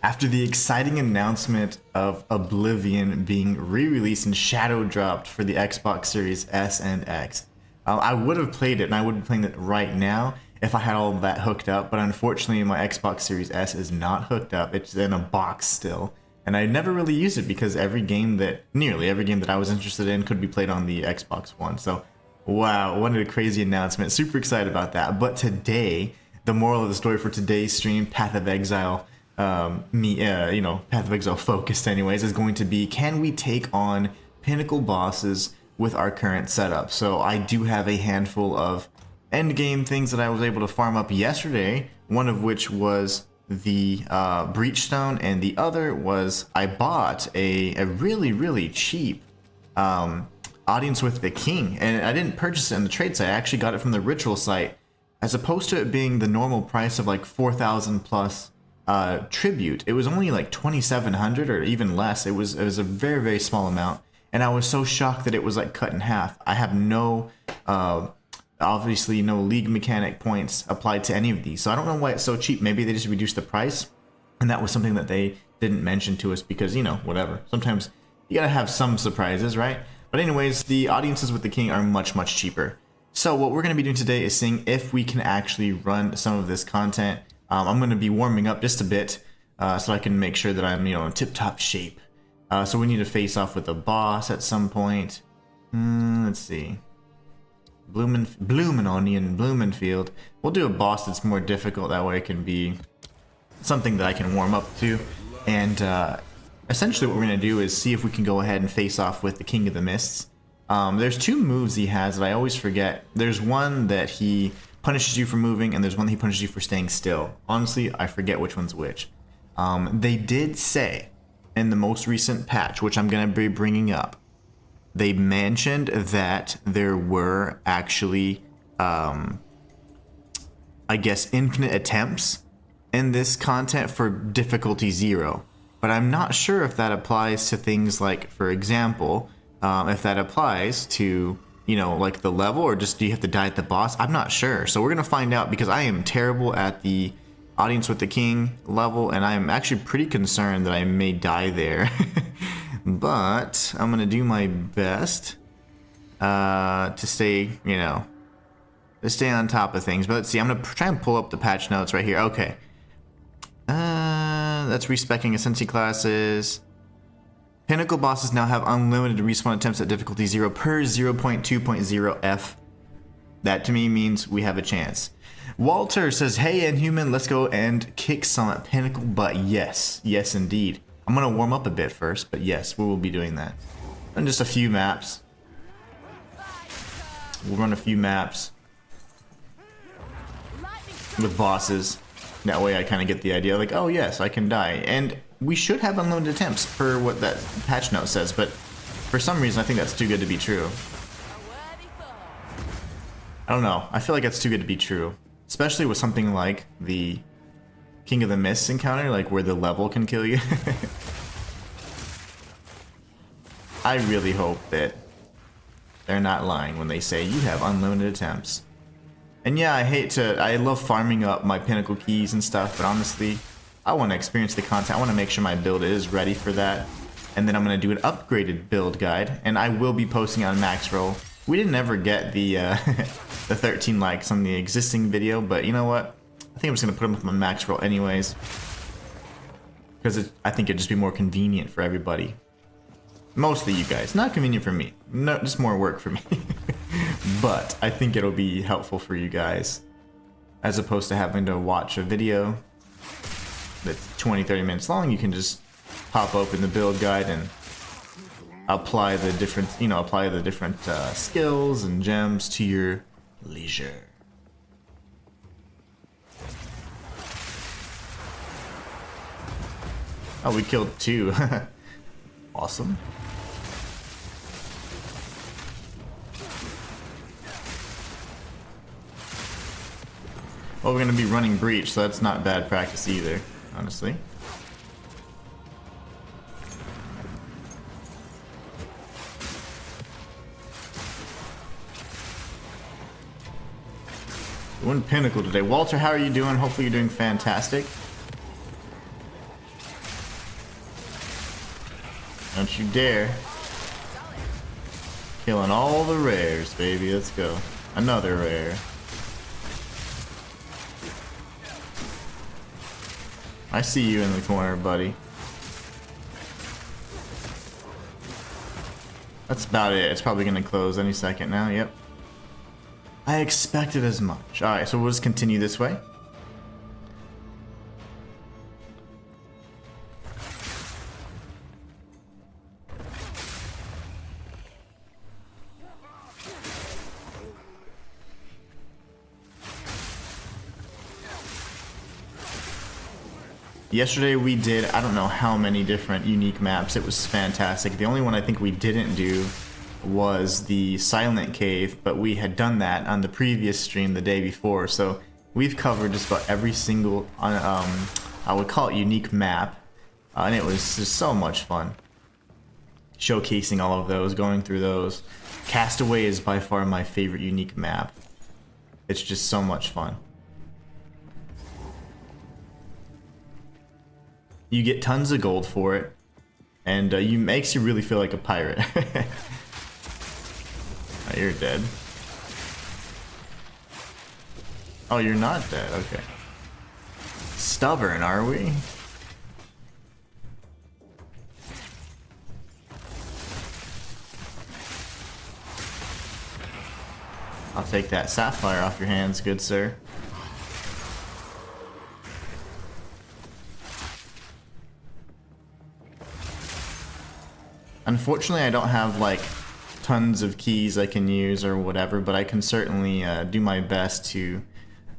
After the exciting announcement of Oblivion being re-released and shadow dropped for the Xbox Series S and X, I would have played it, and I would be playing it right now if I had all of that hooked up, but unfortunately my Xbox Series S is not hooked up. It's in a box still, and I never really used it because nearly every game that I was interested in could be played on the Xbox One. So wow, what a crazy announcement. Super excited about that. But today, the moral of the story for today's stream, Path of Exile, Path of Exile focused anyways, is going to be, can we take on Pinnacle bosses with our current setup? So I do have a handful of end game things that I was able to farm up yesterday, one of which was the Breachstone, and the other was I bought a really cheap Audience with the King, and I didn't purchase it in the trade site. I actually got it from the ritual site, as opposed to it being the normal price of like 4,000 plus tribute. It was only like 2,700 or even less. It was a very small amount, and I was so shocked that it was like cut in half. I have no obviously no league mechanic points applied to any of these, so I don't know why it's so cheap. Maybe they just reduced the price, and that was something that they didn't mention to us because, you know, whatever, sometimes you gotta have some surprises, right? But anyways, the audiences with the king are much cheaper. So what we're going to be doing today is seeing if we can actually run some of this content. I'm going to be warming up just a bit so I can make sure that I'm, in tip-top shape. So we need to face off with a boss at some point. Let's see. Blumenfield. We'll do a boss that's more difficult. That way it can be something that I can warm up to. And essentially what we're going to do is see if we can go ahead and face off with the King of the Mists. There's two moves he has that I always forget. There's one that he punishes you for moving, and there's one that he punishes you for staying still. Honestly, I forget which one's which. They did say in the most recent patch, which I'm going to be bringing up, they mentioned that there were actually, I guess, infinite attempts in this content for difficulty 0. But I'm not sure if that applies to things like, for example, if that applies to, like the level, or just do you have to die at the boss? I'm not sure. So we're going to find out, because I am terrible at the Audience with the King level, and I'm actually pretty concerned that I may die there. But I'm going to do my best to stay, to stay on top of things. But let's see, I'm going to try and pull up the patch notes right here. Okay. That's respecing Ascendancy classes. Pinnacle bosses now have unlimited respawn attempts at difficulty 0 per 0.2.0 F. That to me means we have a chance. Walter says, hey Inhuman, let's go and kick some at Pinnacle butt. Yes indeed. I'm gonna warm up a bit first, but yes, we will be doing that. And just a few maps. We'll run a few maps with bosses. That way I kind of get the idea, like, oh yes, I can die. And we should have unlimited attempts per what that patch note says, but for some reason I think that's too good to be true. I don't know. I feel like that's too good to be true. Especially with something like the King of the Mists encounter, like where the level can kill you. I really hope that they're not lying when they say you have unlimited attempts. And yeah, I love farming up my Pinnacle keys and stuff, but honestly, I want to experience the content. I want to make sure my build is ready for that. And then I'm going to do an upgraded build guide, and I will be posting on Max Roll. We didn't ever get the the 13 likes on the existing video, but you know what? I think I'm just going to put them up on Max Roll anyways, because I think it'd just be more convenient for everybody. Mostly you guys. Not convenient for me. No, just more work for me. But I think it'll be helpful for you guys, as opposed to having to watch a video that's 20-30 minutes long. You can just pop open the build guide and apply the different, skills and gems to your leisure. Oh, we killed 2. Awesome. Well, we're going to be running Breach, so that's not bad practice either, honestly. We're in Pinnacle today. Walter, how are you doing? Hopefully you're doing fantastic. Don't you dare. Killing all the rares, baby. Let's go. Another rare. I see you in the corner, buddy. That's about it. It's probably going to close any second now. Yep. I expected as much. Alright, so we'll just continue this way. Yesterday we did, I don't know how many different unique maps. It was fantastic. The only one I think we didn't do was the Silent Cave, but we had done that on the previous stream the day before. So we've covered just about every single, I would call it unique map. And it was just so much fun. Showcasing all of those, going through those. Castaway is by far my favorite unique map. It's just so much fun. You get tons of gold for it, and makes you really feel like a pirate. Oh, you're dead. Oh, you're not dead. Okay. Stubborn, are we? I'll take that sapphire off your hands, good sir. Unfortunately, I don't have like tons of keys I can use or whatever, but I can certainly do my best to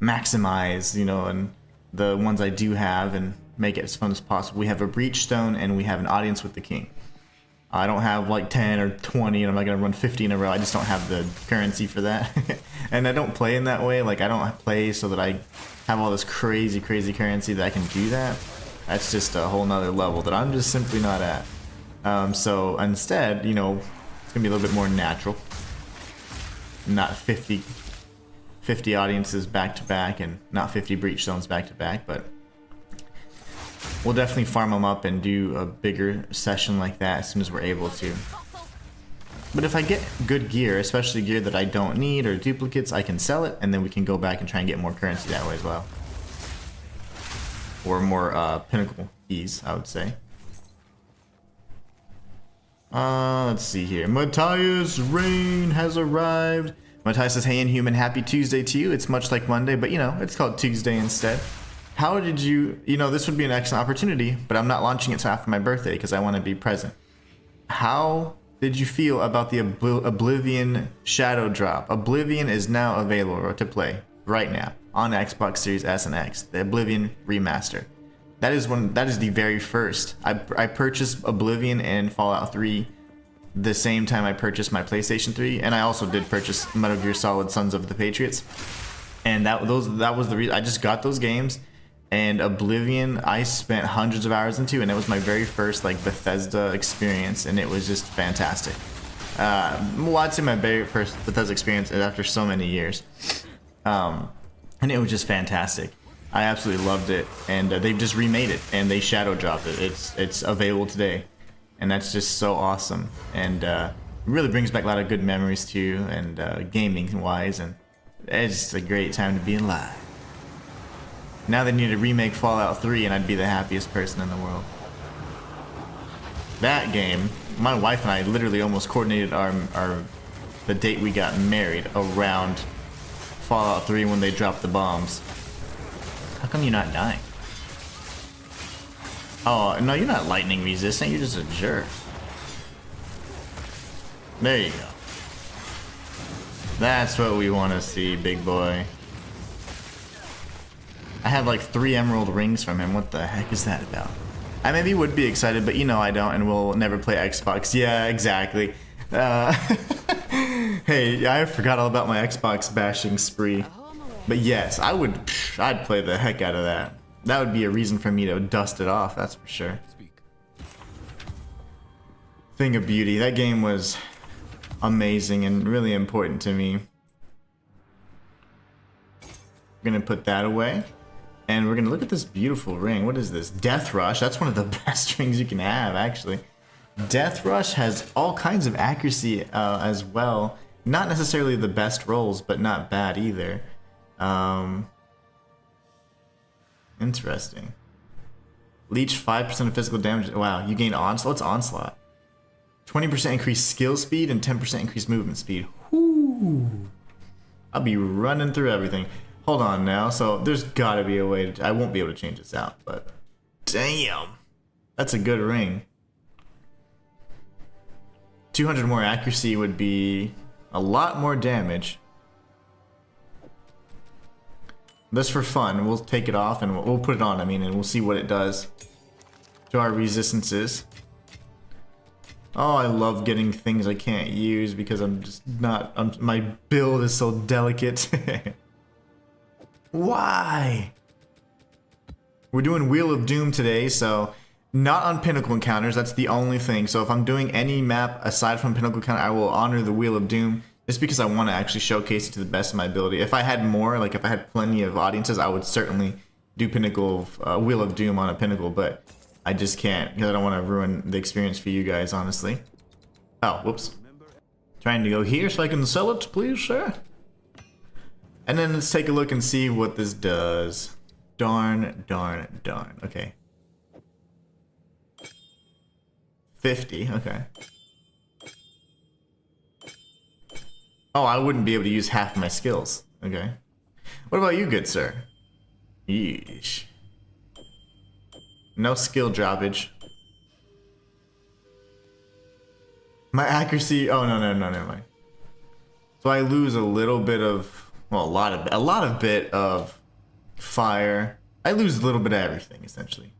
maximize, you know, and the ones I do have and make it as fun as possible. We have a breach stone and we have an audience with the king. I don't have like 10 or 20 and I'm not gonna run 50 in a row. I just don't have the currency for that. And I don't play in that way. Like I don't play so that I have all this crazy currency that I can do that. That's just a whole nother level that I'm just simply not at. So instead, you know, it's gonna be a little bit more natural. Not 50 audiences back to back and not 50 breach zones back to back, but we'll definitely farm them up and do a bigger session like that as soon as we're able to. But if I get good gear, especially gear that I don't need or duplicates, I can sell it and then we can go back and try and get more currency that way as well. Or more pinnacle keys, I would say. Let's see here. Matthias Rain has arrived. Matthias says, hey Inhuman, happy Tuesday to you. It's much like Monday, but you know, it's called Tuesday instead. How did you know, this would be an excellent opportunity, but I'm not launching it till after my birthday because I want to be present. How did you feel about the Oblivion Shadow Drop? Oblivion is now available to play right now on Xbox Series S and X, the Oblivion remaster. That is the very first. I purchased Oblivion and Fallout 3 the same time I purchased my PlayStation 3, and I also did purchase Metal Gear Solid Sons of the Patriots. And that was the reason I just got those games. And Oblivion I spent hundreds of hours into, and it was my very first like Bethesda experience, and it was just fantastic. Well, I'd say my very first Bethesda experience after so many years. And it was just fantastic. I absolutely loved it, and they've just remade it and they shadow dropped it. It's available today, and that's just so awesome, and it really brings back a lot of good memories too, and gaming wise, and it's just a great time to be alive. Now they need to remake Fallout 3 and I'd be the happiest person in the world. That game, my wife and I literally almost coordinated the date we got married around Fallout 3 when they dropped the bombs. How come you're not dying? Oh, no, you're not lightning resistant, you're just a jerk. There you go. That's what we want to see, big boy. I had like 3 emerald rings from him. What the heck is that about? I maybe would be excited, but you know I don't, and we'll never play Xbox. Yeah, exactly. Hey, I forgot all about my Xbox bashing spree. But yes, I'd play the heck out of that. That would be a reason for me to dust it off, that's for sure. Thing of Beauty, that game was amazing and really important to me. We're gonna put that away. And we're gonna look at this beautiful ring. What is this? Death Rush. That's one of the best rings you can have, actually. Death Rush has all kinds of accuracy as well. Not necessarily the best rolls, but not bad either. Interesting. Leech 5% of physical damage. Wow, you gain onslaught. What's onslaught? 20% increased skill speed and 10% increased movement speed. Whoo! I'll be running through everything. Hold on now. So there's gotta be a way to. I won't be able to change this out, but damn, that's a good ring. 200 more accuracy would be a lot more damage. Just for fun, we'll take it off and we'll put it on. I mean, and we'll see what it does to our resistances. Oh, I love getting things I can't use because I'm just not. My build is so delicate. Why? We're doing Wheel of Doom today, so not on Pinnacle encounters. That's the only thing. So if I'm doing any map aside from Pinnacle encounter, I will honor the Wheel of Doom. Just because I want to actually showcase it to the best of my ability. If I had more, like if I had plenty of audiences, I would certainly do Pinnacle, Wheel of Doom on a Pinnacle, but I just can't because I don't want to ruin the experience for you guys, honestly. Oh, whoops. Trying to go here so I can sell it, please, sir. And then let's take a look and see what this does. Darn. Okay. 50, okay. Oh, I wouldn't be able to use half my skills. Okay. What about you, good sir? Yeesh. No skill droppage. My accuracy. Oh no, never mind. So I lose a little bit of, well, a lot of bit of fire. I lose a little bit of everything essentially.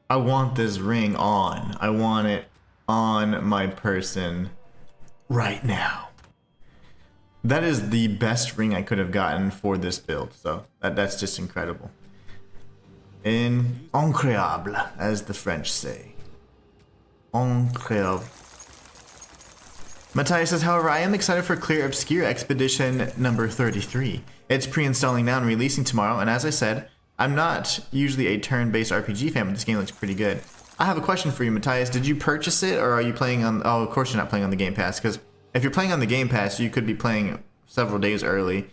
I want this ring on. I want it on my person right now. That is the best ring I could have gotten for this build, so that's just incredible. Incroyable, as the French say. Incroyable. Matthias says, however, I am excited for Clear Obscure Expedition number 33. It's pre-installing now and releasing tomorrow, and as I said, I'm not usually a turn-based RPG fan, but this game looks pretty good. I have a question for you, Matthias. Did you purchase it, or are you playing on... Oh, of course you're not playing on the Game Pass, because if you're playing on the Game Pass, you could be playing several days early.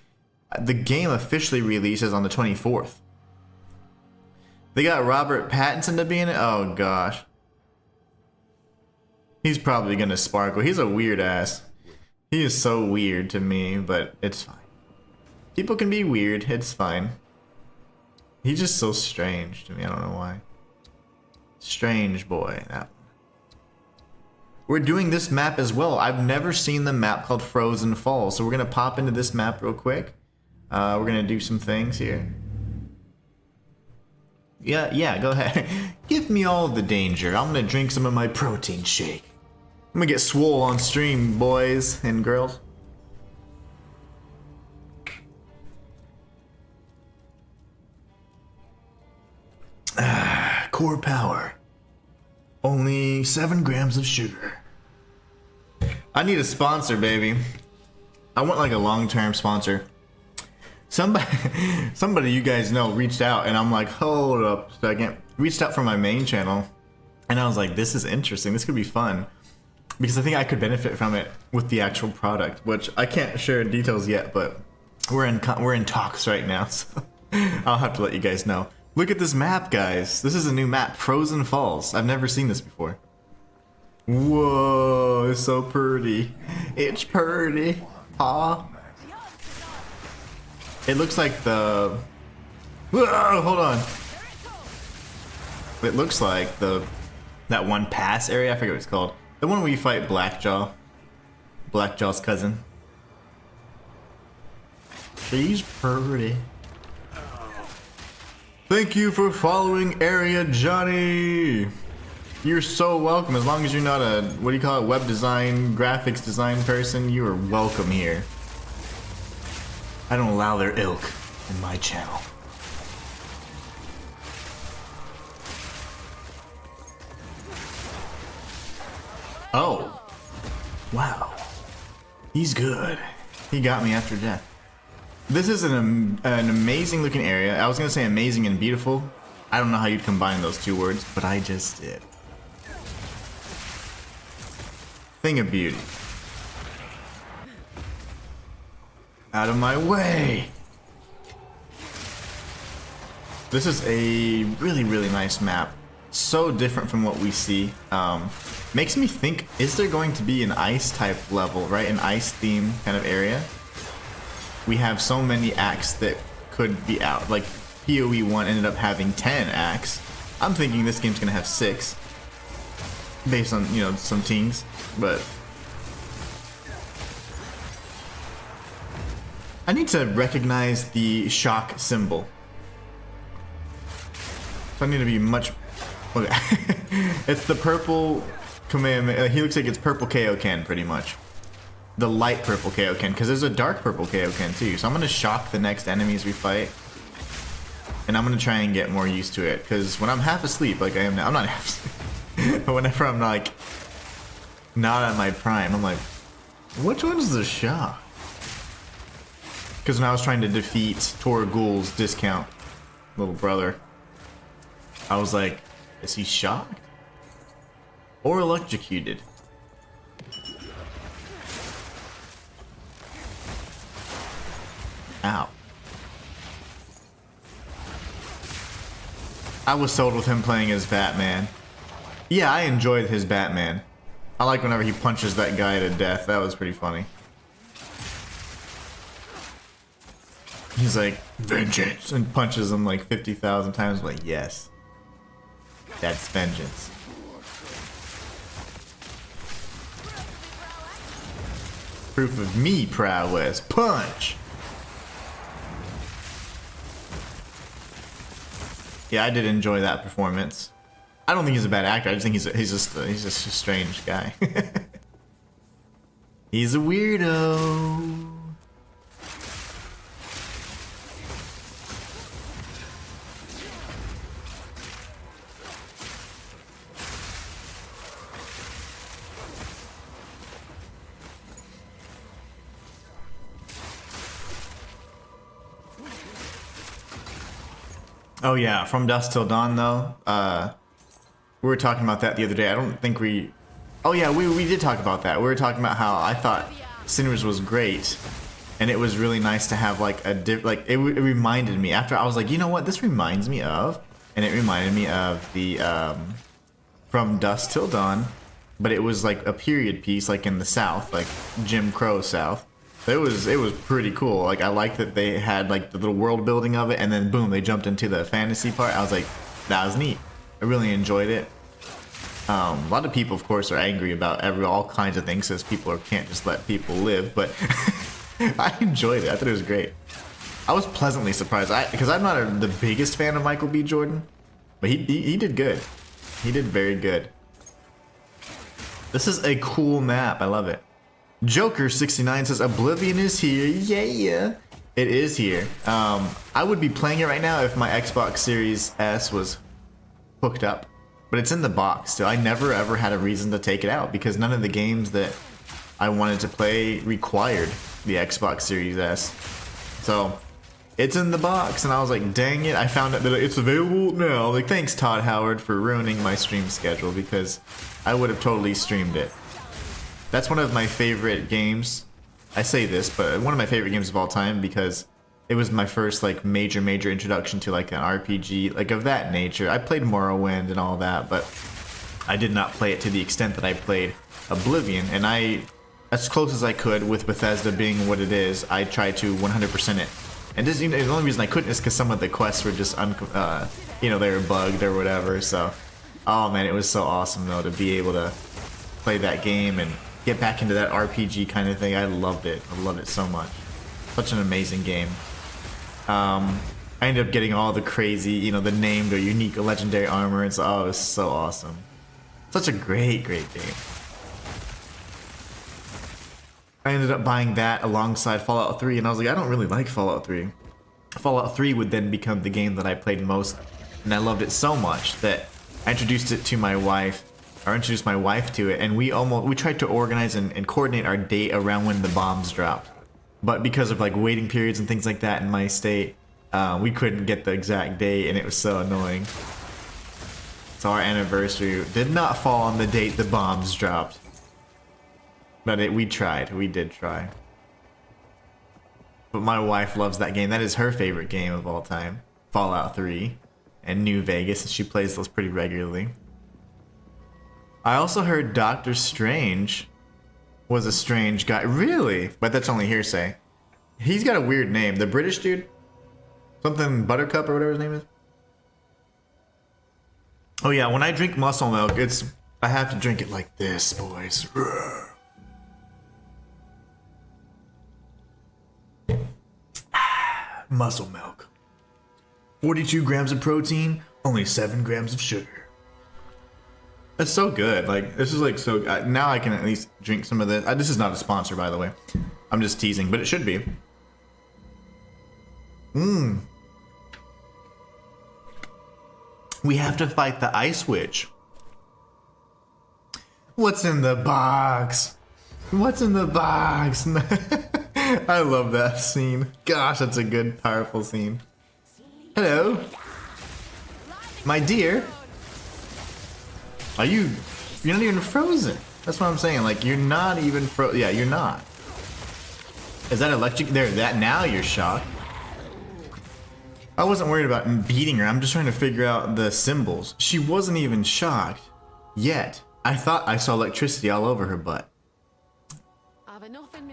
The game officially releases on the 24th. They got Robert Pattinson to be in it? Oh, gosh. He's probably gonna sparkle. He's a weird ass. He is so weird to me, but it's fine. People can be weird. It's fine. He's just so strange to me. I don't know why. Strange boy. That one. We're doing this map as well. I've never seen the map called Frozen Falls, so we're gonna pop into this map real quick. We're gonna do some things here. Yeah, go ahead. Give me all the danger. I'm gonna drink some of my protein shake. I'm gonna get swole on stream, boys and girls. Core power. Only 7 grams of sugar. I need a sponsor, baby. I want like a long-term sponsor. Somebody you guys know reached out and I'm like, hold up a second. Reached out from my main channel and I was like, this is interesting. This could be fun because I think I could benefit from it with the actual product, which I can't share details yet, but we're in talks right now, so I'll have to let you guys know. Look at this map, guys. This is a new map, Frozen Falls. I've never seen this before. Whoa, it's so pretty. It's pretty. Aw. It looks like the... Whoa, hold on. It looks like that one pass area. I forget what it's called. The one where you fight Blackjaw. Blackjaw's cousin. She's pretty. Thank you for following Area Johnny. You're so welcome. As long as you're not a, what do you call it, web design, graphics design person, you are welcome here. I don't allow their ilk in my channel. Oh. Wow. He's good. He got me after death. This is an amazing looking area. I was gonna say amazing and beautiful. I don't know how you'd combine those two words, but I just did. Thing of beauty. Out of my way! This is a really, really nice map. So different from what we see. Makes me think, is there going to be an ice type level, right? An ice theme kind of area? We have so many acts that could be out. Like PoE 1 ended up having 10 acts. I'm thinking this game's gonna have 6. Based on, you know, some teams. But I need to recognize the shock symbol. So I need to be much... Okay. It's the purple command. He looks like it's purple Kaioken pretty much. The light purple Kaioken, because there's a dark purple Kaioken too. So I'm gonna shock the next enemies we fight, and I'm gonna try and get more used to it. Because when I'm half asleep, like I am now, I'm not half asleep. But whenever I'm like not at my prime, I'm like, which one's the shock? Because when I was trying to defeat Toragul's discount little brother, I was like, is he shocked or electrocuted? Ow. I was sold with him playing as Batman. Yeah, I enjoyed his Batman. I like whenever he punches that guy to death. That was pretty funny. He's like, vengeance, and punches him like 50,000 times. I'm like, yes. That's vengeance. Proof of me prowess. Punch! Yeah, I did enjoy that performance. I don't think he's a bad actor. I just think he's just a strange guy. He's a weirdo. Oh yeah, From Dusk Till Dawn though. We were talking about that the other day. I don't think we... Oh yeah, we did talk about that. We were talking about how I thought Sinners was great, and it was really nice to have like a it reminded me, after I was like, you know what, this reminds me of, and it reminded me of the From Dusk Till Dawn, but it was like a period piece, like in the South, like Jim Crow South. It was pretty cool. Like I liked that they had like the little world building of it, and then boom, they jumped into the fantasy part. I was like, that was neat. I really enjoyed it. A lot of people, of course, are angry about all kinds of things, since people can't just let people live. But I enjoyed it. I thought it was great. I was pleasantly surprised, because I'm not the biggest fan of Michael B. Jordan, but he did good. He did very good. This is a cool map. I love it. Joker69 says Oblivion is here. Yeah, it is here. I would be playing it right now if my Xbox Series S was hooked up, but it's in the box still. I never ever had a reason to take it out because none of the games that I wanted to play required the Xbox Series S. So it's in the box, and I was like, dang it, I found out that it's available now. Like, thanks Todd Howard for ruining my stream schedule, because I would have totally streamed it. That's one of my favorite games. I say this, but one of my favorite games of all time, because it was my first like major introduction to like an RPG like of that nature. I played Morrowind and all that, but I did not play it to the extent that I played Oblivion, and as close as I could with Bethesda being what it is, I tried to 100% it. And just, you know, the only reason I couldn't is because some of the quests were just you know, they were bugged or whatever. So, oh man, it was so awesome though to be able to play that game and get back into that RPG kind of thing. I loved it. I loved it so much. Such an amazing game. I ended up getting all the crazy, you know, the named or unique or legendary armor. And so, oh, it was so awesome. Such a great game. I ended up buying that alongside Fallout 3, and I was like, I don't really like Fallout 3. Fallout 3 would then become the game that I played most, and I loved it so much that I introduced it to my wife. Or introduced my wife to it, and we tried to organize and coordinate our date around when the bombs dropped. but because of like waiting periods and things like that in my state, we couldn't get the exact date, and it was so annoying. So our anniversary did not fall on the date the bombs dropped. But we tried. We did try. But my wife loves that game. That is her favorite game of all time. Fallout 3 and New Vegas, and she plays those pretty regularly. I also heard Doctor Strange was a strange guy. Really? But that's only hearsay. He's got a weird name. The British dude? Something Buttercup or whatever his name is? Oh yeah, when I drink muscle milk, I have to drink it like this, boys. Muscle milk. 42 grams of protein, only 7 grams of sugar. That's so good. Like, this is like so good. Now I can at least drink some of this. This is not a sponsor, by the way. I'm just teasing, but it should be. We have to fight the Ice Witch. What's in the box? What's in the box? I love that scene. Gosh, that's a good, powerful scene. Hello. My dear. You're not even frozen. That's what I'm saying. Like, you're not even frozen. Yeah, you're not. Is that electric? There, now you're shocked. I wasn't worried about beating her. I'm just trying to figure out the symbols. She wasn't even shocked yet. I thought I saw electricity all over her butt. I've enough in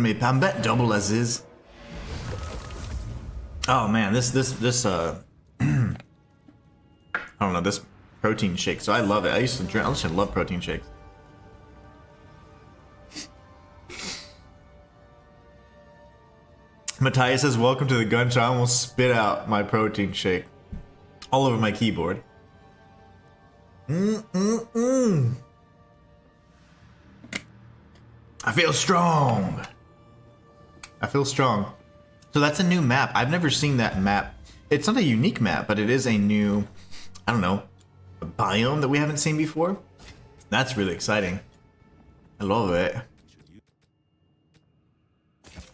me pack. I'm bet double as is. Oh man, this I don't know, this protein shake. So I love it. I used to love protein shakes. Matthias says, welcome to the gunshot. I almost spit out my protein shake all over my keyboard. I feel strong. I feel strong. So that's a new map. I've never seen that map. It's not a unique map, but it is a new, I don't know, a biome that we haven't seen before. That's really exciting. I love it.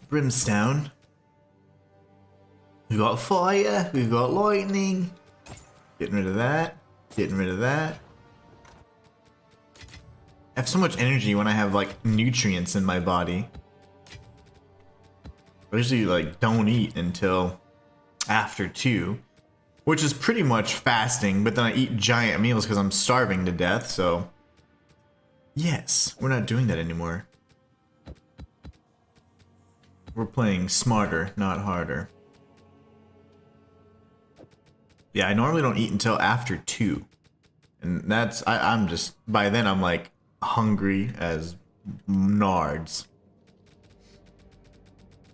Brimstone. We've got fire, we've got lightning. Getting rid of that, getting rid of that. I have so much energy when I have like nutrients in my body. I usually like don't eat until after 2, which is pretty much fasting, but then I eat giant meals because I'm starving to death, so yes, we're not doing that anymore. We're playing smarter, not harder. Yeah, I normally don't eat until after 2. And that's, I'm just, by then I'm like hungry as nards.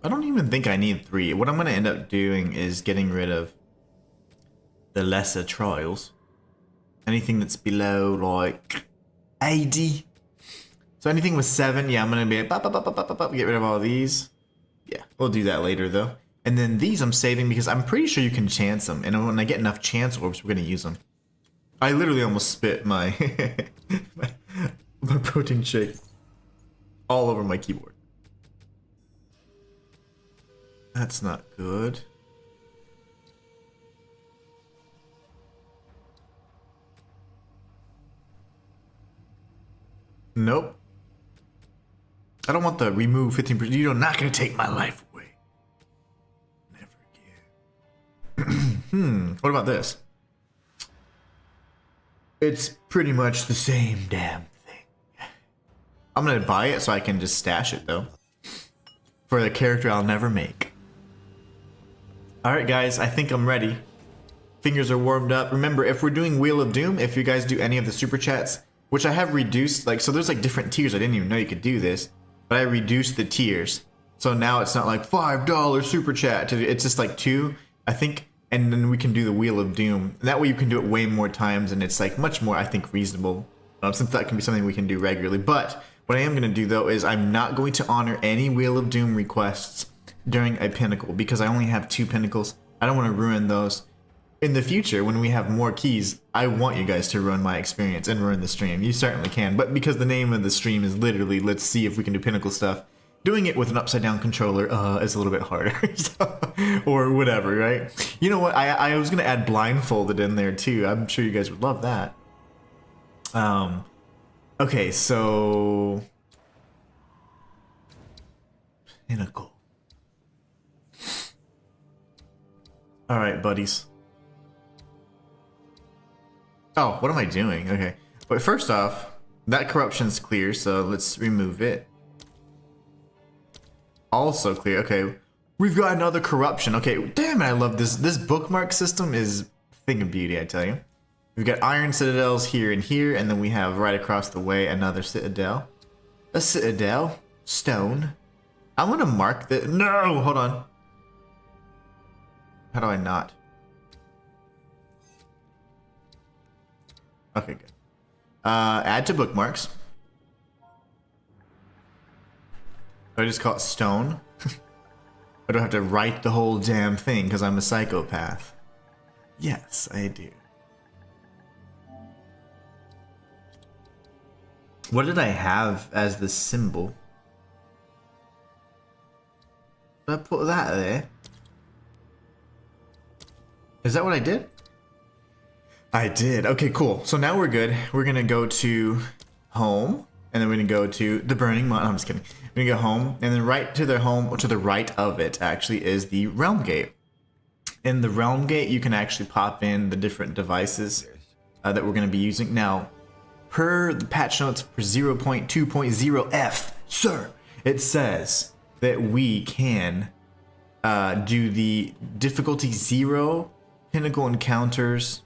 I don't even think I need 3. What I'm going to end up doing is getting rid of the lesser trials. Anything that's below like 80. So anything with 7, yeah, I'm going to be like, get rid of all these. Yeah, we'll do that later though. And then these I'm saving because I'm pretty sure you can chance them. And when I get enough chance orbs, we're going to use them. I literally almost spit my, my protein shake all over my keyboard. That's not good. Nope. I don't want the remove 15%. You're not going to take my life away. Never again. What about this? It's pretty much the same damn thing. I'm going to buy it so I can just stash it though. For the character I'll never make. Alright guys, I think I'm ready. Fingers are warmed up. Remember, if we're doing Wheel of Doom, if you guys do any of the super chats, which I have reduced, like, so there's like different tiers. I didn't even know you could do this, but I reduced the tiers. So now it's not like $5 super chat. It's just like 2, I think, and then we can do the Wheel of Doom. And that way you can do it way more times, and it's like much more, I think, reasonable. Since that can be something we can do regularly. But what I am going to do though is I'm not going to honor any Wheel of Doom requests during a pinnacle because I only have 2 pinnacles. I don't want to ruin those. In the future, when we have more keys, I want you guys to ruin my experience and ruin the stream. You certainly can, but because the name of the stream is literally, let's see if we can do pinnacle stuff, Doing it with an upside down controller is a little bit harder. So, or whatever, right? You know what? I was gonna add blindfolded in there too. I'm sure you guys would love that. Okay, so Pinnacle. All right, buddies. Oh, what am I doing? Okay, but first off, that corruption's clear, so let's remove it. Also clear. Okay, we've got another corruption. Okay, damn it, I love this. This bookmark system is a thing of beauty, I tell you. We've got iron citadels here and here, and then we have right across the way another citadel. A citadel. Stone. I'm gonna mark the. No, hold on. How do I not? Okay, good. Add to bookmarks. Do I just call it stone? I don't have to write the whole damn thing because I'm a psychopath. Yes, I do. What did I have as the symbol? Did I put that there? Is that what I did? I did. Okay, cool. So now we're good. We're gonna go to home, and then we're gonna go to the burning mine. I'm just kidding. We're gonna go home, and then right to their home, or to the right of it, actually, is the realm gate. In the realm gate, you can actually pop in the different devices that we're gonna be using. Now, per the patch notes for 0.2.0F, sir, it says that we can do the difficulty 0 pinnacle encounters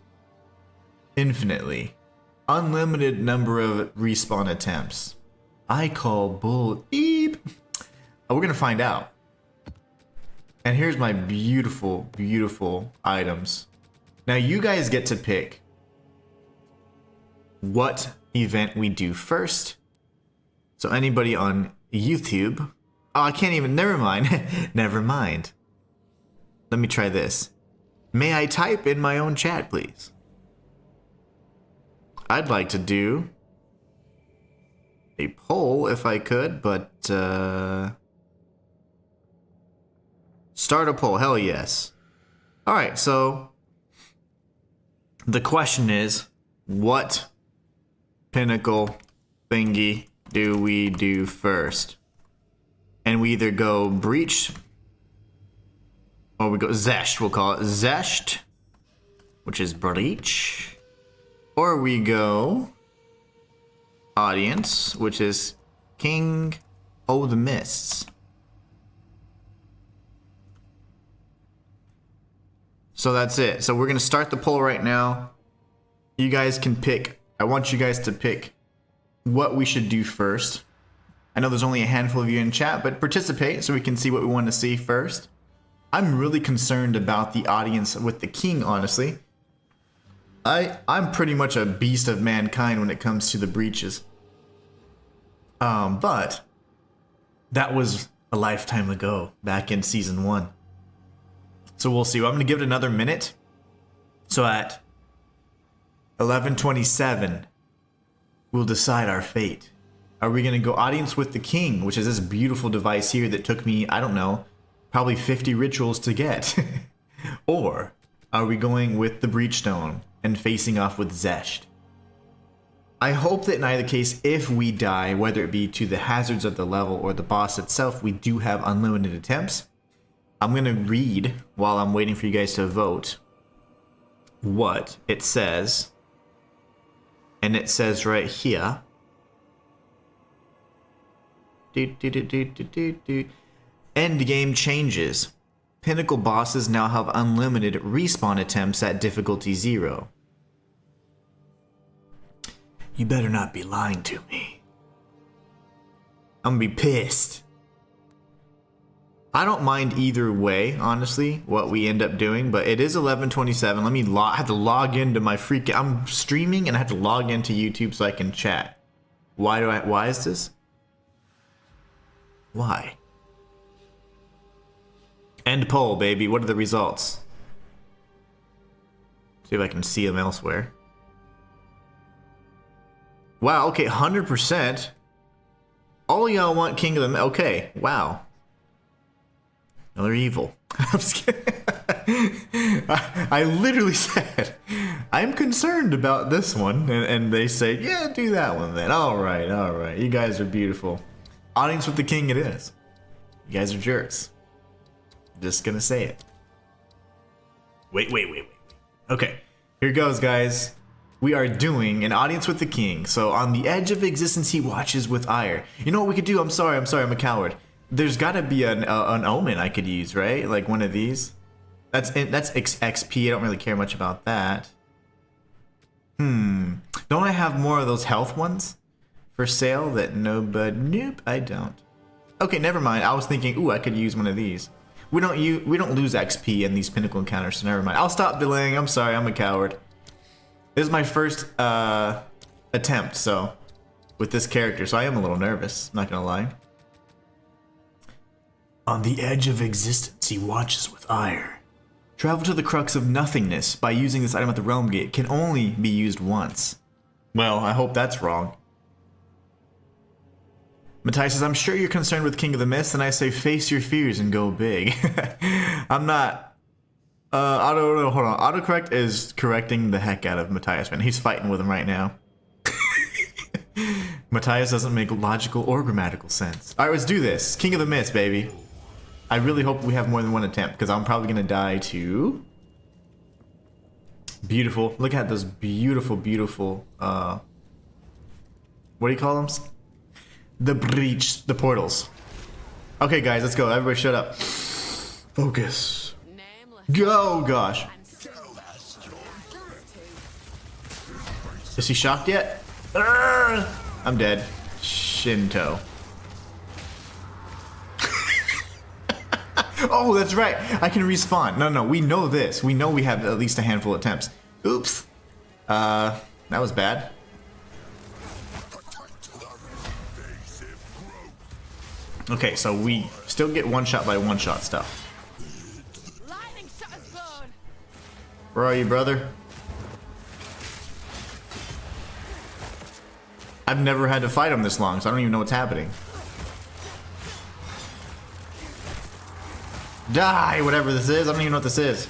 infinitely. Unlimited number of respawn attempts. I call bull beep. We're gonna find out. And here's my beautiful, beautiful items. Now you guys get to pick what event we do first. So anybody on YouTube, oh, I can't even, never mind. Never mind. Let me try this. May I type in my own chat, please? I'd like to do a poll if I could, but start a poll, hell yes. All right, so the question is, what pinnacle thingy do we do first? And we either go breach, or we go zesht, we'll call it zesht, which is breach. Or we go audience, which is King O' the Mists. So that's it. So we're gonna start the poll right now. You guys can pick. I want you guys to pick what we should do first. I know there's only a handful of you in chat, but participate so we can see what we want to see first. I'm really concerned about the audience with the king, honestly. I'm pretty much a beast of mankind when it comes to the breaches. But that was a lifetime ago, back in season 1. So we'll see. I'm going to give it another minute. So at 11:27, we'll decide our fate. Are we going to go audience with the king, which is this beautiful device here that took me, I don't know, probably 50 rituals to get? Or are we going with the breachstone and facing off with zesht? I hope that in either case, if we die, whether it be to the hazards of the level or the boss itself, we do have unlimited attempts. I'm going to read, while I'm waiting for you guys to vote, what it says. And it says right here, end game changes. Pinnacle bosses now have unlimited respawn attempts at difficulty 0. You better not be lying to me. I'm gonna be pissed. I don't mind either way, honestly, what we end up doing, but it is 11:27. Let me I have to log into my freaking, I'm streaming and I have to log into YouTube so I can chat. Why is this? Why? End poll, baby. What are the results? See if I can see them elsewhere. Wow, okay, 100%. All y'all want King of the... Okay, wow. They're evil. I'm just kidding. I literally said, I'm concerned about this one. And they say, yeah, do that one then. All right, all right. You guys are beautiful. Audience with the king it is. You guys are jerks. Just gonna say it. Wait. Okay, here goes, guys. We are doing an audience with the king. So on the edge of existence, he watches with ire. You know what we could do? I'm sorry, I'm a coward. There's gotta be an omen I could use, right? Like one of these. That's XP. I don't really care much about that. Don't I have more of those health ones for sale that nobody? Nope, I don't. Okay, never mind. I was thinking, ooh, I could use one of these. We don't lose XP in these pinnacle encounters, so never mind. I'll stop delaying. I'm sorry, I'm a coward. This is my first attempt, so with this character, so I am a little nervous. Not gonna lie. On the edge of existence, he watches with ire. Travel to the crux of nothingness by using this item at the realm gate. Can only be used once. Well, I hope that's wrong. Matthias says, I'm sure you're concerned with King of the Mist, and I say face your fears and go big. I'm not. Hold on. Autocorrect is correcting the heck out of Matthias, man. He's fighting with him right now. Matthias doesn't make logical or grammatical sense. Alright, let's do this. King of the Mist, baby. I really hope we have more than one attempt, because I'm probably going to die to... Beautiful. Look at those beautiful, beautiful... What do you call them? The breach. The portals. Okay, guys, let's go. Everybody shut up. Focus. Go, gosh. Is he shocked yet? I'm dead. Shinto. Oh, that's right. I can respawn. No, we know this. We know we have at least a handful of attempts. Oops. That was bad. Okay, so we still get one-shot by one-shot stuff. Where are you, brother? I've never had to fight him this long, so I don't even know what's happening. Die, whatever this is. I don't even know what this is.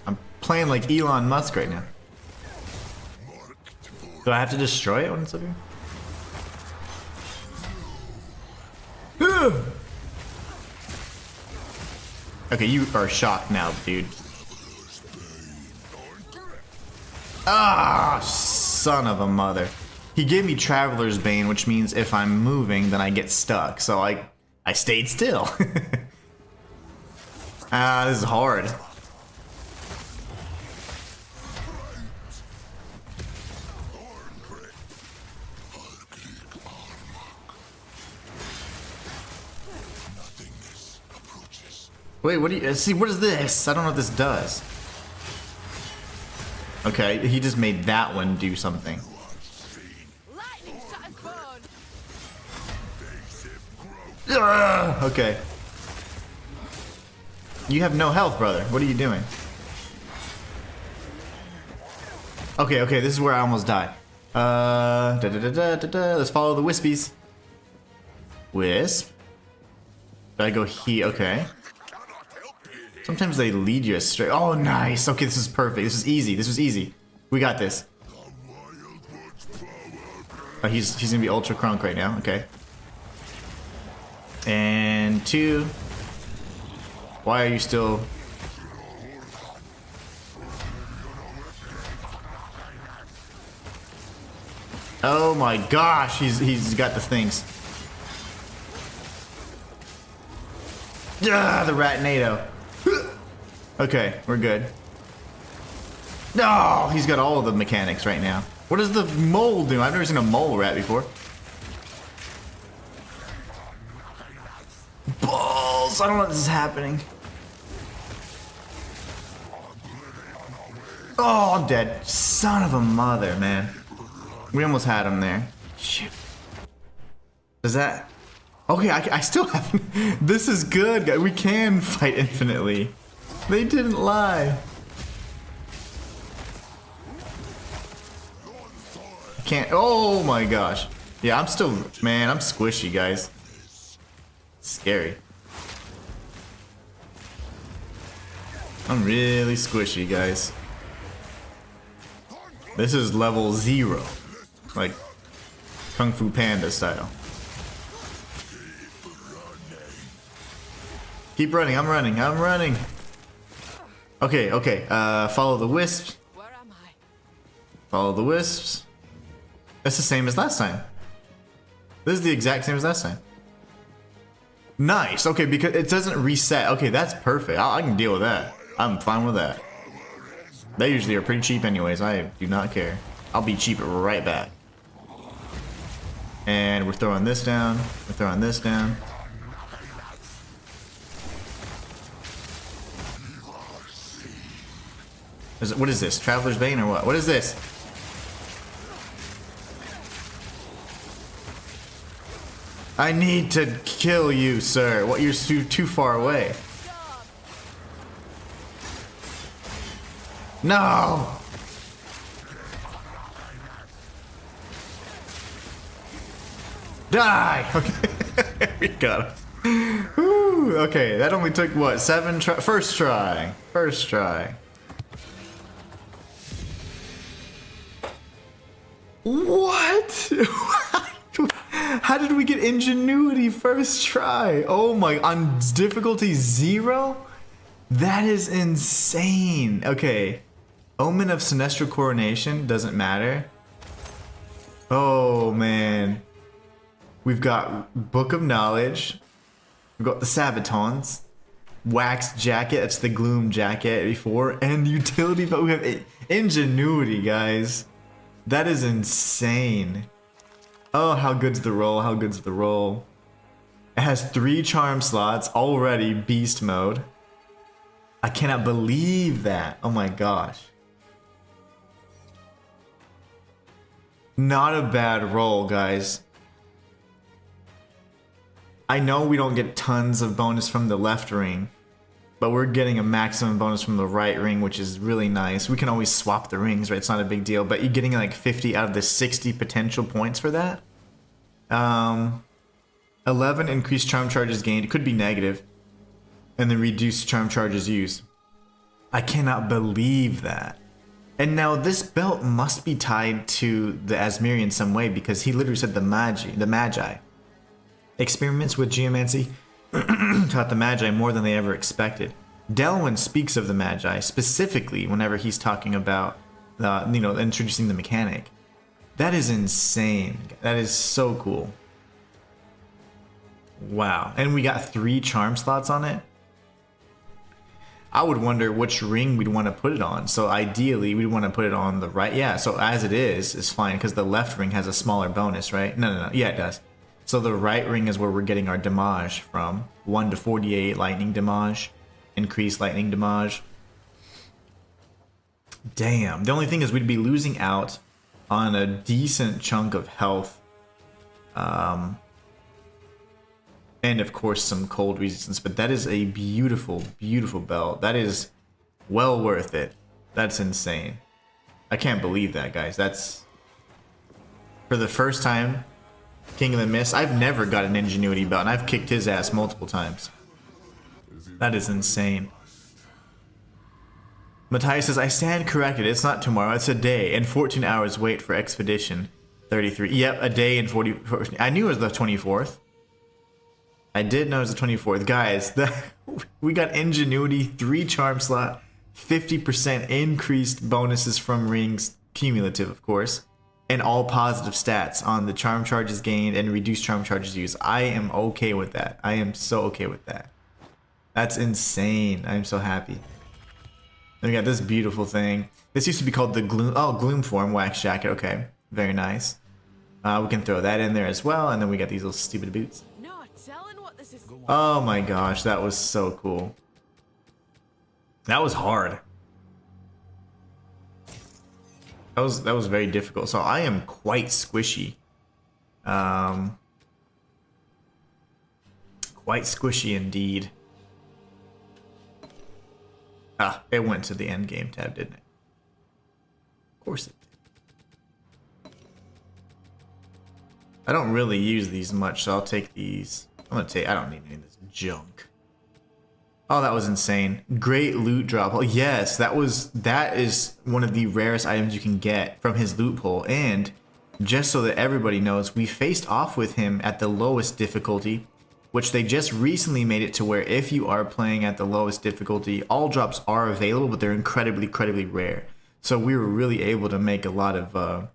I'm playing like Elon Musk right now. Do I have to destroy it when it's up here? Okay, you are shocked now, dude. Ah, son of a mother. He gave me Traveler's Bane, which means if I'm moving, then I get stuck. So I stayed still. This is hard. Wait, what do you see? What is this? I don't know what this does. Okay, he just made that one do something. Okay. You have no health, brother. What are you doing? Okay, this is where I almost die. Let's follow the wispies. Wisp. Did I go here? Okay. Sometimes they lead you astray. Oh, nice. Okay, this is perfect. This is easy. This was easy. We got this. Oh, he's gonna be ultra crunk right now. Okay. And 2. Why are you still... Oh my gosh, he's got the things. Ah, the Ratnado. Okay, we're good. No, he's got all of the mechanics right now. What does the mole do? I've never seen a mole rat before. Balls! I don't know what this is happening. Oh, I'm dead. Son of a mother, man. We almost had him there. Shit. Does that... Okay, I still haven't... This is good, guys. We can fight infinitely. They didn't lie. Can't. Oh my gosh. Yeah, I'm still. Man, I'm squishy, guys. Scary. I'm really squishy, guys. This is level 0. Like Kung Fu Panda style. Keep running, I'm running, I'm running. Okay, okay, follow the wisps. Where am I? Follow the wisps. It's the same as last time. This is the exact same as last time. Nice, okay, because it doesn't reset. Okay, that's perfect. I can deal with that. I'm fine with that. They usually are pretty cheap anyways. I do not care. I'll be cheap right back. And we're throwing this down. We're throwing this down. What is this? Traveler's Bane or what? What is this? I need to kill you, sir. What? You're too far away. No! Die! Okay, we got him. Woo. Okay, that only took what? 7 try? First try. First try. What? How did we get ingenuity first try? Oh my, on difficulty 0? That is insane. Okay. Omen of Sinestral Coronation doesn't matter. Oh man. We've got Book of Knowledge. We've got the Sabatons. Wax Jacket, that's the Gloom Jacket before. And Utility, but we have Ingenuity, guys. That is insane. Oh, how good's the roll? How good's the roll? It has 3 charm slots already, beast mode. I cannot believe that. Oh my gosh. Not a bad roll, guys. I know we don't get tons of bonus from the left ring, but we're getting a maximum bonus from the right ring, which is really nice. We can always swap the rings, right? It's not a big deal, but you're getting like 50 out of the 60 potential points for that. 11 increased charm charges gained. It could be negative. And then reduced charm charges used. I cannot believe that. And now this belt must be tied to the Asmiri in some way, because he literally said the Magi. Experiments with geomancy taught the Magi more than they ever expected. Delwyn speaks of the Magi specifically whenever he's talking about, introducing the mechanic. That is insane. That is so cool. Wow. And we got 3 charm slots on it. I would wonder which ring we'd want to put it on. So ideally, we'd want to put it on the right. Yeah, so as it is fine, because the left ring has a smaller bonus, right? No. Yeah, it does. So the right ring is where we're getting our damage from. 1 to 48 lightning damage. Increased lightning damage. Damn. The only thing is we'd be losing out on a decent chunk of health. And of course some cold resistance. But that is a beautiful, beautiful belt. That is well worth it. That's insane. I can't believe that, guys. That's... For the first time... King of the Mist. I've never got an Ingenuity belt, and I've kicked his ass multiple times. That is insane. Matthias says, I stand corrected. It's not tomorrow. It's a day and 14 hours wait for Expedition 33. Yep, a day and 40... I knew it was the 24th. I did know it was the 24th. Guys, we got Ingenuity, 3 charm slot, 50% increased bonuses from rings, cumulative, of course. And all positive stats on the charm charges gained and reduced charm charges used. I am okay with that. I am so okay with that. That's insane. I am so happy. Then we got this beautiful thing. This used to be called the Gloom Form Wax Jacket. Okay, very nice. We can throw that in there as well. And then we got these little stupid boots. No telling what this is. Oh my gosh, that was so cool. That was hard. That was very difficult. So I am quite squishy. Quite squishy indeed. Ah, it went to the end game tab, didn't it? Of course it did. I don't really use these much, so I'll take these. I don't need any of this junk. Oh, that was insane. Great loot drop. Oh, yes, that is one of the rarest items you can get from his loot pool. And just so that everybody knows, we faced off with him at the lowest difficulty, which they just recently made it to where if you are playing at the lowest difficulty, all drops are available, but they're incredibly rare. So we were really able to make a lot of,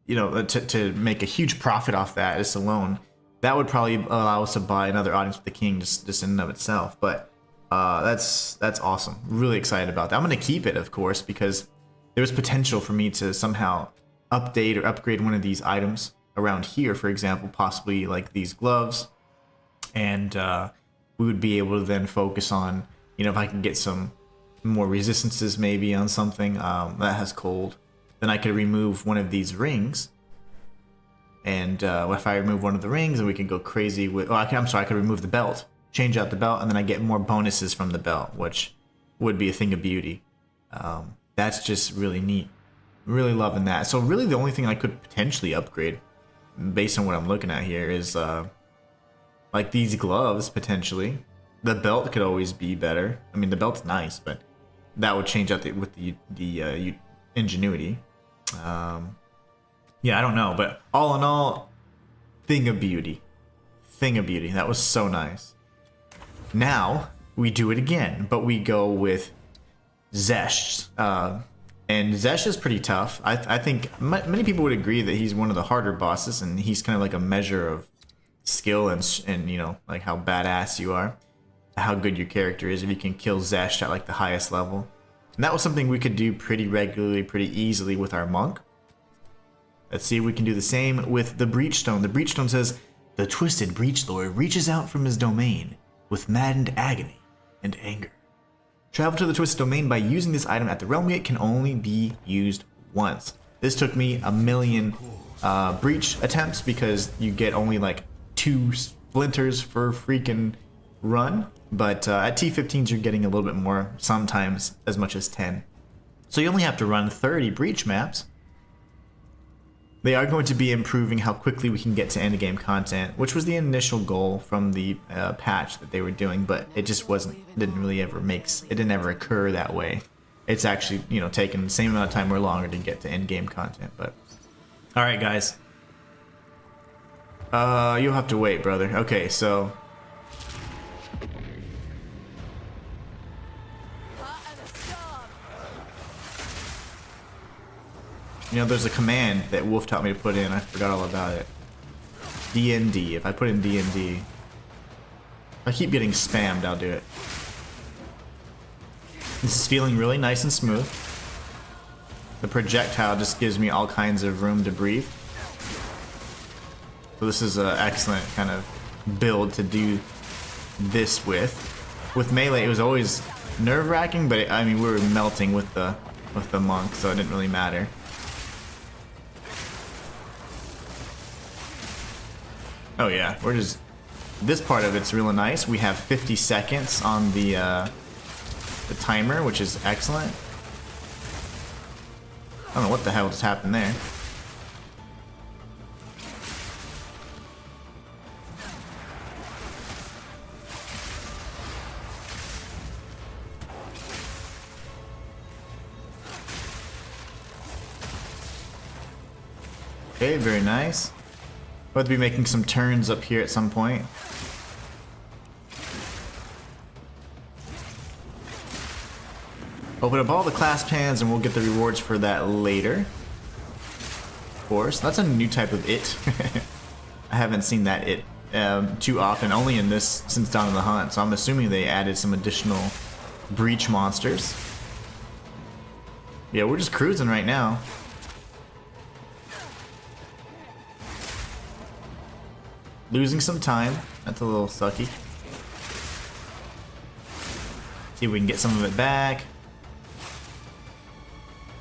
to make a huge profit off that just alone. That would probably allow us to buy another Audience with the King just in and of itself. But that's awesome. Really excited about that. I'm going to keep it, of course, because there's potential for me to somehow update or upgrade one of these items around here, for example, possibly like these gloves. And we would be able to then focus on, if I can get some more resistances maybe on something that has cold, then I could remove one of these rings. And if I remove one of the rings, then we can go crazy with... I could remove the belt. Change out the belt, and then I get more bonuses from the belt, which would be a thing of beauty. That's just really neat. Really loving that. So really the only thing I could potentially upgrade, based on what I'm looking at here, is like these gloves, potentially. The belt could always be better. I mean, the belt's nice, but that would change out with the ingenuity. Yeah, I don't know, but all in all, thing of beauty. Thing of beauty. That was so nice. Now, we do it again, but we go with Zesh. And Zesh is pretty tough. I think many people would agree that he's one of the harder bosses, and he's kind of like a measure of skill and like how badass you are, how good your character is if you can kill Zesh at like the highest level. And that was something we could do pretty regularly, pretty easily with our monk. Let's see if we can do the same with the Breachstone. The Breachstone says, the twisted Breach Lord reaches out from his domain with maddened agony and anger. Travel to the Twisted Domain by using this item at the Realm Gate can only be used once. This took me a million breach attempts because you get only like 2 splinters per freaking run. But at T15s you're getting a little bit more, sometimes as much as 10. So you only have to run 30 breach maps. They are going to be improving how quickly we can get to end game content, which was the initial goal from the patch that they were doing, but it just didn't ever occur that way. It's actually, taking the same amount of time or longer to get to end game content, but... Alright, guys. You'll have to wait, brother. Okay, so... there's a command that Wolf taught me to put in. I forgot all about it. DND. If I put in DND... If I keep getting spammed, I'll do it. This is feeling really nice and smooth. The projectile just gives me all kinds of room to breathe. So this is an excellent kind of build to do this with. With melee, it was always nerve-wracking, but we were melting with the monk, so it didn't really matter. Oh yeah, this part of it's really nice. We have 50 seconds on the timer, which is excellent. I don't know what the hell just happened there. Okay, very nice. We'll have to be making some turns up here at some point. Open up all the clasp hands and we'll get the rewards for that later. Of course. That's a new type of it. I haven't seen that it too often, only in this since Dawn of the Hunt, so I'm assuming they added some additional breach monsters. Yeah, we're just cruising right now. Losing some time. That's a little sucky. See if we can get some of it back.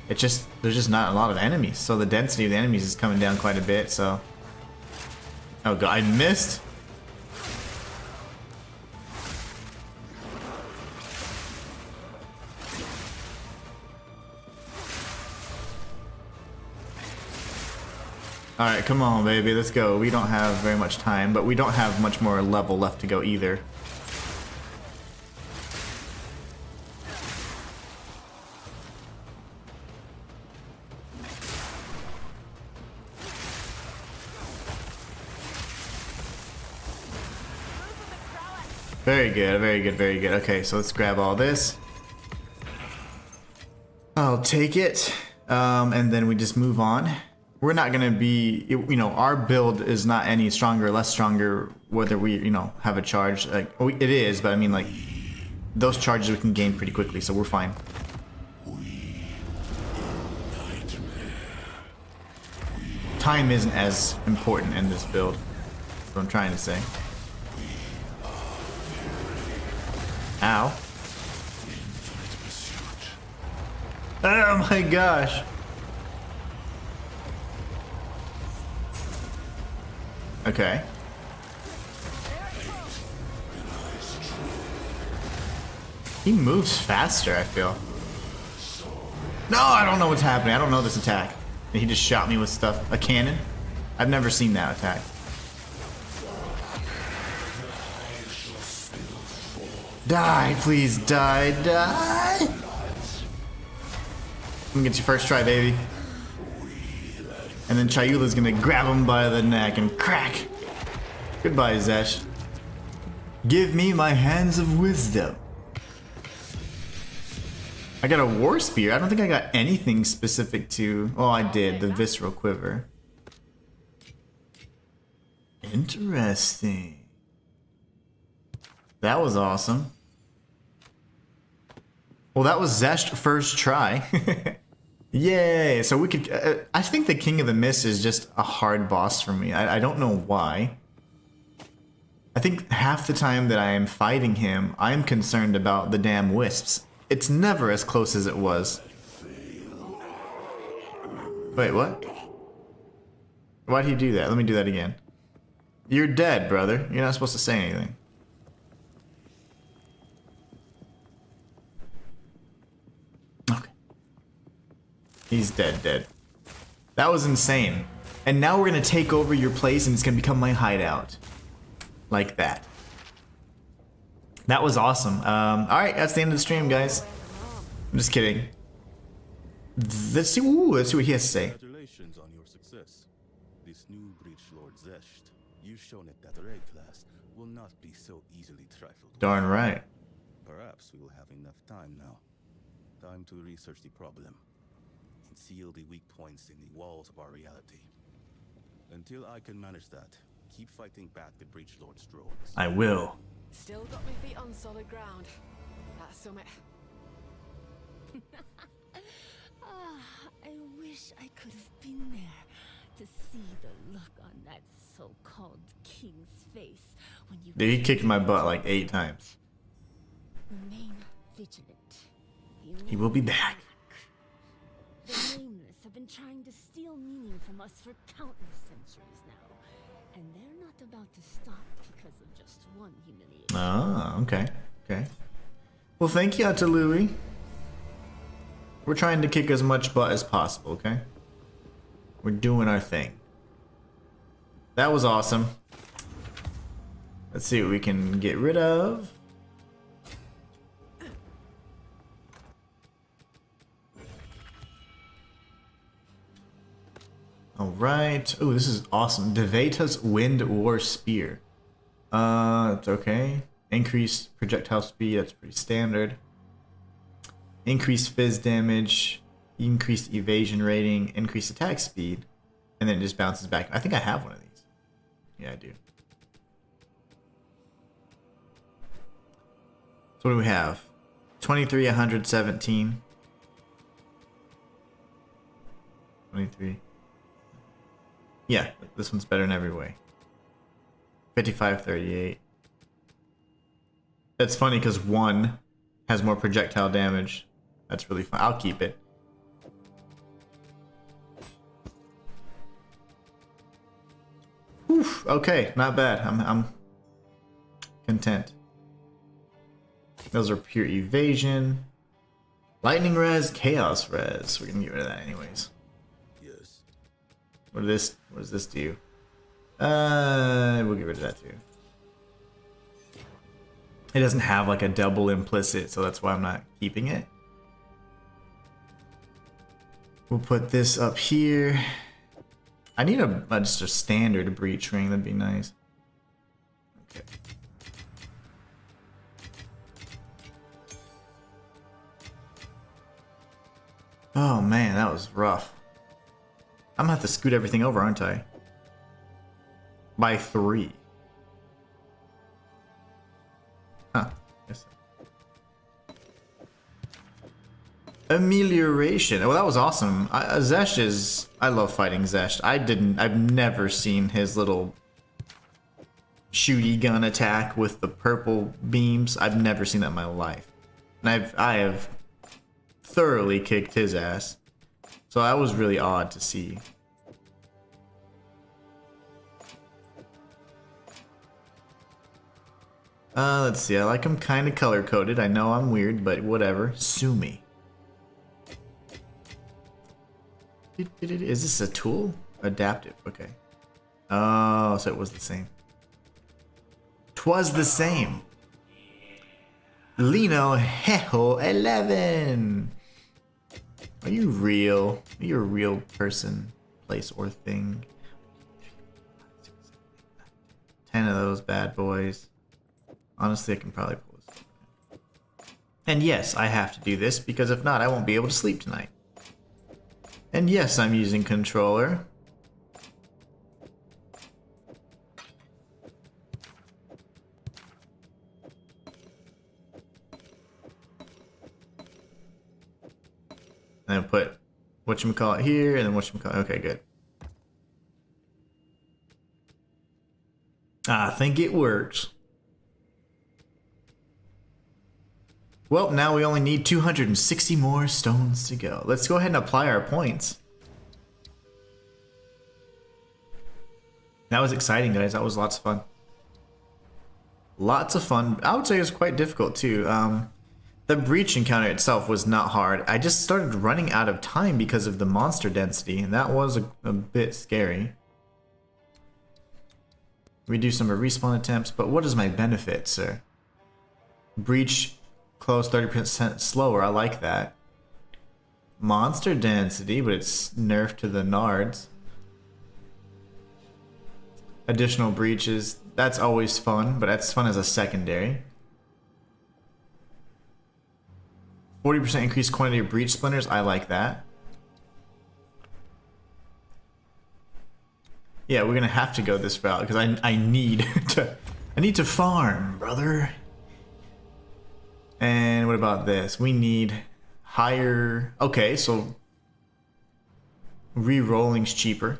There's just not a lot of enemies, so the density of the enemies is coming down quite a bit, so... Oh god, I missed! Alright, come on, baby. Let's go. We don't have very much time, but we don't have much more level left to go either. Very good, very good, very good. Okay, so let's grab all this. I'll take it. And then we just move on. We're not gonna be, you know, our build is not any stronger or less stronger whether we, you know, have a charge. Like, it is, but I mean, like, those charges we can gain pretty quickly, so we're fine. Time isn't as important in this build. That's what I'm trying to say. Ow. Oh my gosh. Okay. He moves faster, I feel. No, I don't know what's happening. I don't know this attack. He just shot me with stuff. A cannon? I've never seen that attack. Die, please, die, die! I'm gonna get you first try, baby. And then Chayula's gonna grab him by the neck and crack! Goodbye, Zesh. Give me my hands of wisdom. I got a war spear. I don't think I got anything specific to... Oh, I did. The visceral quiver. Interesting. That was awesome. Well, that was Zesh's first try. Yay! So we could... I think the King of the Mist is just a hard boss for me. I don't know why. I think half the time that I am fighting him, I'm concerned about the damn wisps. It's never as close as it was. Wait, what? Why'd he do that? Let me do that again. You're dead, brother. You're not supposed to say anything. Okay. He's dead. That was insane. And now we're gonna take over your place and it's gonna become my hideout. Like that. That was awesome. Alright, that's the end of the stream, guys. I'm just kidding. Let's see what he has to say. Congratulations on your success. This new Breach Lord Zesht, you've shown it that raid class will not be so easily trifled with. Darn right. Perhaps we will have enough time now. Time to research the problem and seal the weak points in the walls of our reality. Until I can manage that, keep fighting back the Breach Lord's drones. I will. Still got my feet on solid ground. That summit. I wish I could have been there to see the look on that so-called king's face when you... Dude, he kicked my butt like 8 times. Remain vigilant. He will be back. The nameless have been trying to steal meaning from us for countless centuries now, and they're not about to stop because of just one humiliation. Ah, okay. Well, thank you, Atalui. We're trying to kick as much butt as possible, okay? We're doing our thing. That was awesome. Let's see what we can get rid of. Alright. Oh, this is awesome. Deveta's Wind War Spear. It's okay. Increased projectile speed, that's pretty standard. Increased fizz damage, increased evasion rating, increased attack speed, and then it just bounces back. I think I have one of these. Yeah, I do. So what do we have? 23, 117. 23. Yeah, this one's better in every way. 55, 38. That's funny because 1 has more projectile damage. That's really fun. I'll keep it. Oof, okay, not bad. I'm content. Those are pure evasion. Lightning res, chaos res. We're gonna get rid of that anyways. Yes. What does this do? We'll get rid of that too. It doesn't have like a double implicit, so that's why I'm not keeping it. We'll put this up here. I need just a standard breach ring, that'd be nice. Okay. Oh man, that was rough. I'm gonna have to scoot everything over, aren't I? By 3. Huh. Yes. Amelioration. Well, that was awesome. Zesh is... I love fighting Zesh. I've never seen his little shooty gun attack with the purple beams. I've never seen that in my life. And I have thoroughly kicked his ass. So that was really odd to see. Let's see. I like him kind of color-coded. I know I'm weird, but whatever. Sue me. Is this a tool? Adaptive. Okay. Oh, so it was the same. 'Twas the same. Lino Heho 11. Are you real? Are you a real person, place, or thing? 10 of those bad boys. Honestly, I can probably pull this off. And yes, I have to do this because if not, I won't be able to sleep tonight. And yes, I'm using controller. And then put whatchamacallit here, and then whatchamacallit. Okay, good. I think it works. Well, now we only need 260 more stones to go. Let's go ahead and apply our points. That was exciting, guys. That was lots of fun. Lots of fun. I would say it was quite difficult, too. The breach encounter itself was not hard. I just started running out of time because of the monster density, and that was a bit scary. Reduce number of respawn attempts, but what is my benefit, sir? Breach close 30% slower. I like that. Monster density, but it's nerfed to the nards. Additional breaches. That's always fun, but that's fun as a secondary. 40% increased quantity of breach splinters. I like that. Yeah, we're gonna have to go this route because I need to farm, brother. And what about this? We need higher. Okay, so re-rolling's cheaper.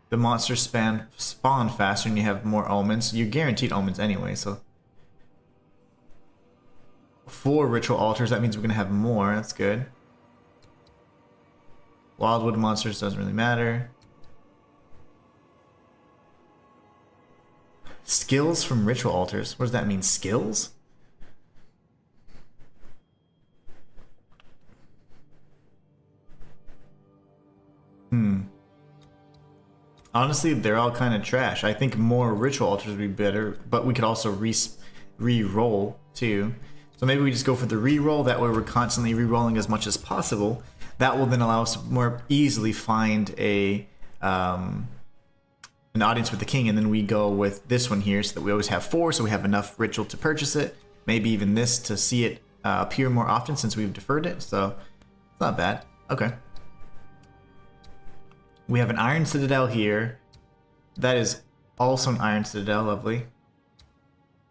The monsters spawn faster and you have more omens. You're guaranteed omens anyway, so 4 ritual altars, that means we're gonna have more. That's good. Wildwood monsters doesn't really matter. Skills from ritual altars. What does that mean? Skills? Honestly, they're all kind of trash. I think more ritual altars would be better, but we could also re-roll too. So maybe we just go for the re-roll. That way we're constantly re-rolling as much as possible. That will then allow us to more easily find an audience with the king, and then we go with this one here so that we always have 4, so we have enough ritual to purchase it. Maybe even this to see it appear more often since we've deferred it, so it's not bad. Okay. We have an Iron Citadel here. That is also an Iron Citadel, lovely.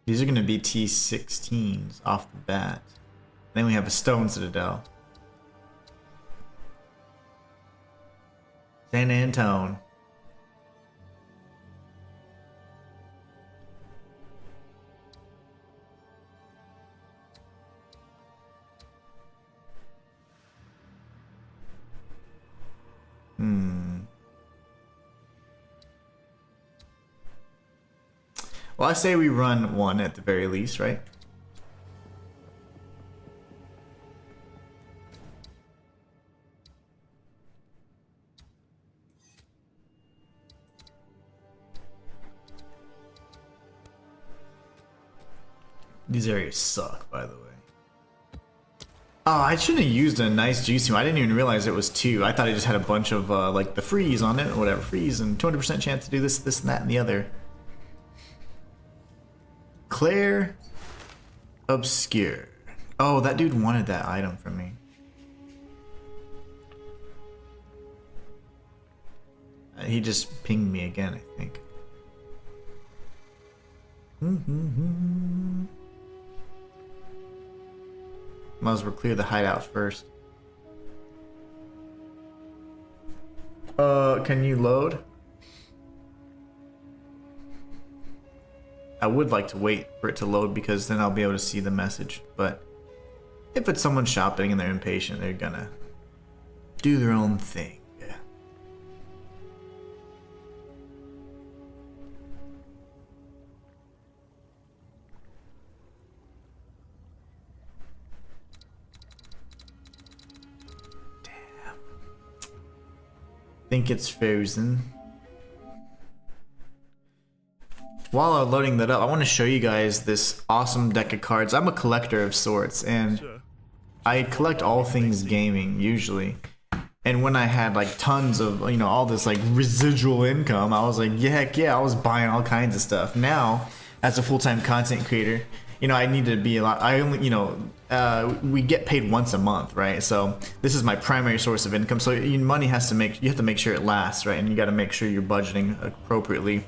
These are going to be T16s off the bat. Then we have a Stone Citadel. San Antone. Well, I say we run 1 at the very least, right? These areas suck, by the way. Oh, I shouldn't have used a nice juicy one. I didn't even realize it was 2. I thought I just had a bunch of like the freeze on it or whatever. Freeze and 200% chance to do this, this, and that, and the other. Claire Obscure. Oh, that dude wanted that item from me. He just pinged me again, I think. Might as well clear the hideout first. Can you load? I would like to wait for it to load because then I'll be able to see the message. But if it's someone shopping and they're impatient, they're gonna do their own thing. Think it's frozen. While I'm loading that up, I want to show you guys this awesome deck of cards. I'm a collector of sorts, and I collect all things gaming usually. And when I had like tons of, you know, all this like residual income, I was like, yeah, heck yeah, I was buying all kinds of stuff. Now, as a full-time content creator, you know, I need to be a lot. I only, you know, we get paid once a month, right? So this is my primary source of income. So money has to you have to make sure it lasts, right? And you got to make sure you're budgeting appropriately.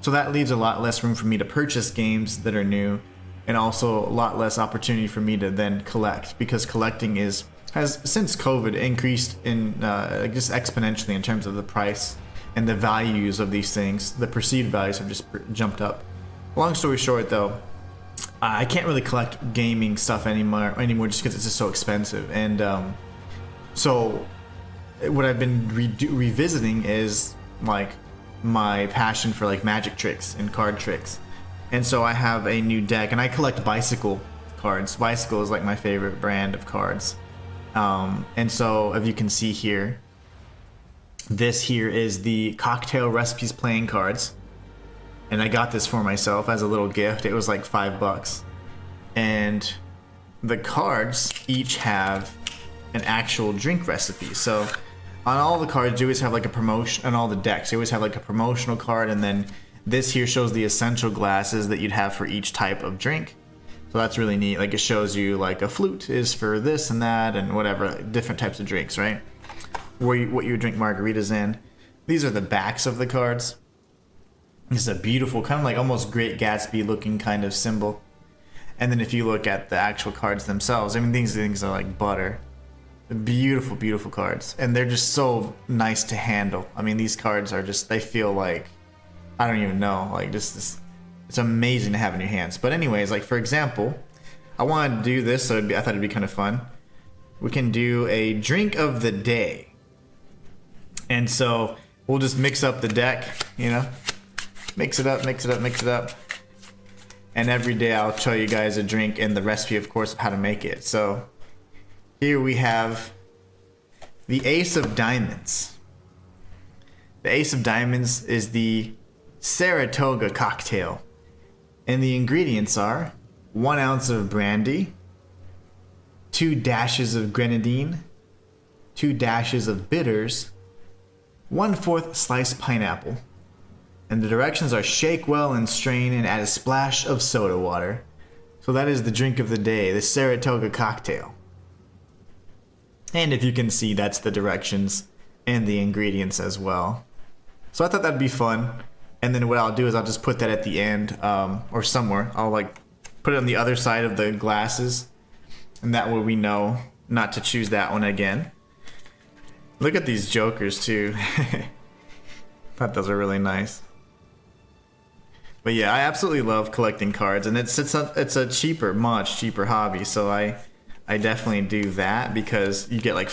So that leaves a lot less room for me to purchase games that are new, and also a lot less opportunity for me to then collect, because collecting has since COVID increased in just exponentially in terms of the price and the values of these things. The perceived values have just jumped up. Long story short, though, I can't really collect gaming stuff anymore just because it's just so expensive. And so what I've been revisiting is like my passion for like magic tricks and card tricks. And so I have a new deck, and I collect bicycle cards. Bicycle is like my favorite brand of cards. And so if you can see here, this here is the Cocktail Recipes playing cards. And I got this for myself as a little gift. It was like $5. And the cards each have an actual drink recipe. So on all the cards, you always have like a promotion, on all the decks, you always have like a promotional card, and then this here shows the essential glasses that you'd have for each type of drink. So that's really neat. Like it shows you like a flute is for this and that and whatever, different types of drinks, right? What you would drink margaritas in. These are the backs of the cards. This is a beautiful, kind of like almost Great Gatsby looking kind of symbol. And then if you look at the actual cards themselves, I mean, these things are like butter. Beautiful, beautiful cards. And they're just so nice to handle. I mean, these cards are just, they feel like, I don't even know, like just this, it's amazing to have in your hands. But anyways, like for example, I wanted to do this, so I thought it'd be kind of fun. We can do a drink of the day. And so we'll just mix up the deck, you know? Mix it up, mix it up, mix it up. And every day I'll show you guys a drink and the recipe, of course, of how to make it. So here we have the Ace of Diamonds. The Ace of Diamonds is the Saratoga cocktail. And the ingredients are 1 ounce of brandy, 2 dashes of grenadine, 2 dashes of bitters, 1/4 sliced pineapple. And the directions are shake well and strain and add a splash of soda water. So that is the drink of the day, the Saratoga cocktail. And if you can see, that's the directions and the ingredients as well. So I thought that'd be fun. And then what I'll do is I'll just put that at the end, or somewhere. I'll like put it on the other side of the glasses. And that way we know not to choose that one again. Look at these jokers too. Thought those are really nice. But yeah, I absolutely love collecting cards, and it's a cheaper, much cheaper hobby. So I definitely do that because you get like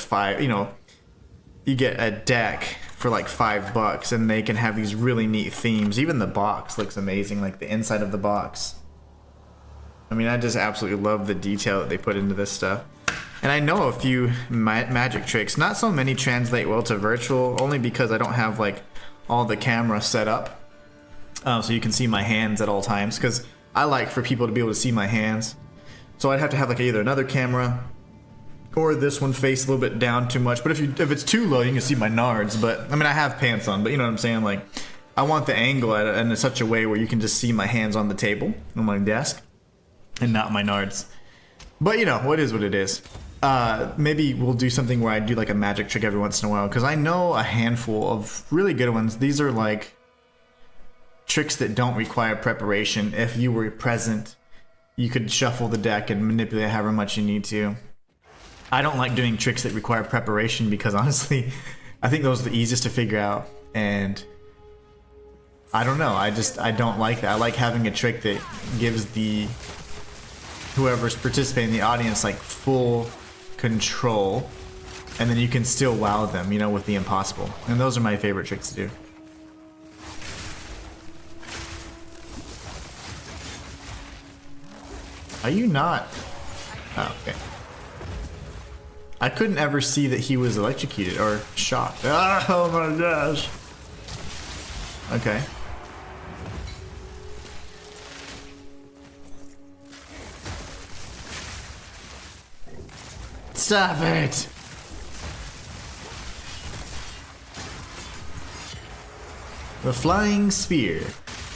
you get a deck for like $5, and they can have these really neat themes. Even the box looks amazing, like the inside of the box. I mean, I just absolutely love the detail that they put into this stuff. And I know a few magic tricks. Not so many translate well to virtual, only because I don't have like all the camera set up. So you can see my hands at all times, because I like for people to be able to see my hands. So I'd have to have like either another camera or this one face a little bit down too much. But if it's too low, you can see my nards. But I mean, I have pants on, but you know what I'm saying? Like, I want the angle in such a way where you can just see my hands on the table, on my desk, and not my nards. But you know, what is what it is. Maybe we'll do something where I do like a magic trick every once in a while, because I know a handful of really good ones. These are like tricks that don't require preparation. If you were present, you could shuffle the deck and manipulate however much you need to. I don't like doing tricks that require preparation because honestly, I think those are the easiest to figure out, and I don't know, I don't like that. I like having a trick that gives the whoever's participating in the audience like full control, and then you can still wow them, you know, with the impossible. And those are my favorite tricks to do. Are you not? Oh, okay. I couldn't ever see that he was electrocuted or shocked. Oh my gosh. Okay. Stop it! The flying spear.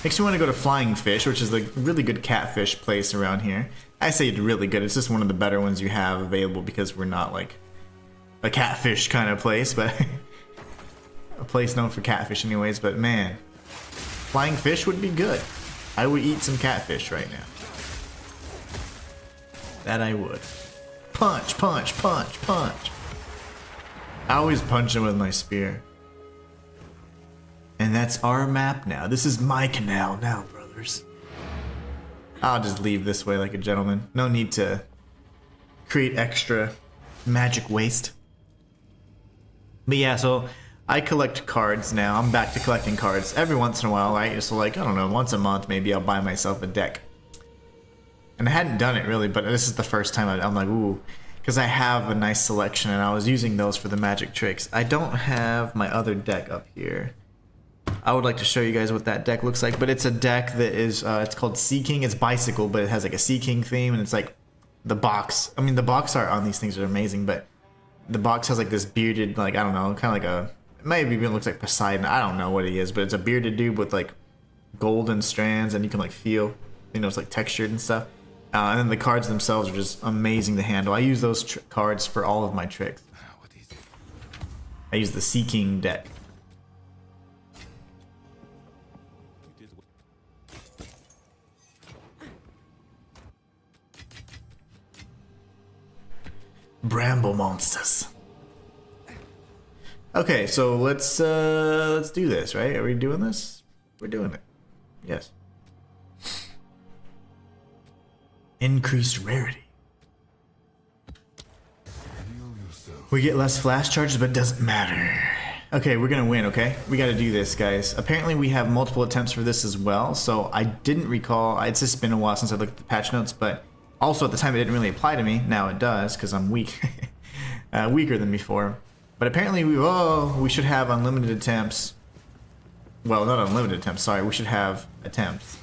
Next we want to go to Flying Fish, which is a really good catfish place around here. I say it's really good, it's just one of the better ones you have available because we're not like a catfish kind of place, but a place known for catfish anyways, but man, Flying Fish would be good. I would eat some catfish right now. That I would. Punch, punch, punch, punch. I always punch him with my spear. And that's our map now. This is my canal now, brothers. I'll just leave this way like a gentleman. No need to create extra magic waste. But yeah, so I collect cards now. I'm back to collecting cards every once in a while, right? So like, I don't know, once a month maybe I'll buy myself a deck. And I hadn't done it really, but this is the first time I'm like, ooh, because I have a nice selection and I was using those for the magic tricks. I don't have my other deck up here. I would like to show you guys what that deck looks like, but it's a deck that is, it's called Sea King. It's bicycle, but it has like a Sea King theme, and it's like the box. I mean, the box art on these things are amazing, but the box has like this bearded, like, I don't know, kind of like a, maybe even looks like Poseidon. I don't know what he is, but it's a bearded dude with like golden strands, and you can like feel, you know, it's like textured and stuff. And then the cards themselves are just amazing to handle. I use those cards for all of my tricks. I use the Sea King deck. Bramble monsters. Okay, so let's do this, right? Are we doing this? We're doing it. Yes. Increased rarity. We get less flash charges, but it doesn't matter. Okay, we're gonna win, okay? We gotta do this, guys. Apparently we have multiple attempts for this as well, so I didn't recall. It's just been a while since I looked at the patch notes, but also at the time it didn't really apply to me. Now it does, because I'm weak. Weaker than before. But apparently we should have unlimited attempts. Well, not unlimited attempts, sorry. We should have attempts.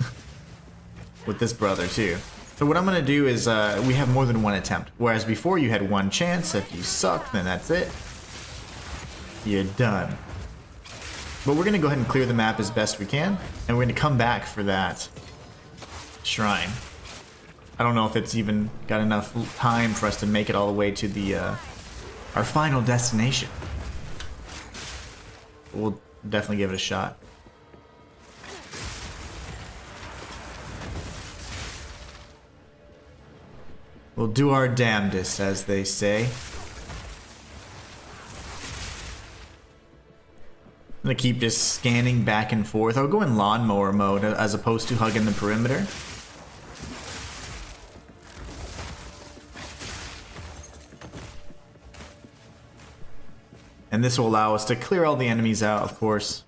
With this brother, too. So what I'm going to do is, we have more than one attempt. Whereas before you had one chance. If you suck, then that's it. You're done. But we're going to go ahead and clear the map as best we can. And we're going to come back for that shrine. I don't know if it's even got enough time for us to make it all the way to the, our final destination. We'll definitely give it a shot. We'll do our damnedest, as they say. I'm gonna keep just scanning back and forth. I'll go in lawnmower mode as opposed to hugging the perimeter. And this will allow us to clear all the enemies out, of course.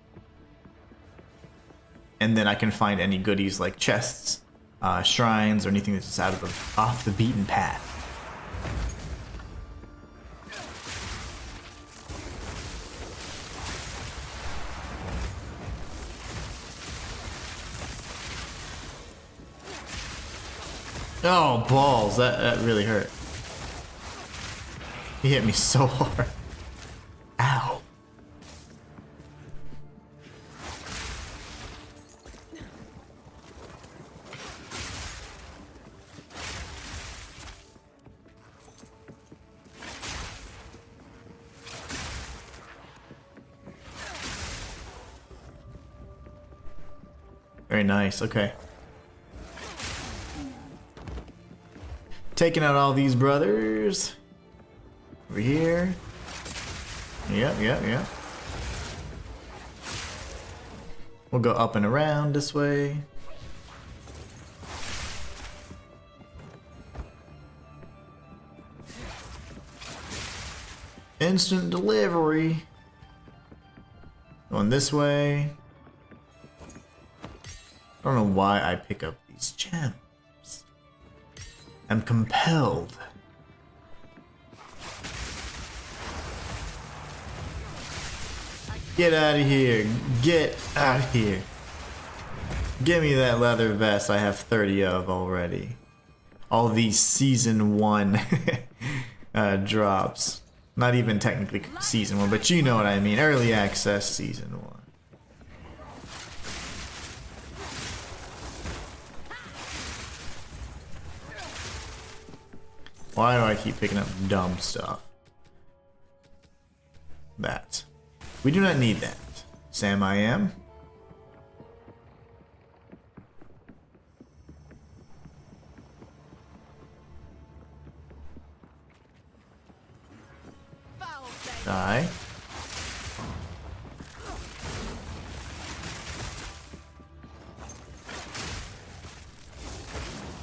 And then I can find any goodies like chests, shrines, or anything that's just out of off the beaten path. Oh, balls. That really hurt. He hit me so hard. Ow. Very nice. Okay. Taking out all these brothers. Over here. Yep. We'll go up and around this way. Instant delivery. Going this way. I don't know why I pick up these gems. I'm compelled. Get out of here. Get out of here. Give me that leather vest I have 30 of already. All these season 1 drops. Not even technically season 1, but you know what I mean. Early access season 1. Why do I keep picking up dumb stuff? That. We do not need that. Sam I am. Die.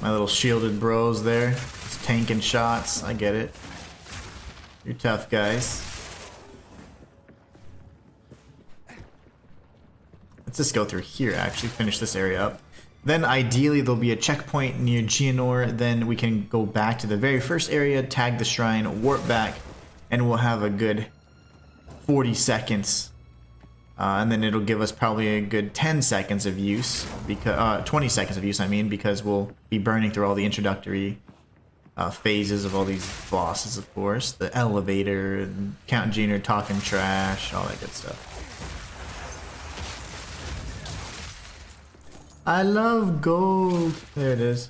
My little shielded bros there. Just tanking shots. I get it. You're tough guys. Let's just go through here actually. Finish this area up. Then ideally there'll be a checkpoint near Geonor. Then we can go back to the very first area, tag the shrine, warp back, and we'll have a good 40 seconds. And then it'll give us probably a good 10 seconds of use, because 20 seconds of use I mean, because we'll be burning through all the introductory phases of all these bosses, of course. The elevator, and Count Geonor talking trash, all that good stuff. I love gold. There it is.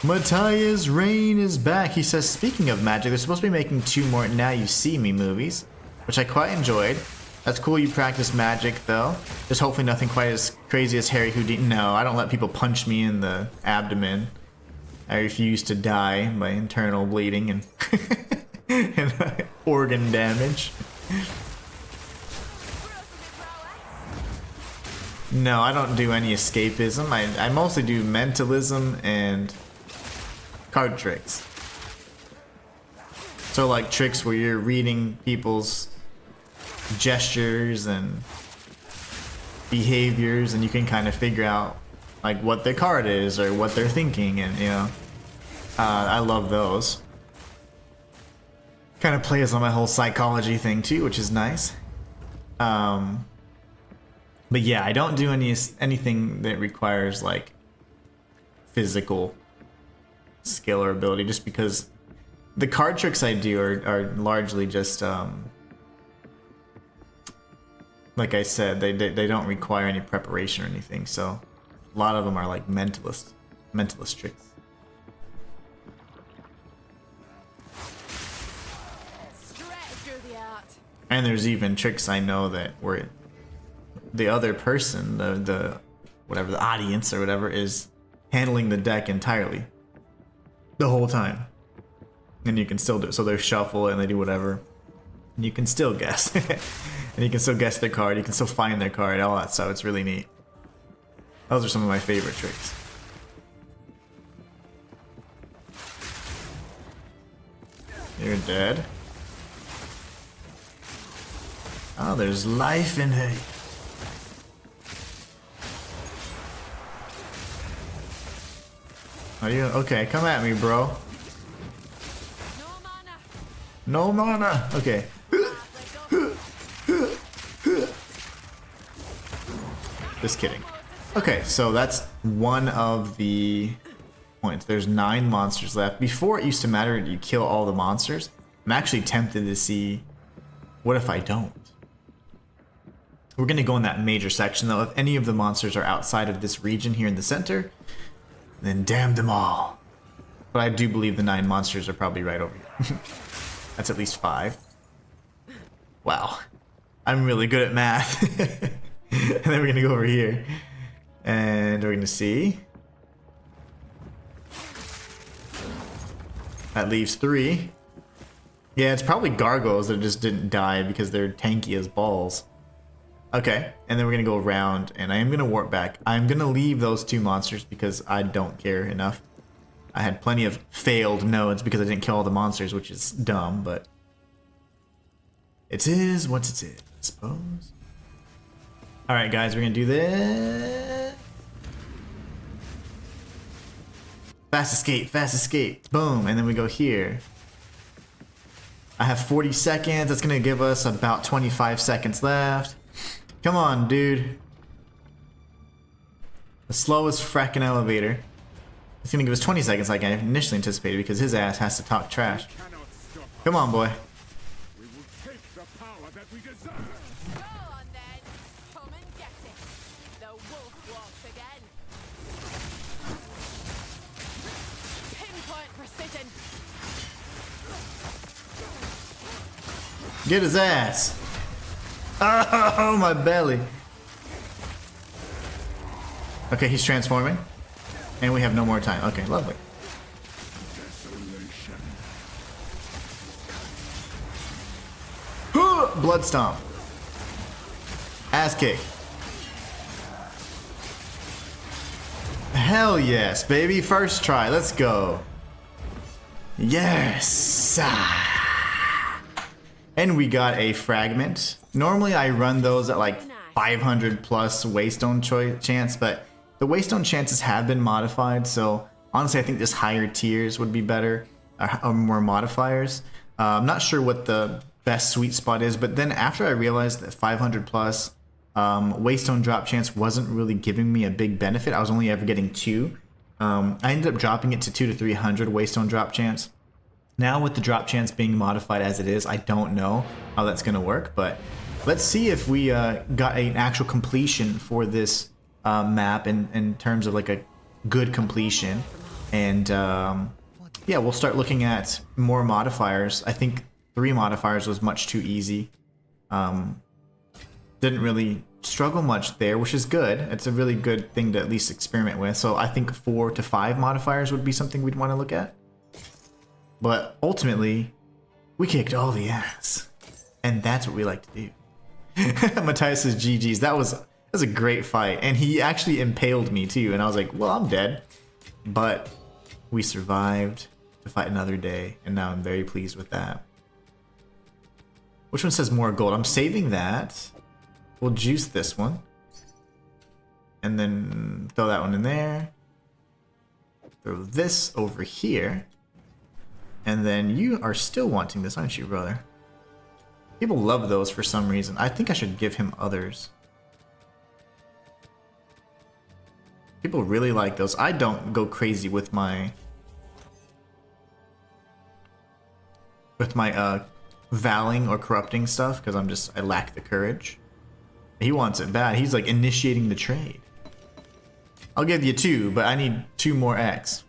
Matthias Rain is back. He says, speaking of magic, they're supposed to be making 2 more Now You See Me movies, which I quite enjoyed. That's cool you practice magic, though. Just hopefully nothing quite as crazy as Harry Houdini. No, I don't let people punch me in the abdomen. I refuse to die by internal bleeding and, and organ damage. No, I don't do any escapism. I mostly do mentalism and card tricks. So like tricks where you're reading people's gestures and behaviors and you can kind of figure out like what their card is or what they're thinking, and you know, I love those. Kind of plays on my whole psychology thing too, which is nice. But yeah, I don't do anything that requires like physical skill or ability, just because the card tricks I do are largely just like I said, they don't require any preparation or anything, so a lot of them are like mentalist tricks. And there's even tricks I know that where the other person, the whatever, the audience or whatever, is handling the deck entirely the whole time, and you can still do it. So they shuffle and they do whatever, and you can still guess. And you can still guess their card, you can still find their card, all that stuff. It's really neat. Those are some of my favorite tricks. You're dead. Oh, there's life in her. Are you okay? Come at me, bro. No mana. Okay. Just kidding. Okay, so that's one of the points. There's 9 monsters left. Before it used to matter you kill all the monsters. I'm actually tempted to see what if I don't. We're gonna go in that major section though. If any of the monsters are outside of this region here in the center, then damn them all. But I do believe the 9 monsters are probably right over here. That's at least 5. Wow. I'm really good at math. And then we're gonna go over here. And we're gonna see. That leaves 3. Yeah, it's probably gargoyles that just didn't die because they're tanky as balls. Okay, and then we're gonna go around, and I am gonna warp back. I'm gonna leave those 2 monsters because I don't care enough. I had plenty of failed nodes because I didn't kill all the monsters, which is dumb, but it is what it is, I suppose. Alright guys, we're gonna do this. Fast escape, boom, and then we go here. I have 40 seconds, that's gonna give us about 25 seconds left. Come on, dude. The slowest fracking elevator. It's gonna give us 20 seconds like I initially anticipated because his ass has to talk trash. Come on, boy. We will take the power that we deserve. Go on then. Come and get it. The wolf walks again. Pinpoint precision. Get his ass. Oh, my belly. Okay, he's transforming. And we have no more time. Okay, lovely. Blood stomp. Ass kick. Hell yes, baby. First try. Let's go. Yes. And we got a fragment. Normally I run those at like 500 plus waystone chance, but the waystone chances have been modified, so honestly I think just higher tiers would be better, or more modifiers. I'm not sure what the best sweet spot is, but then after I realized that 500 plus waystone drop chance wasn't really giving me a big benefit, I was only ever getting 2. I ended up dropping it to 2 to 300 waystone drop chance. Now with the drop chance being modified as it is, I don't know how that's going to work, but let's see if we got an actual completion for this map in terms of like a good completion. And yeah, we'll start looking at more modifiers. I think 3 modifiers was much too easy. Didn't really struggle much there, which is good. It's a really good thing to at least experiment with. So I think 4 to 5 modifiers would be something we'd want to look at. But ultimately, we kicked all the ass. And that's what we like to do. Matthias says GG's. That was a great fight. And he actually impaled me too. And I was like, well, I'm dead. But we survived to fight another day. And now I'm very pleased with that. Which one says more gold? I'm saving that. We'll juice this one. And then throw that one in there. Throw this over here. And then you are still wanting this, aren't you, brother? People love those for some reason. I think I should give him others. People really like those. I don't go crazy with my valing or corrupting stuff because I lack the courage. He wants it bad. He's like initiating the trade. I'll give you 2, but I need 2 more X.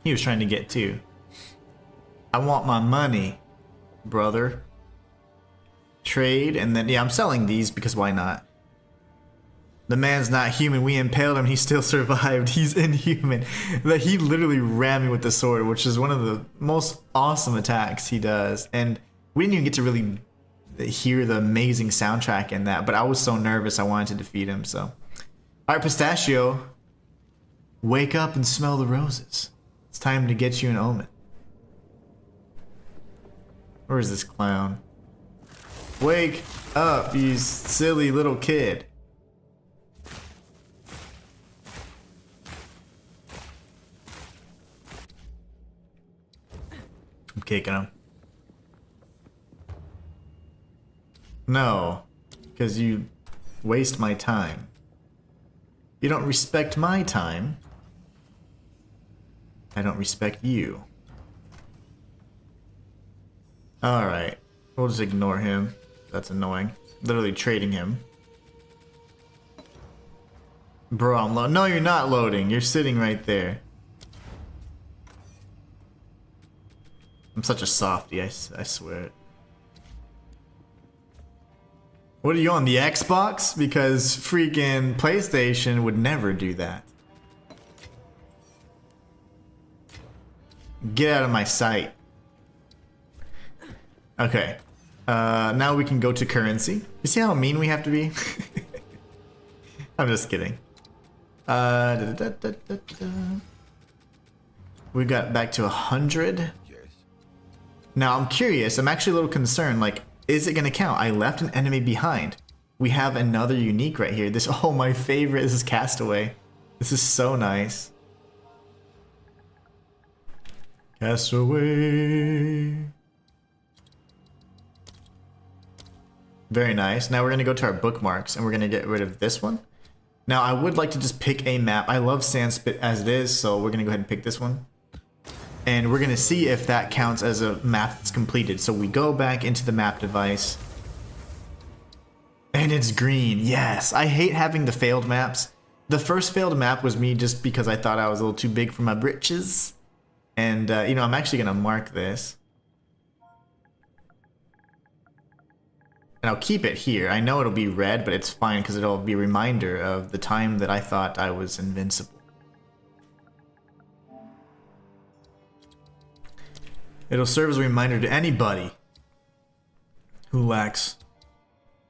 He was trying to get 2. I want my money, brother. Trade, and then, yeah, I'm selling these because why not? The man's not human. We impaled him. He still survived. He's inhuman. He literally ran me with the sword, which is one of the most awesome attacks he does. And we didn't even get to really hear the amazing soundtrack in that, but I was so nervous I wanted to defeat him, so. Alright, Pistachio. Wake up and smell the roses. It's time to get you an omen. Where is this clown? Wake up, you silly little kid. I'm kicking him. No, because you waste my time. You don't respect my time. I don't respect you. Alright, we'll just ignore him. That's annoying. Literally trading him. Bro, I'm loading. No, you're not loading. You're sitting right there. I'm such a softie, I swear. What are you on, the Xbox? Because freaking PlayStation would never do that. Get out of my sight. Okay. Now we can go to currency. You see how mean we have to be? I'm just kidding. We got back to 100. Yes. Now I'm curious. I'm actually a little concerned. Like, is it gonna count? I left an enemy behind. We have another unique right here. This, oh, my favorite. This is Castaway. This is so nice. Castaway. Very nice. Now we're gonna go to our bookmarks and we're gonna get rid of this one. Now I would like to just pick a map. I love Sandspit as it is, so we're gonna go ahead and pick this one. And we're gonna see if that counts as a map that's completed. So we go back into the map device. And it's green. Yes, I hate having the failed maps. The first failed map was me just because I thought I was a little too big for my britches. And, you know, I'm actually gonna mark this. And I'll keep it here. I know it'll be red, but it's fine because it'll be a reminder of the time that I thought I was invincible. It'll serve as a reminder to anybody who lacks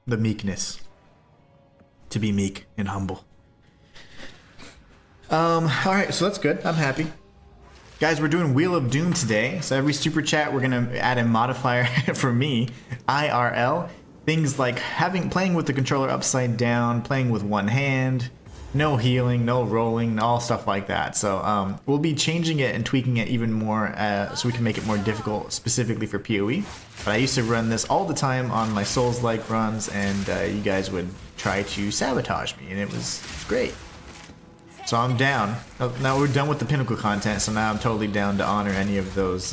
the meekness to be meek and humble. Alright, so that's good. I'm happy. Guys, we're doing Wheel of Doom today. So every super chat, we're going to add a modifier for me, IRL. Things like playing with the controller upside down, playing with one hand, no healing, no rolling, all stuff like that. So we'll be changing it and tweaking it even more so we can make it more difficult specifically for PoE. But I used to run this all the time on my Souls-like runs, and you guys would try to sabotage me, and it was great. So I'm down. Now we're done with the Pinnacle content, so now I'm totally down to honor any of those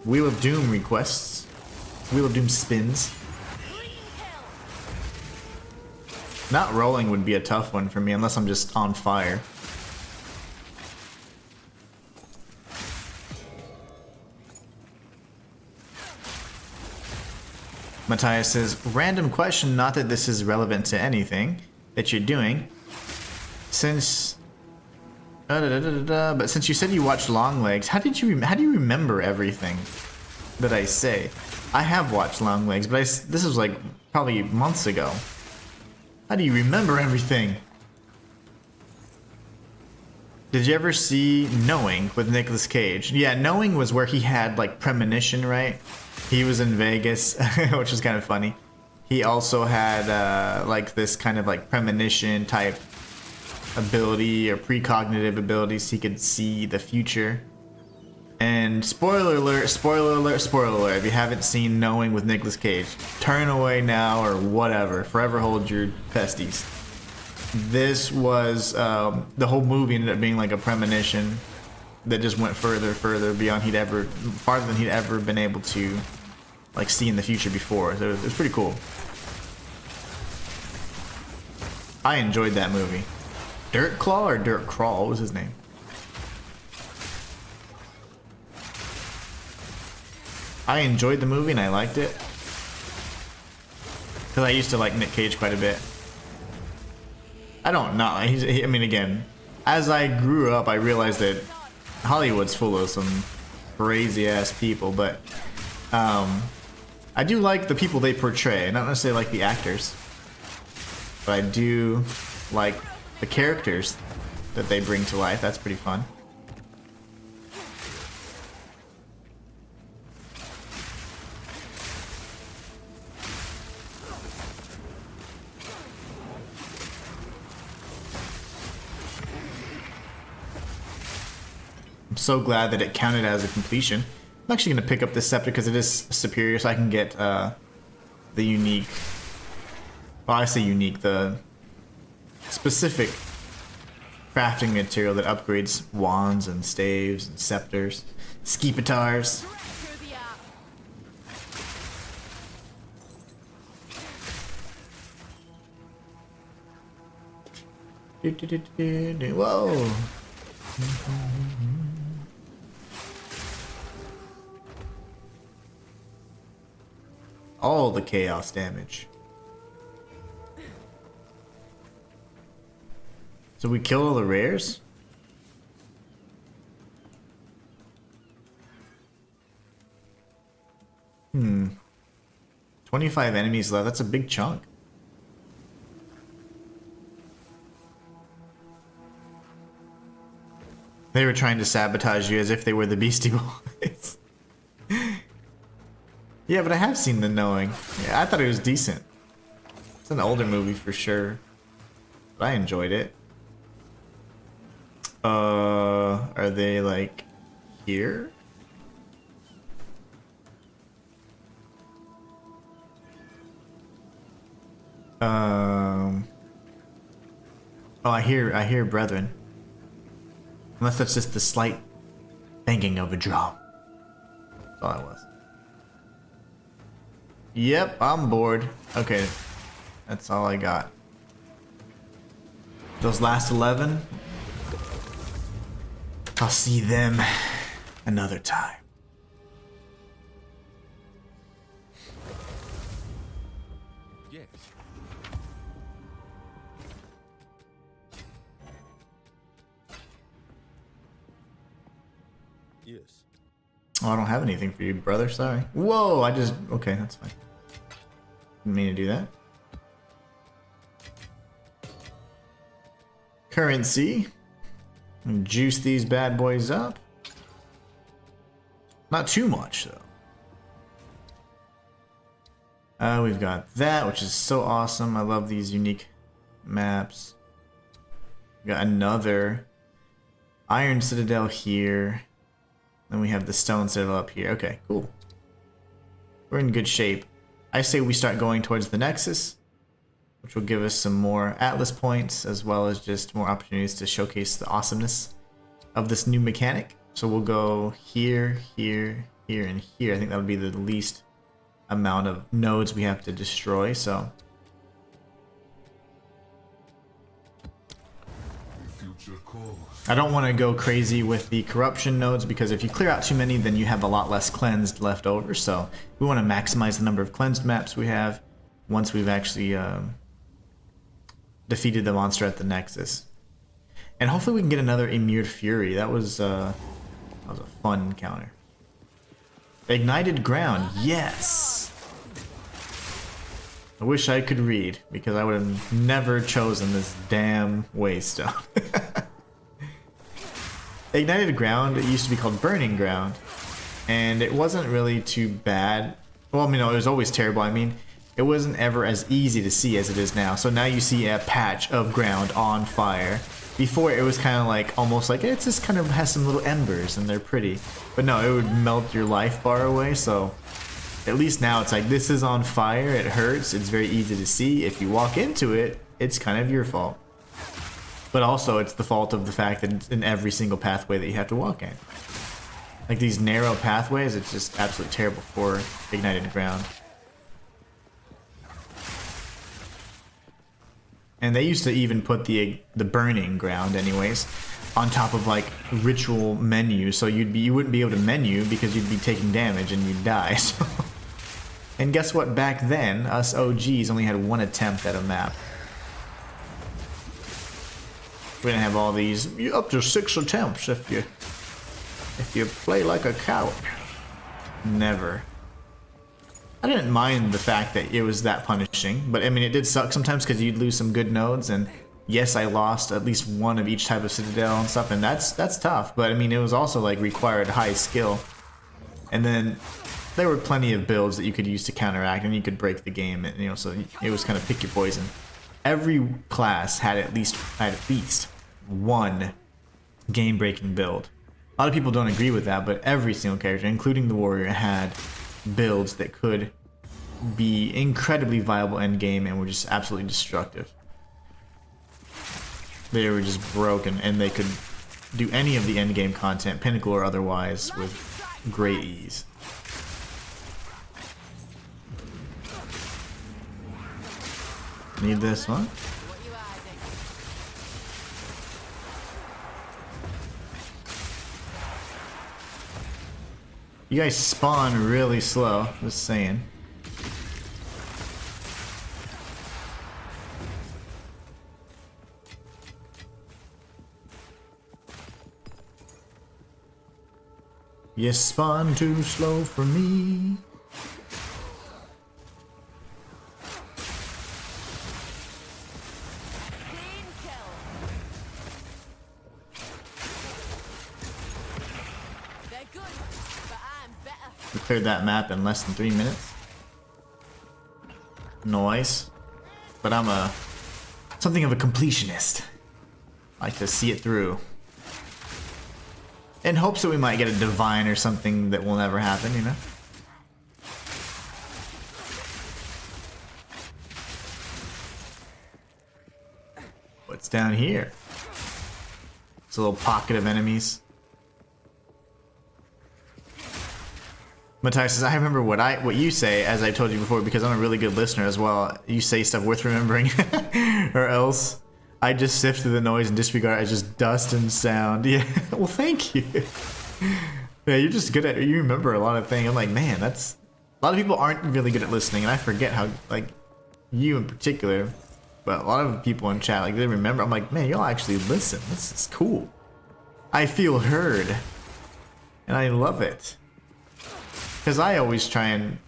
Wheel of Doom requests. Wheel of Doom spins. Not rolling would be a tough one for me unless I'm just on fire. Matthias says, random question, not that this is relevant to anything that you're doing. Since but since you said you watched Longlegs, how do you remember everything that I say? I have watched Longlegs, but this was like probably months ago. How do you remember everything? Did you ever see Knowing with Nicolas Cage? Yeah, Knowing was where he had like premonition, right? He was in Vegas, which was kind of funny. He also had like this kind of like premonition type ability or precognitive abilities. He could see the future. And spoiler alert, spoiler alert, spoiler alert, if you haven't seen Knowing with Nicolas Cage, turn away now or whatever. Forever hold your pesties. This was, the whole movie ended up being like a premonition that just went further beyond farther than he'd ever been able to like see in the future before. So it was pretty cool. I enjoyed that movie. Dirt Claw or Dirt Crawl? What was his name? I enjoyed the movie and I liked it. Because I used to like Nick Cage quite a bit. I don't not. I mean, again, as I grew up, I realized that Hollywood's full of some crazy ass people, but I do like the people they portray, not necessarily like the actors. But I do like the characters that they bring to life. That's pretty fun. I'm so glad that it counted as a completion. I'm actually going to pick up this scepter because it is superior, so I can get the unique... Well, I say unique, the specific crafting material that upgrades wands and staves and scepters, skipetars. Through the Whoa! All the chaos damage. So we kill all the rares? 25 enemies left. That's a big chunk. They were trying to sabotage you as if they were the Beastie Boys. Yeah, but I have seen The Knowing. Yeah, I thought it was decent. It's an older movie for sure. But I enjoyed it. Are they like here? Oh, I hear brethren. Unless that's just the slight banging of a drum. That's all it was. Yep, I'm bored. Okay, that's all I got. Those last 11, I'll see them another time. Yes. Yes. Oh, I don't have anything for you, brother. Sorry. Whoa, okay, that's fine. Didn't mean to do that. Currency. Juice these bad boys up. Not too much, though. We've got that, which is so awesome. I love these unique maps. We got another Iron Citadel here. Then we have the Stone Citadel up here. Okay, cool. We're in good shape. I say we start going towards the Nexus, which will give us some more Atlas points, as well as just more opportunities to showcase the awesomeness of this new mechanic. So we'll go here, here, here, and here. I think that would be the least amount of nodes we have to destroy, so... I don't want to go crazy with the corruption nodes, because if you clear out too many, then you have a lot less cleansed left over. So we want to maximize the number of cleansed maps we have once we've actually defeated the monster at the Nexus. And hopefully we can get another Immured Fury. That was a fun encounter. Ignited Ground, yes! I wish I could read, because I would have never chosen this damn waystone. Ignited Ground, it used to be called Burning Ground, and it wasn't really too bad. Well, I mean, no, it was always terrible. I mean, it wasn't ever as easy to see as it is now. So now you see a patch of ground on fire. Before, it was kind of like, almost like, it's just kind of has some little embers and they're pretty. But no, it would melt your life bar away, so at least now it's like, this is on fire, it hurts, it's very easy to see. If you walk into it, it's kind of your fault. But also, it's the fault of the fact that it's in every single pathway that you have to walk in. Like these narrow pathways, it's just absolutely terrible for Ignited Ground. And they used to even put the Burning Ground, anyways, on top of like ritual menus, so you wouldn't be able to menu because you'd be taking damage and you'd die. So. And guess what? Back then, us OGs only had one attempt at a map. We didn't have all these up to 6 attempts if you play like a coward. Never. I didn't mind the fact that it was that punishing, but I mean it did suck sometimes because you'd lose some good nodes, and yes, I lost at least one of each type of citadel and stuff, and that's tough. But I mean it was also like required high skill, and then there were plenty of builds that you could use to counteract, and you could break the game, and, you know, so it was kind of pick your poison. Every class had at least one game-breaking build. A lot of people don't agree with that, but every single character, including the warrior, had builds that could be incredibly viable endgame and were just absolutely destructive. They were just broken, and they could do any of the endgame content, Pinnacle or otherwise, with great ease. Need this one? What you hiding? You guys spawn really slow, just saying. You spawn too slow for me. Clean kill. They're good, but I'm better. We cleared that map in less than 3 minutes. Noise. But I'm something of a completionist. I like to see it through. In hopes that we might get a divine or something that will never happen, you know? What's down here? It's a little pocket of enemies. Matthias says, I remember what you say, as I told you before, because I'm a really good listener as well. You say stuff worth remembering, or else I just sift through the noise and disregard it as just dust and sound. Yeah, well, thank you. Yeah, you're just good at, you remember a lot of things. I'm like, man, that's, a lot of people aren't really good at listening, and I forget how, like, you in particular, but a lot of people in chat, like, they remember. I'm like, man, y'all actually listen. This is cool. I feel heard, and I love it. Because I always try and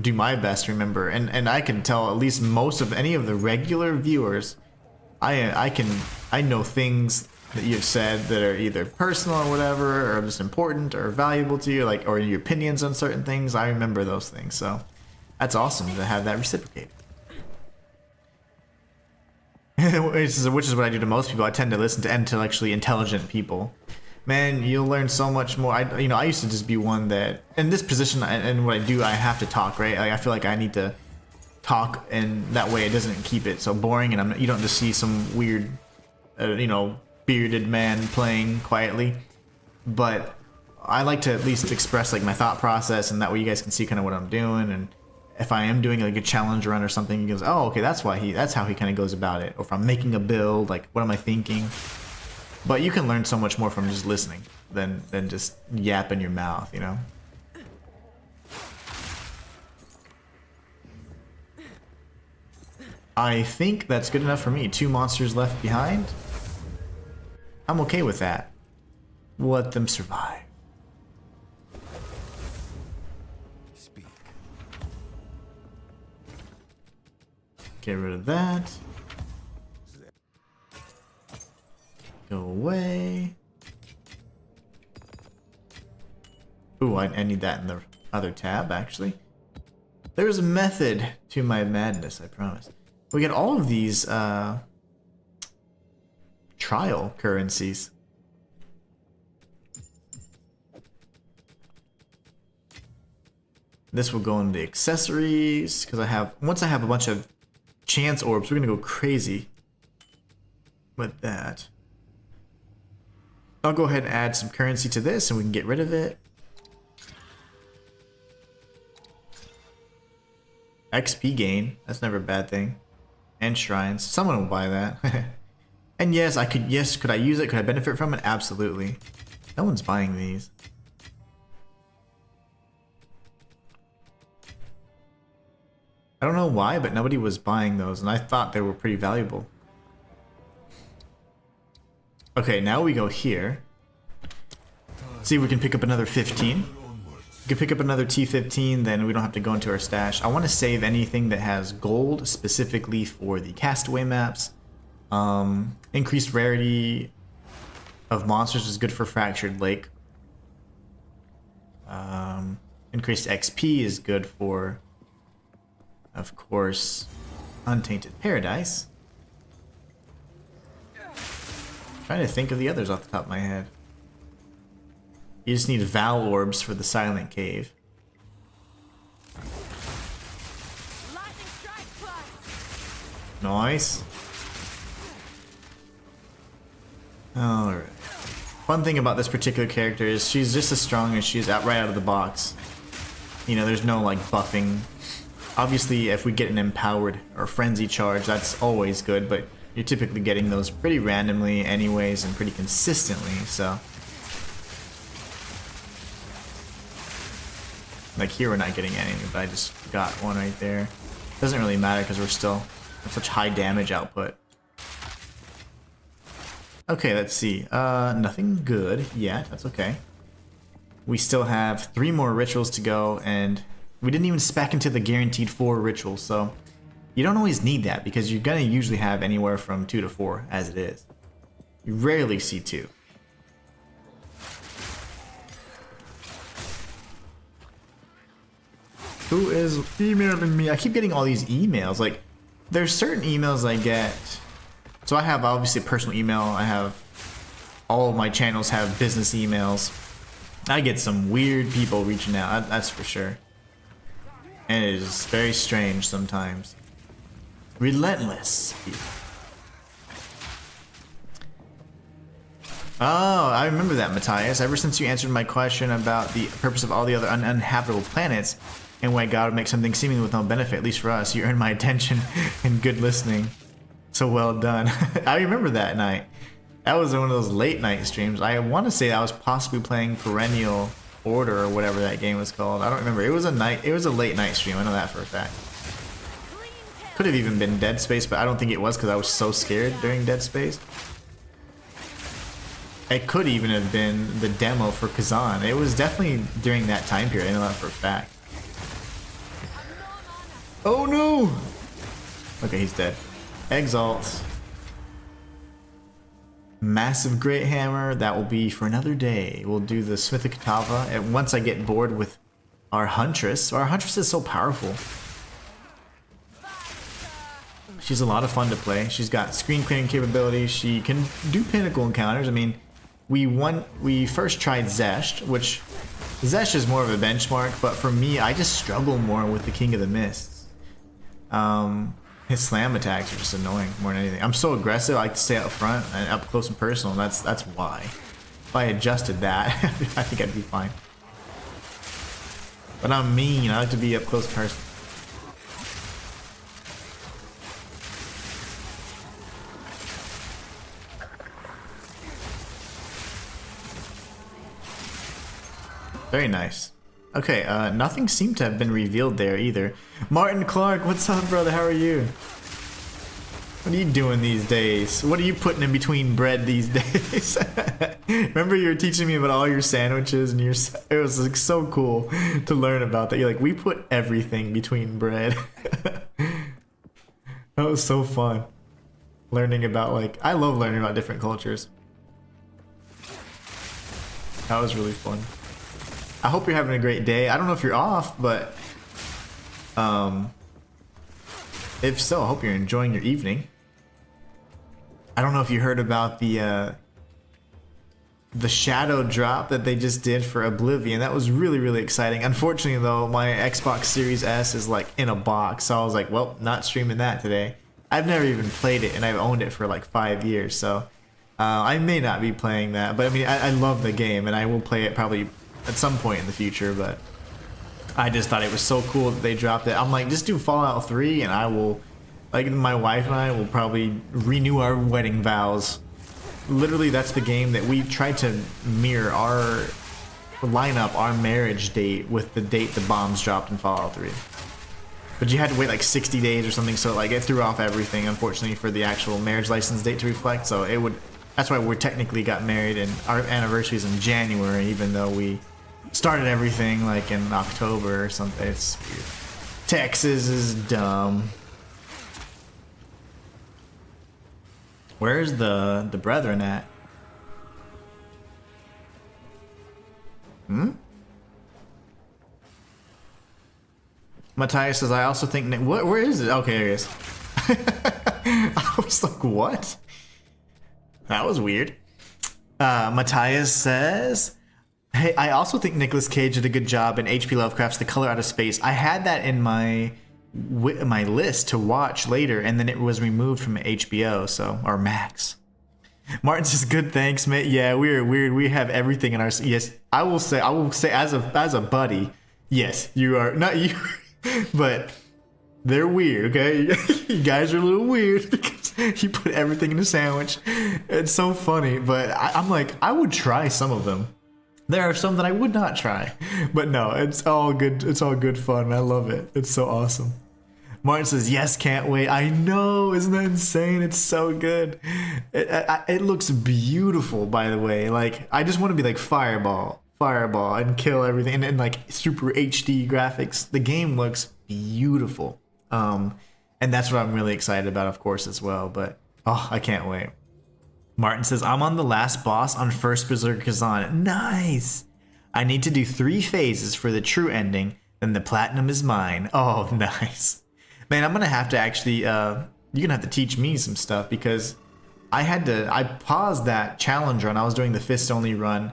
do my best to remember, and I can tell at least most of any of the regular viewers, I know things that you've said that are either personal or whatever, or just important or valuable to you, like, or your opinions on certain things. I remember those things, so that's awesome to have that reciprocated. Which is what I do to most people. I tend to listen to intellectually intelligent people. Man, you'll learn so much more. I used to just be one that, in this position and what I do, I have to talk, right? Like, I feel like I need to talk, and that way it doesn't keep it so boring, and you don't just see some weird, bearded man playing quietly. But I like to at least express like my thought process, and that way you guys can see kind of what I'm doing, and if I am doing like a challenge run or something, he goes, oh, okay, that's how he kind of goes about it. Or if I'm making a build, like, what am I thinking? But you can learn so much more from just listening than just yapping your mouth, you know? I think that's good enough for me. 2 monsters left behind. I'm okay with that. Let them survive. Speak. Get rid of that. Go away. Ooh, I need that in the other tab, actually. There's a method to my madness, I promise. We get all of these trial currencies. This will go into the accessories, because once I have a bunch of chance orbs, we're gonna go crazy with that. I'll go ahead and add some currency to this and we can get rid of it. XP gain, that's never a bad thing. And shrines, someone will buy that. And yes, could I use it? Could I benefit from it? Absolutely. No one's buying these. I don't know why, but nobody was buying those, and I thought they were pretty valuable. Okay, now we go here. See if we can pick up another 15. We can pick up another T15, then we don't have to go into our stash. I want to save anything that has gold, specifically for the castaway maps. Increased rarity of monsters is good for Fractured Lake. Increased XP is good for, of course, Untainted Paradise. Trying to think of the others off the top of my head. You just need Val orbs for the silent cave. Lightning strike plus. Nice. Alright. One thing about this particular character is she's just as strong as she is right out of the box. You know, there's no like buffing. Obviously, if we get an empowered or frenzy charge, that's always good, but you're typically getting those pretty randomly anyways and pretty consistently, so. Like here we're not getting any, but I just got one right there. Doesn't really matter because we're still at such high damage output. Okay, let's see. Nothing good yet. That's okay. We still have 3 more rituals to go, and we didn't even spec into the guaranteed 4 rituals, so you don't always need that because you're gonna usually have anywhere from 2 to 4 as it is. You rarely see 2. Who is emailing me? I keep getting all these emails. Like, there's certain emails I get. So I have obviously a personal email. I have all of my channels have business emails. I get some weird people reaching out. That's for sure. And it is very strange sometimes. Relentless people. Oh, I remember that, Matthias. Ever since you answered my question about the purpose of all the other uninhabitable planets, and why God would make something seemingly with no benefit, at least for us, you earned my attention and good listening. So well done. I remember that night. That was one of those late night streams. I want to say I was possibly playing Perennial Order or whatever that game was called. I don't remember. It was a late night stream. I know that for a fact. Could have even been Dead Space, but I don't think it was because I was so scared during Dead Space. It could even have been the demo for Kazan. It was definitely during that time period. I know that for a fact. Oh no! Okay, he's dead. Exalt. Massive Great Hammer. That will be for another day. We'll do the Smith of Katava. And once I get bored with our Huntress. Our Huntress is so powerful. She's a lot of fun to play. She's got screen clearing capabilities. She can do pinnacle encounters. I mean, we first tried Zesht, which Zesht is more of a benchmark, but for me, I just struggle more with the King of the Mists. His slam attacks are just annoying more than anything. I'm so aggressive, I like to stay up front and up close and personal, and that's why. If I adjusted that, I think I'd be fine. But I'm mean, I like to be up close and personal. Very nice. Okay, nothing seemed to have been revealed there either. Martin Clark, what's up, brother? How are you? What are you doing these days? What are you putting in between bread these days? Remember you were teaching me about all your sandwiches and it was like so cool to learn about that. You're like, we put everything between bread. That was so fun. Learning about I love learning about different cultures. That was really fun. I hope you're having a great day. I don't know if you're off, but if so, I hope you're enjoying your evening. I don't know if you heard about the shadow drop that they just did for Oblivion. That was really, really exciting. Unfortunately, though, my Xbox Series S is in a box, so I was like, well, not streaming that today. I've never even played it, and I've owned it for 5 years, so I may not be playing that. But I mean, I love the game, and I will play it probably at some point in the future, but I just thought it was so cool that they dropped it. I'm like, just do Fallout 3 and I will, my wife and I will probably renew our wedding vows. Literally, that's the game that we tried to mirror line up our marriage date with the date the bombs dropped in Fallout 3. But you had to wait 60 days or something, so it threw off everything, unfortunately, for the actual marriage license date to reflect, so it would, that's why we technically got married and our anniversary is in January, even though we started everything in October or something. It's weird. Texas is dumb. Where's the brethren at? Matthias says, I also think where is it? Okay, there it is. I was like, what? That was weird. Matthias says, Hey, I also think Nicolas Cage did a good job in H.P. Lovecraft's The Color Out of Space. I had that in my list to watch later, and then it was removed from HBO, so, or Max. Martin says, "Good, thanks, mate." Yeah, we're weird. We have everything in our. Yes, I will say as a buddy. Yes, you are not you, but they're weird. Okay, you guys are a little weird because you put everything in a sandwich. It's so funny, but I'm like, I would try some of them. There are some that I would not try, but no, it's all good. It's all good fun. I love it. It's so awesome. Martin says, "Yes, can't wait." I know, isn't that insane? It's so good. It looks beautiful, by the way. Like, I just want to be like Fireball, and kill everything, and like super HD graphics. The game looks beautiful, and that's what I'm really excited about, of course, as well. But oh, I can't wait. Martin says, "I'm on the last boss on First Berserker Kazan." Nice. I need to do 3 phases for the true ending, then the platinum is mine. Oh, nice. Man, I'm gonna have to actually, you're gonna have to teach me some stuff, because I paused that challenge run. I was doing the fist only run,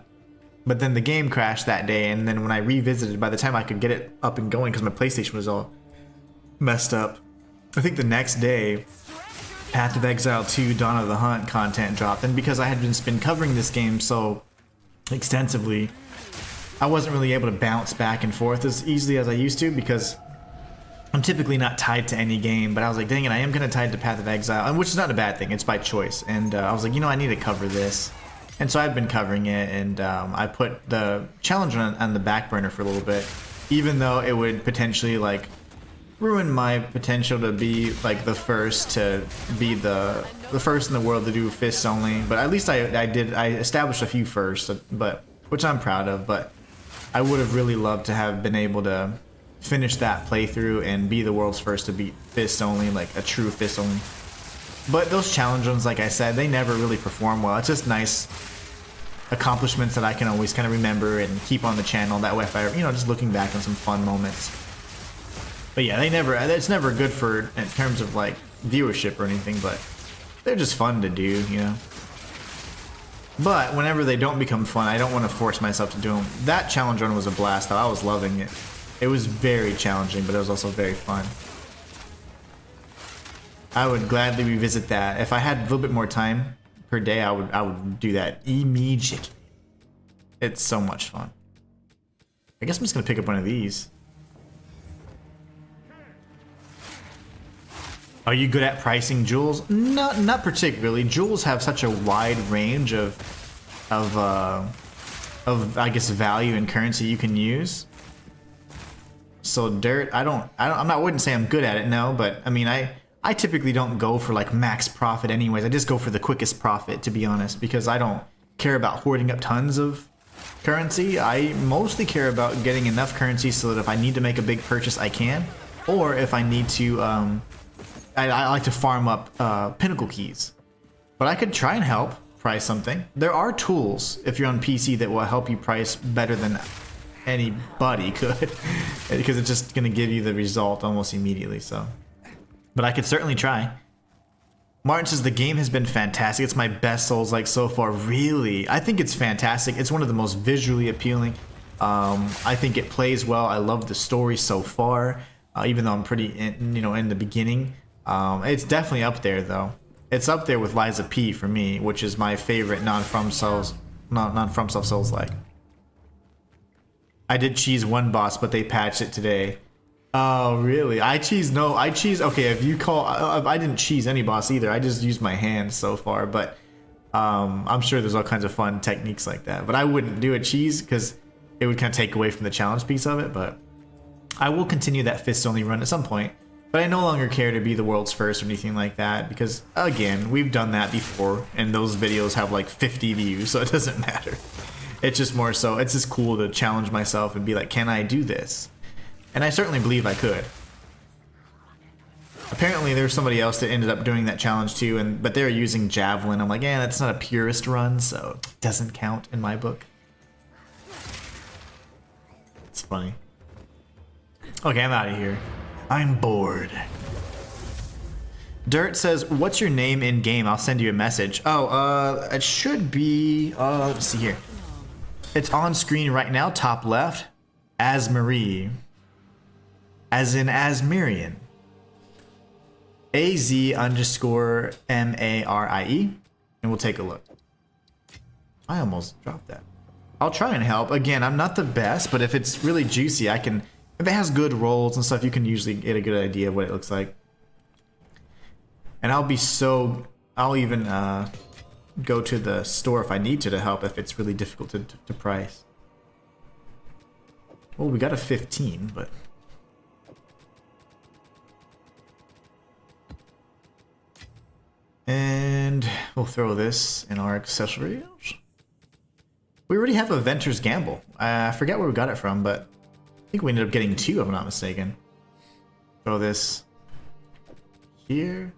but then the game crashed that day, and then when I revisited, by the time I could get it up and going, because my PlayStation was all messed up, I think the next day, Path of Exile 2 Dawn of the Hunt content dropped, and because I had been covering this game so extensively, I wasn't really able to bounce back and forth as easily as I used to, because I'm typically not tied to any game, but I was like, dang it, I am kind of tied to Path of Exile, and which is not a bad thing, it's by choice. And I was like, you know, I need to cover this. And so I've been covering it, and I put the challenge on the back burner for a little bit, even though it would potentially like ruin my potential to be like the first to be the first in the world to do fists only. But at least I established a few firsts, but which I'm proud of. But I would have really loved to have been able to finish that playthrough and be the world's first to beat fist only, like a true fist only. But those challenge runs, like I said, they never really perform well. It's just nice accomplishments that I can always kind of remember and keep on the channel. That way, if I, just looking back on some fun moments. But yeah, it's never good for, in terms of like viewership or anything, but they're just fun to do, But whenever they don't become fun, I don't want to force myself to do them. That challenge run was a blast, though. I was loving it. It was very challenging, but it was also very fun. I would gladly revisit that. If I had a little bit more time per day, I would do that immediately. It's so much fun. I guess I'm just gonna pick up one of these. Are you good at pricing jewels? Not particularly. Jewels have such a wide range of I guess value and currency you can use. So dirt, I wouldn't say I'm good at it, no, but I mean, I typically don't go for like max profit anyways. I just go for the quickest profit, to be honest, because I don't care about hoarding up tons of currency. I mostly care about getting enough currency so that if I need to make a big purchase, I can, or if I need to, I like to farm up pinnacle keys. But I could try and help price something. There are tools, if you're on PC, that will help you price better than anybody could, because it's just gonna give you the result almost immediately. So, but I could certainly try. Martin says the game has been fantastic. It's my best Souls-like so far. Really, I think it's fantastic. It's one of the most visually appealing. I think it plays well. I love the story so far, even though I'm pretty in the beginning. It's definitely up there though. It's up there with Lies of P for me, which is my favorite non-FromSoft Souls-like. I did cheese one boss, but they patched it today. Oh, really? I cheese, okay, if you call, I didn't cheese any boss either. I just used my hands so far, but I'm sure there's all kinds of fun techniques like that. But I wouldn't do a cheese because it would kind of take away from the challenge piece of it, but I will continue that fist only run at some point. But I no longer care to be the world's first or anything like that, because again, we've done that before, and those videos have like 50 views, so it doesn't matter. It's just more so, it's just cool to challenge myself and be like, can I do this? And I certainly believe I could. Apparently there's somebody else that ended up doing that challenge too, but they're using Javelin. I'm like, that's not a purist run, so it doesn't count in my book. It's funny. Okay, I'm out of here. I'm bored. Dirt says, what's your name in game? I'll send you a message. Oh, it should be, let's see here. It's on screen right now, top left. As Marie. As in Asmarian. AZ_MARIE. And we'll take a look. I almost dropped that. I'll try and help. Again, I'm not the best, but if it's really juicy, I can... If it has good rolls and stuff, you can usually get a good idea of what it looks like. And I'll even go to the store if I need to help if it's really difficult to price. Well, we got a 15, but... And we'll throw this in our accessories. We already have a Ventur's Gamble. I forget where we got it from, but I think we ended up getting 2 if I'm not mistaken. Throw this here.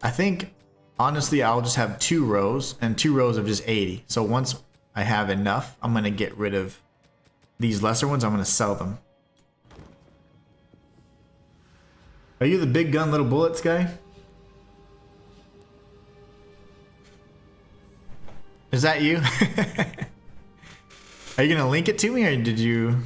I think, honestly, I'll just have 2 rows and 2 rows of just 80. So once I have enough, I'm going to get rid of these lesser ones. I'm going to sell them. Are you the big gun, little bullets guy? Is that you? Are you gonna link it to me, or did you?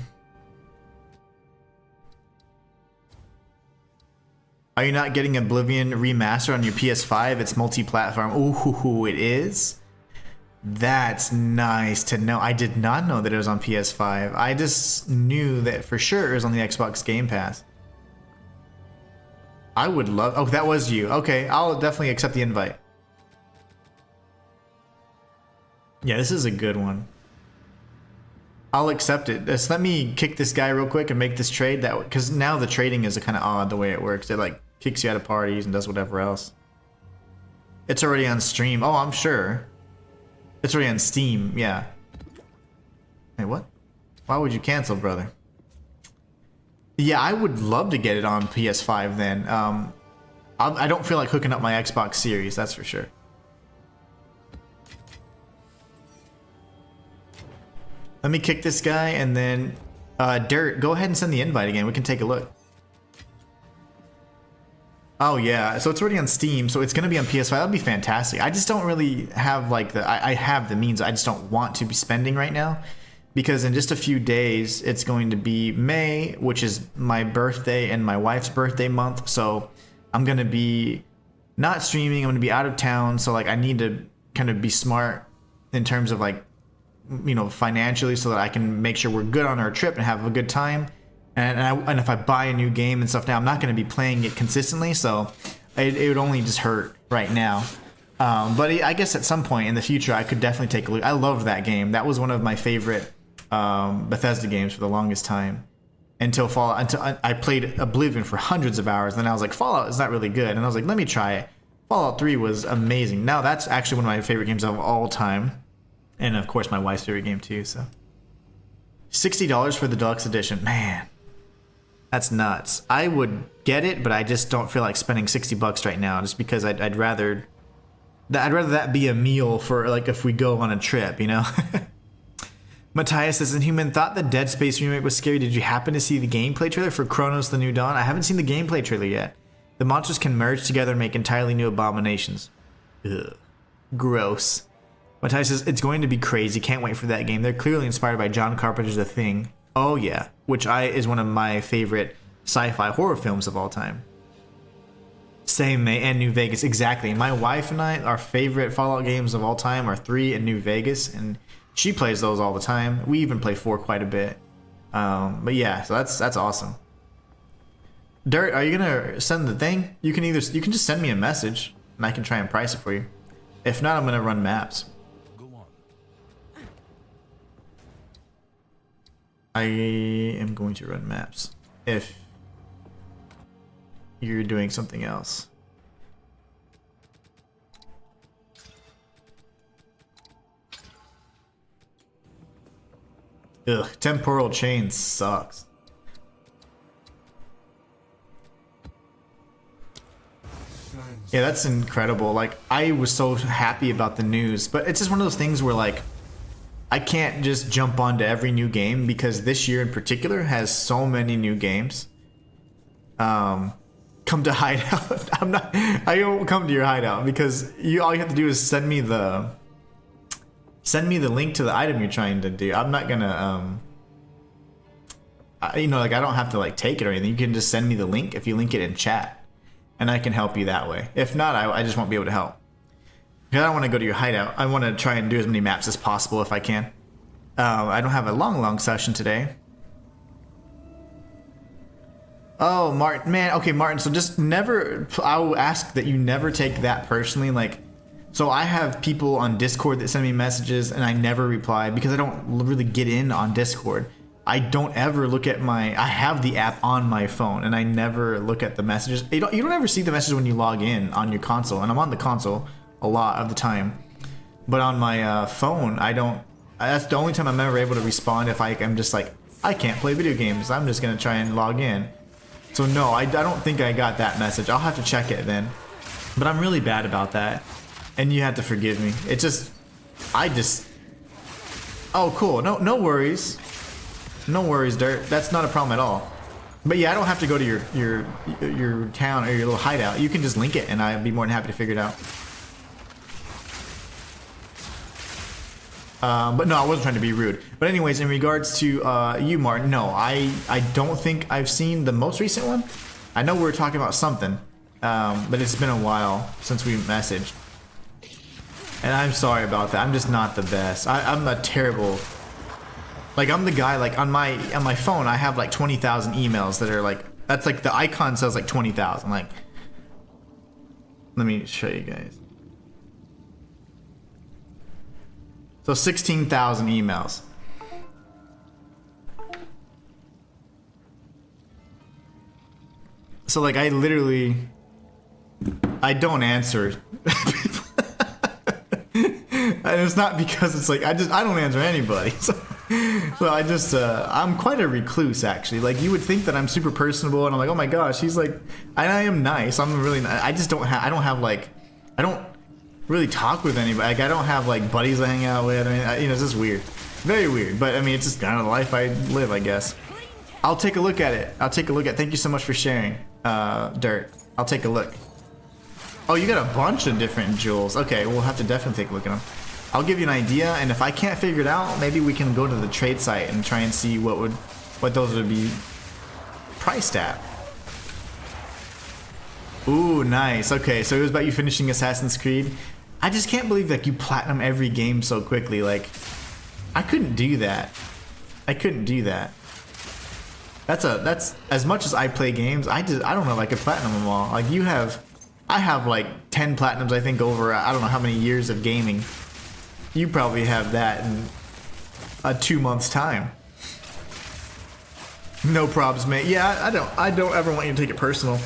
Are you not getting Oblivion Remaster on your PS5? It's multi-platform. Ooh, it is? That's nice to know. I did not know that it was on PS5. I just knew that for sure it was on the Xbox Game Pass. I would love... Oh, that was you. Okay, I'll definitely accept the invite. Yeah, this is a good one. I'll accept it. Just let me kick this guy real quick and make this trade. That because now the trading is kind of odd the way it works. It like kicks you out of parties and does whatever else. It's already on stream. Oh, I'm sure. It's already on Steam. Yeah. Wait, what? Why would you cancel, brother? Yeah, I would love to get it on PS5 then. I don't feel like hooking up my Xbox Series. That's for sure. Let me kick this guy and then Dirt, go ahead and send the invite again. We can take a look. Oh yeah, so it's already on Steam, so it's gonna be on PS5. That'd be fantastic. I just don't really have like I have the means. I just don't want to be spending right now because in just a few days it's going to be May, which is my birthday and my wife's birthday month. So I'm gonna be not streaming. I'm gonna be out of town. So like I need to kind of be smart in terms of like, you know, financially, so that I can make sure we're good on our trip and have a good time. And if I buy a new game and stuff now, I'm not going to be playing it consistently, so it would only just hurt right now. But I guess at some point in the future, I could definitely take a look. I love that game. That was one of my favorite Bethesda games for the longest time. Until I played Oblivion for hundreds of hours, and then I was like, Fallout is not really good, and I was like, let me try it. Fallout 3 was amazing. Now that's actually one of my favorite games of all time. And of course, my wife's favorite game too. So, $60 for the deluxe edition, man, that's nuts. I would get it, but I just don't feel like spending $60 right now, just because I'd rather that be a meal for like if we go on a trip, you know. Matthias says, Inhuman thought the Dead Space remake was scary. Did you happen to see the gameplay trailer for Chronos: The New Dawn? I haven't seen the gameplay trailer yet. The monsters can merge together and make entirely new abominations. Ugh, gross. Matthias says, it's going to be crazy. Can't wait for that game. They're clearly inspired by John Carpenter's The Thing. Oh, yeah. Which is one of my favorite sci-fi horror films of all time. Same, and New Vegas. Exactly. My wife and I, our favorite Fallout games of all time are 3 and New Vegas. And she plays those all the time. We even play 4 quite a bit. But yeah, so that's awesome. Dirt, are you going to send the thing? You can just send me a message and I can try and price it for you. If not, I'm going to run maps. I am going to run maps if you're doing something else. Ugh, temporal chain sucks. Yeah, that's incredible. Like, I was so happy about the news, but it's just one of those things where like I can't just jump onto every new game because this year in particular has so many new games. Come to Hideout. I won't come to your Hideout because all you have to do is send me the send me the link to the item you're trying to do. I'm not gonna you know, like I don't have to like take it or anything. You can just send me the link if you link it in chat, and I can help you that way. If not, I just won't be able to help. Because I don't want to go to your hideout. I want to try and do as many maps as possible if I can. I don't have a long session today. Oh, Martin, man. Okay, Martin. So just never. I will ask that you never take that personally. Like, so I have people on Discord that send me messages and I never reply because I don't really get in on Discord. I don't ever look at my. I have the app on my phone and I never look at the messages. You don't ever see the message when you log in on your console, and I'm on the console a lot of the time. But on my phone, I don't. That's the only time I'm ever able to respond if I'm just like, I can't play video games. I'm just gonna try and log in. So no, I don't think I got that message. I'll have to check it then. But I'm really bad about that, and you have to forgive me. It just, Oh, cool. No worries. No worries, Dirt. That's not a problem at all. But yeah, I don't have to go to your town or your little hideout. You can just link it, and I'd be more than happy to figure it out. But no, I wasn't trying to be rude. But anyways, in regards to you, Martin, no, I don't think I've seen the most recent one. I know we were talking about something, but it's been a while since we messaged. And I'm sorry about that. I'm just not the best. I'm a terrible... Like, I'm the guy, like, on my phone, I have like 20,000 emails that are like... That's like, the icon says like 20,000. Like, let me show you guys. So 16,000 emails. So like I literally, I don't answer. And it's not because it's like I don't answer anybody. So I just I'm quite a recluse actually. Like you would think that I'm super personable and I'm like, oh my gosh, he's like, I am nice. I'm really nice. I just don't have. I don't really talk with anybody. Like I don't have like buddies I hang out with. I mean, you know, it's just weird, very weird. But I mean, it's just kind of the life I live, I guess. I'll take a look at it. Thank you so much for sharing, Dirt. I'll take a look. Oh, you got a bunch of different jewels. Okay, we'll have to definitely take a look at them. I'll give you an idea, and if I can't figure it out, maybe we can go to the trade site and try and see what those would be priced at. Ooh, nice. Okay, so it was about you finishing Assassin's Creed. I just can't believe that you platinum every game so quickly. Like, I couldn't do that. That's as much as I play games. I don't know if I could platinum them all. Like I have like 10 platinums. I think over I don't know how many years of gaming. You probably have that in a 2 months time. No probs, mate. Yeah, I don't ever want you to take it personal.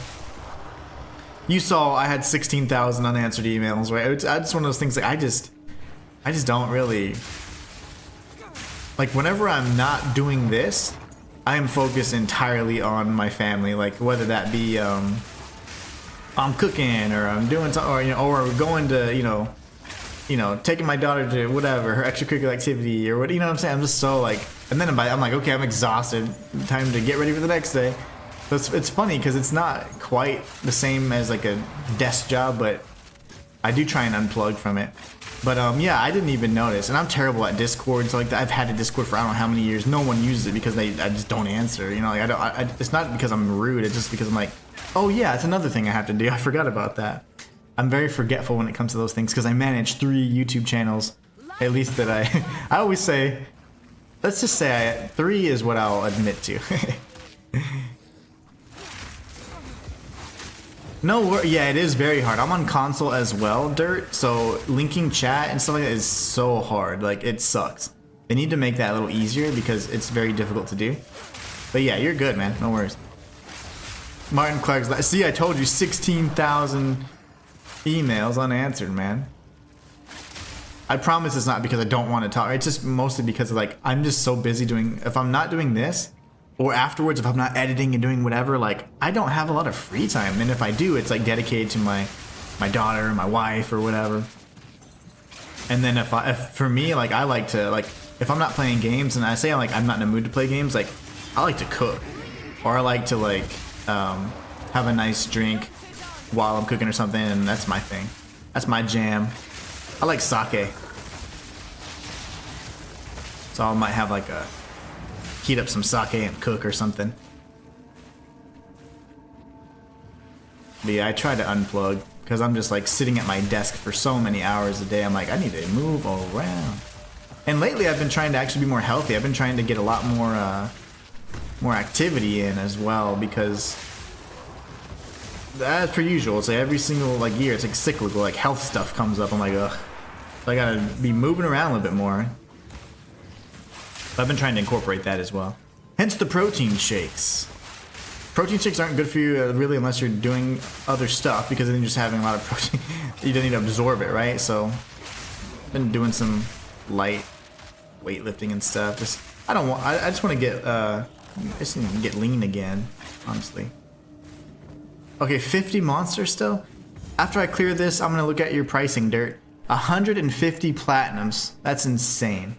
You saw I had 16,000 unanswered emails, right? It's one of those things like I just don't really like. Whenever I'm not doing this, I am focused entirely on my family. Like whether that be I'm cooking or I'm doing something, or or going to taking my daughter to whatever her extracurricular activity or what, you know what I'm saying. I'm just so like, and then I'm like, okay, I'm exhausted. Time to get ready for the next day. So it's funny because it's not quite the same as like a desk job, but I do try and unplug from it. But yeah, I didn't even notice, and I'm terrible at Discord. So like I've had a Discord for I don't know how many years. No one uses it because I just don't answer. You know, like it's not because I'm rude. It's just because I'm like, oh yeah, it's another thing I have to do. I forgot about that. I'm very forgetful when it comes to those things because I manage 3 YouTube channels, at least that I always say. Let's just say 3 is what I'll admit to. No, yeah, it is very hard. I'm on console as well, Dirt, so linking chat and stuff like that is so hard. Like, it sucks. They need to make that a little easier because it's very difficult to do. But yeah, you're good, man. No worries. Martin Clark's like, see, I told you, 16,000 emails unanswered, man. I promise it's not because I don't want to talk. It's just mostly because of, like, I'm just so busy doing... If I'm not doing this... Or afterwards, if I'm not editing and doing whatever, like, I don't have a lot of free time. And if I do, it's like dedicated to my daughter, my wife, or whatever. And then if for me, like, I like to, like, if I'm not playing games and I say I'm not in a mood to play games, like, I like to cook. Or I like to, like, have a nice drink while I'm cooking or something, and that's my thing. That's my jam. I like sake. So I might have like a heat up some sake and cook or something. But yeah, I try to unplug because I'm just like sitting at my desk for so many hours a day. I'm like, I need to move around. And lately I've been trying to actually be more healthy. I've been trying to get a lot more activity in as well, because as per usual, it's like every single like year, it's like cyclical, like health stuff comes up. I'm like, ugh. So I gotta be moving around a little bit more. But I've been trying to incorporate that as well. Hence the protein shakes. Protein shakes aren't good for you really unless you're doing other stuff, because then you're just having a lot of protein. You don't need to absorb it, right? So been doing some light weightlifting and stuff. Just I just want to get I just need to get lean again, honestly. Okay, 50 monsters still. After I clear this, I'm gonna look at your pricing, Dirt. 150 platinums. That's insane.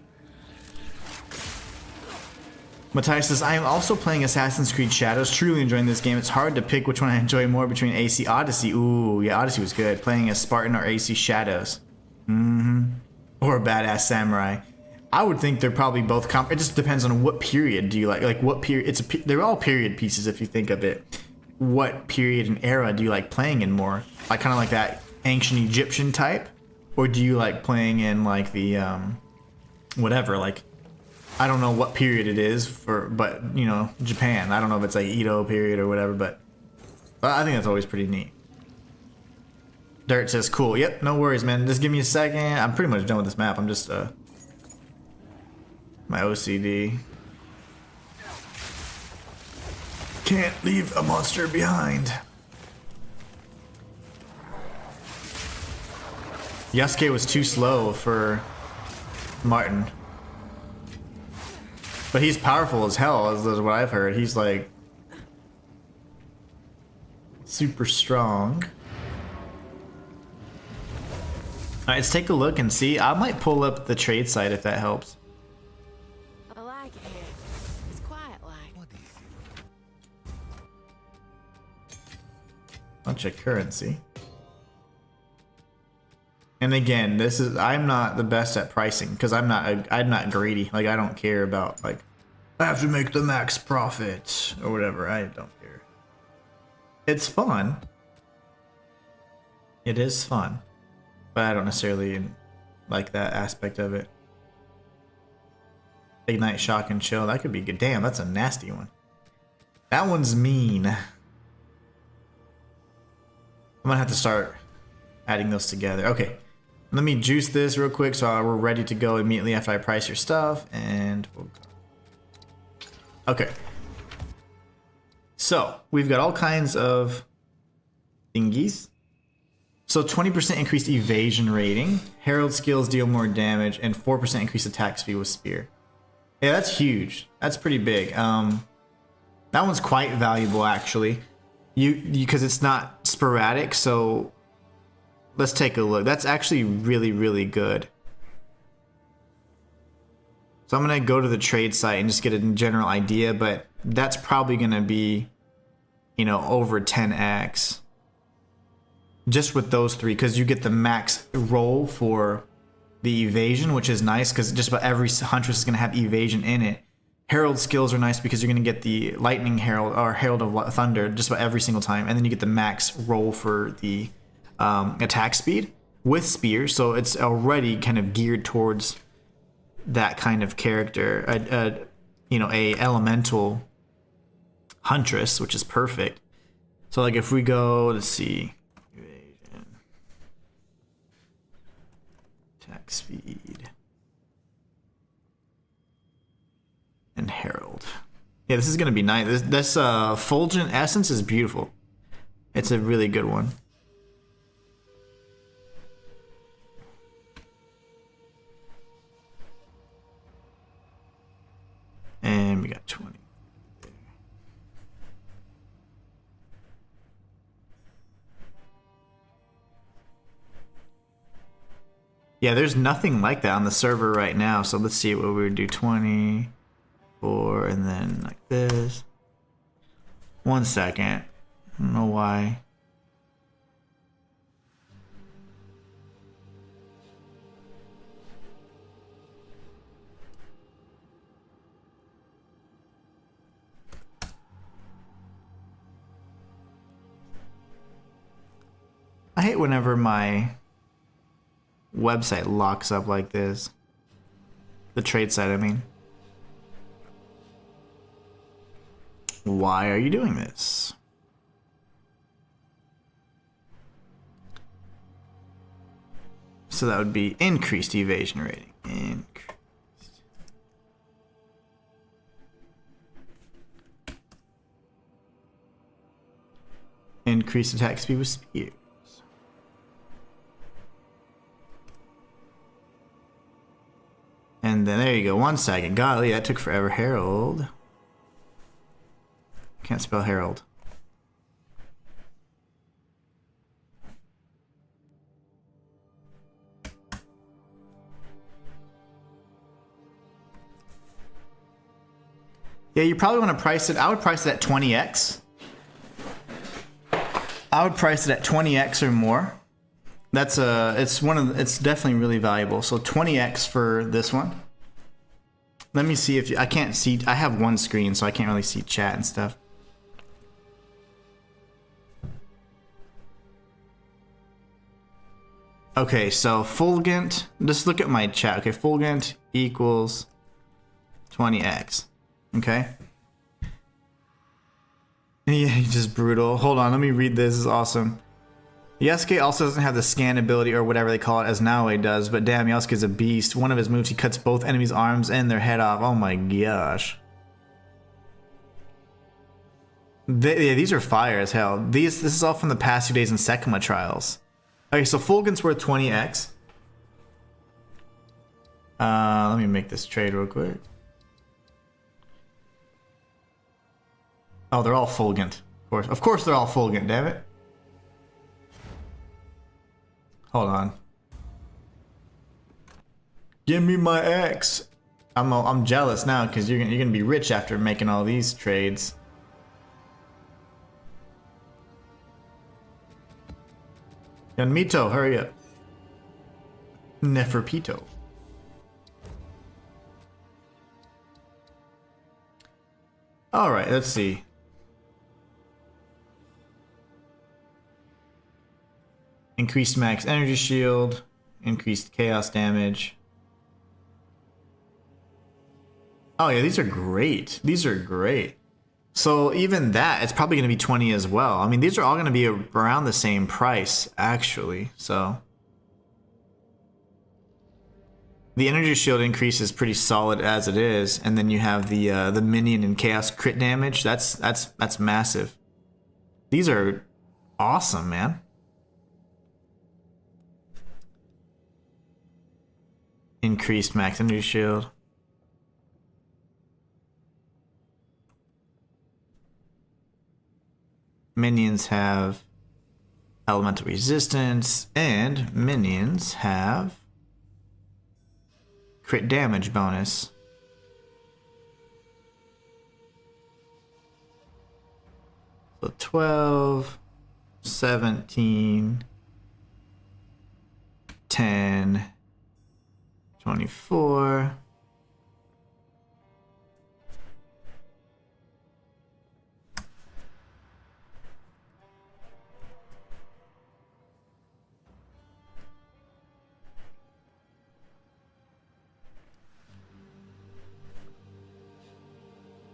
Matthias says, I am also playing Assassin's Creed Shadows, truly enjoying this game. It's hard to pick which one I enjoy more between AC Odyssey. Ooh, yeah, Odyssey was good. Playing as Spartan or AC Shadows. Or a badass samurai. I would think they're probably both it just depends on what period do you like. Like what period, they're all period pieces if you think of it. What period and era do you like playing in more? Like kind of like that ancient Egyptian type? Or do you like playing in like the, whatever, like, I don't know what period it is but you know, Japan. I don't know if it's like Edo period or whatever, but I think that's always pretty neat. Dirt says, cool. Yep, no worries, man. Just give me a second. I'm pretty much done with this map. I'm just, my OCD. Can't leave a monster behind. Yasuke was too slow for Martin. But he's powerful as hell, is what I've heard. He's like super strong. Alright, let's take a look and see. I might pull up the trade site if that helps. I like it here. It's quiet like. Bunch of currency. And again, I'm not the best at pricing because I'm not greedy. Like I don't care about like I have to make the max profit or whatever. I don't care. It's fun. It is fun, but I don't necessarily like that aspect of it. Ignite, shock, and chill. That could be good. Damn, that's a nasty one. That one's mean. I'm gonna have to start adding those together. Okay. Let me juice this real quick so we're ready to go immediately after I price your stuff, and we'll go. Okay. So we've got all kinds of thingies. So 20% increased evasion rating, herald skills deal more damage, and 4% increased attack speed with spear. Yeah, that's huge. That's pretty big. That one's quite valuable actually. Because it's not sporadic, so let's take a look. That's actually really, really good. So I'm gonna go to the trade site and just get a general idea, but that's probably gonna be, you know, over 10x. Just with those three, because you get the max roll for the evasion, which is nice, because just about every Huntress is gonna have evasion in it. Herald skills are nice because you're gonna get the Lightning Herald or Herald of Thunder just about every single time, and then you get the max roll for the attack speed with spear, so it's already kind of geared towards that kind of character. You know, a elemental Huntress, which is perfect. So like if we go, let's see, evasion, attack speed, and Herald. Yeah, this is gonna be nice. This Fulgent Essence is beautiful. It's a really good one. And we got 20. Yeah, there's nothing like that on the server right now. So let's see what we would do. 24 and then like this. 1 second. I don't know why. I hate whenever my website locks up like this. The trade site, I mean. Why are you doing this? So that would be increased evasion rating. Increased attack speed with spears. And then there you go. 1 second. Golly, that took forever. Herald. Can't spell Herald. Yeah, you probably want to price it. I would price it at 20x. I would price it at 20x or more. That's it's definitely really valuable. So 20x for this one. Let me see if I can't see. I have one screen, so I can't really see chat and stuff. Okay, so Fulgent. Just look at my chat. Okay, Fulgent equals 20x. Okay. Yeah, he's just brutal. Hold on, let me read this. This is awesome. Yasuke also doesn't have the scan ability or whatever they call it as Naoe does, but damn, Yasuke's a beast. One of his moves, he cuts both enemies' arms and their head off. Oh my gosh. Yeah, these are fire as hell. This is all from the past few days in Sekima trials. Okay, so Fulgent's worth 20x. Let me make this trade real quick. Oh, they're all Fulgent. Of course they're all Fulgent, damn it. Hold on. Give me my X. I'm jealous now because you're gonna be rich after making all these trades. Yanmito, hurry up. Neferpito. All right, let's see. Increased max energy shield, increased chaos damage. Oh yeah, these are great. These are great. So even that, it's probably going to be 20 as well. I mean, these are all going to be around the same price, actually. So the energy shield increase is pretty solid as it is, and then you have the minion and chaos crit damage. That's massive. These are awesome, man. Increased max energy shield. Minions have elemental resistance, and minions have crit damage bonus. So 12, 17, 10, 24.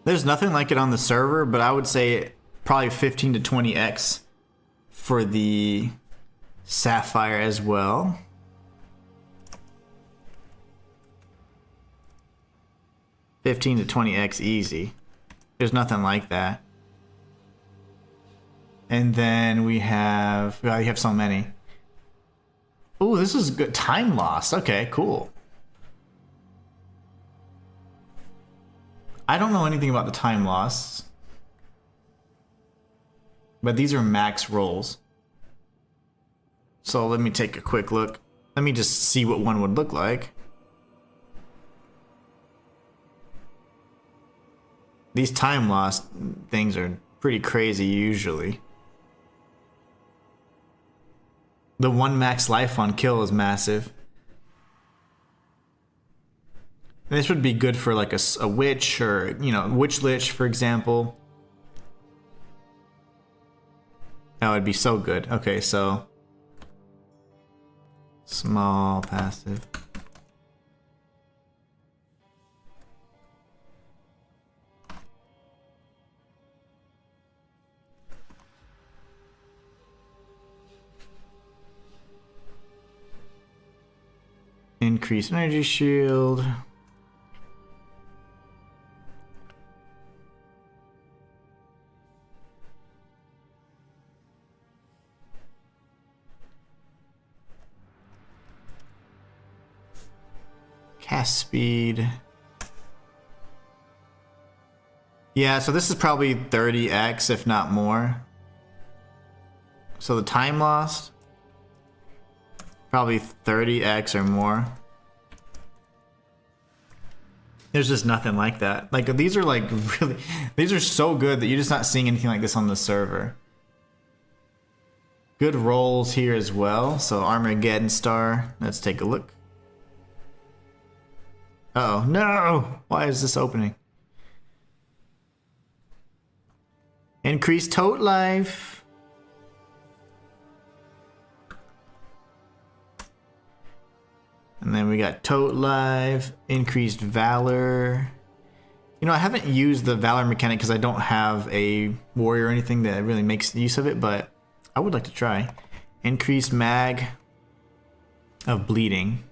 There's nothing like it on the server, but I would say probably 15 to 20x for the Sapphire as well. $15 to 20x easy. There's nothing like that. And then we have, well, you have so many. Ooh, this is good. Time lost. Okay, cool. I don't know anything about the time loss, but these are max rolls. So let me take a quick look. Let me just see what one would look like. These time loss things are pretty crazy usually. The one max life on kill is massive. And this would be good for like a witch or, you know, witch lich, for example. That would be so good. Okay, so Small passive. Increase energy shield. Cast speed. Yeah, so this is probably 30x, if not more. So the time lost, probably 30x or more. There's just nothing like that. Like, these are like really, these are so good that you're just not seeing anything like this on the server. Good rolls here as well. So Armageddon Star, let's take a look. Uh oh, no! Why is this opening? Increased tote life. And then we got tote life, increased valor. You know, I haven't used the valor mechanic because I don't have a warrior or anything that really makes use of it, but I would like to try. Increased mag of bleeding.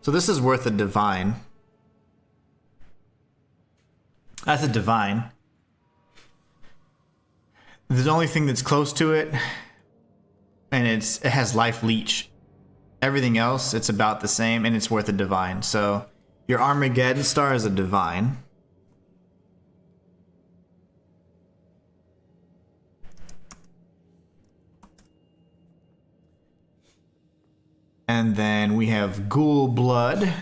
So this is worth a divine. That's a divine. The only thing that's close to it, and it has life leech. Everything else, it's about the same, and it's worth a divine. So your Armageddon Star is a divine. And then we have Ghoul Blood.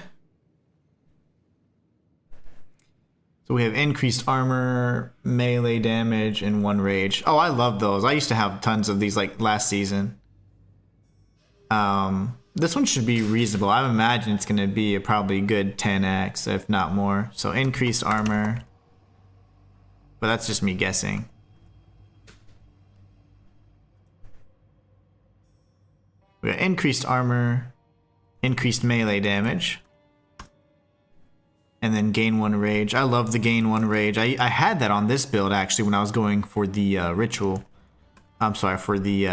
So we have increased armor, melee damage, and 1 rage. Oh, I love those. I used to have tons of these like last season. This one should be reasonable. I imagine it's going to be a probably good 10x, if not more. So increased armor. But that's just me guessing. We got increased armor, increased melee damage, and then gain 1 rage. I love the gain 1 rage. I had that on this build actually when I was going for the ritual. I'm sorry, for the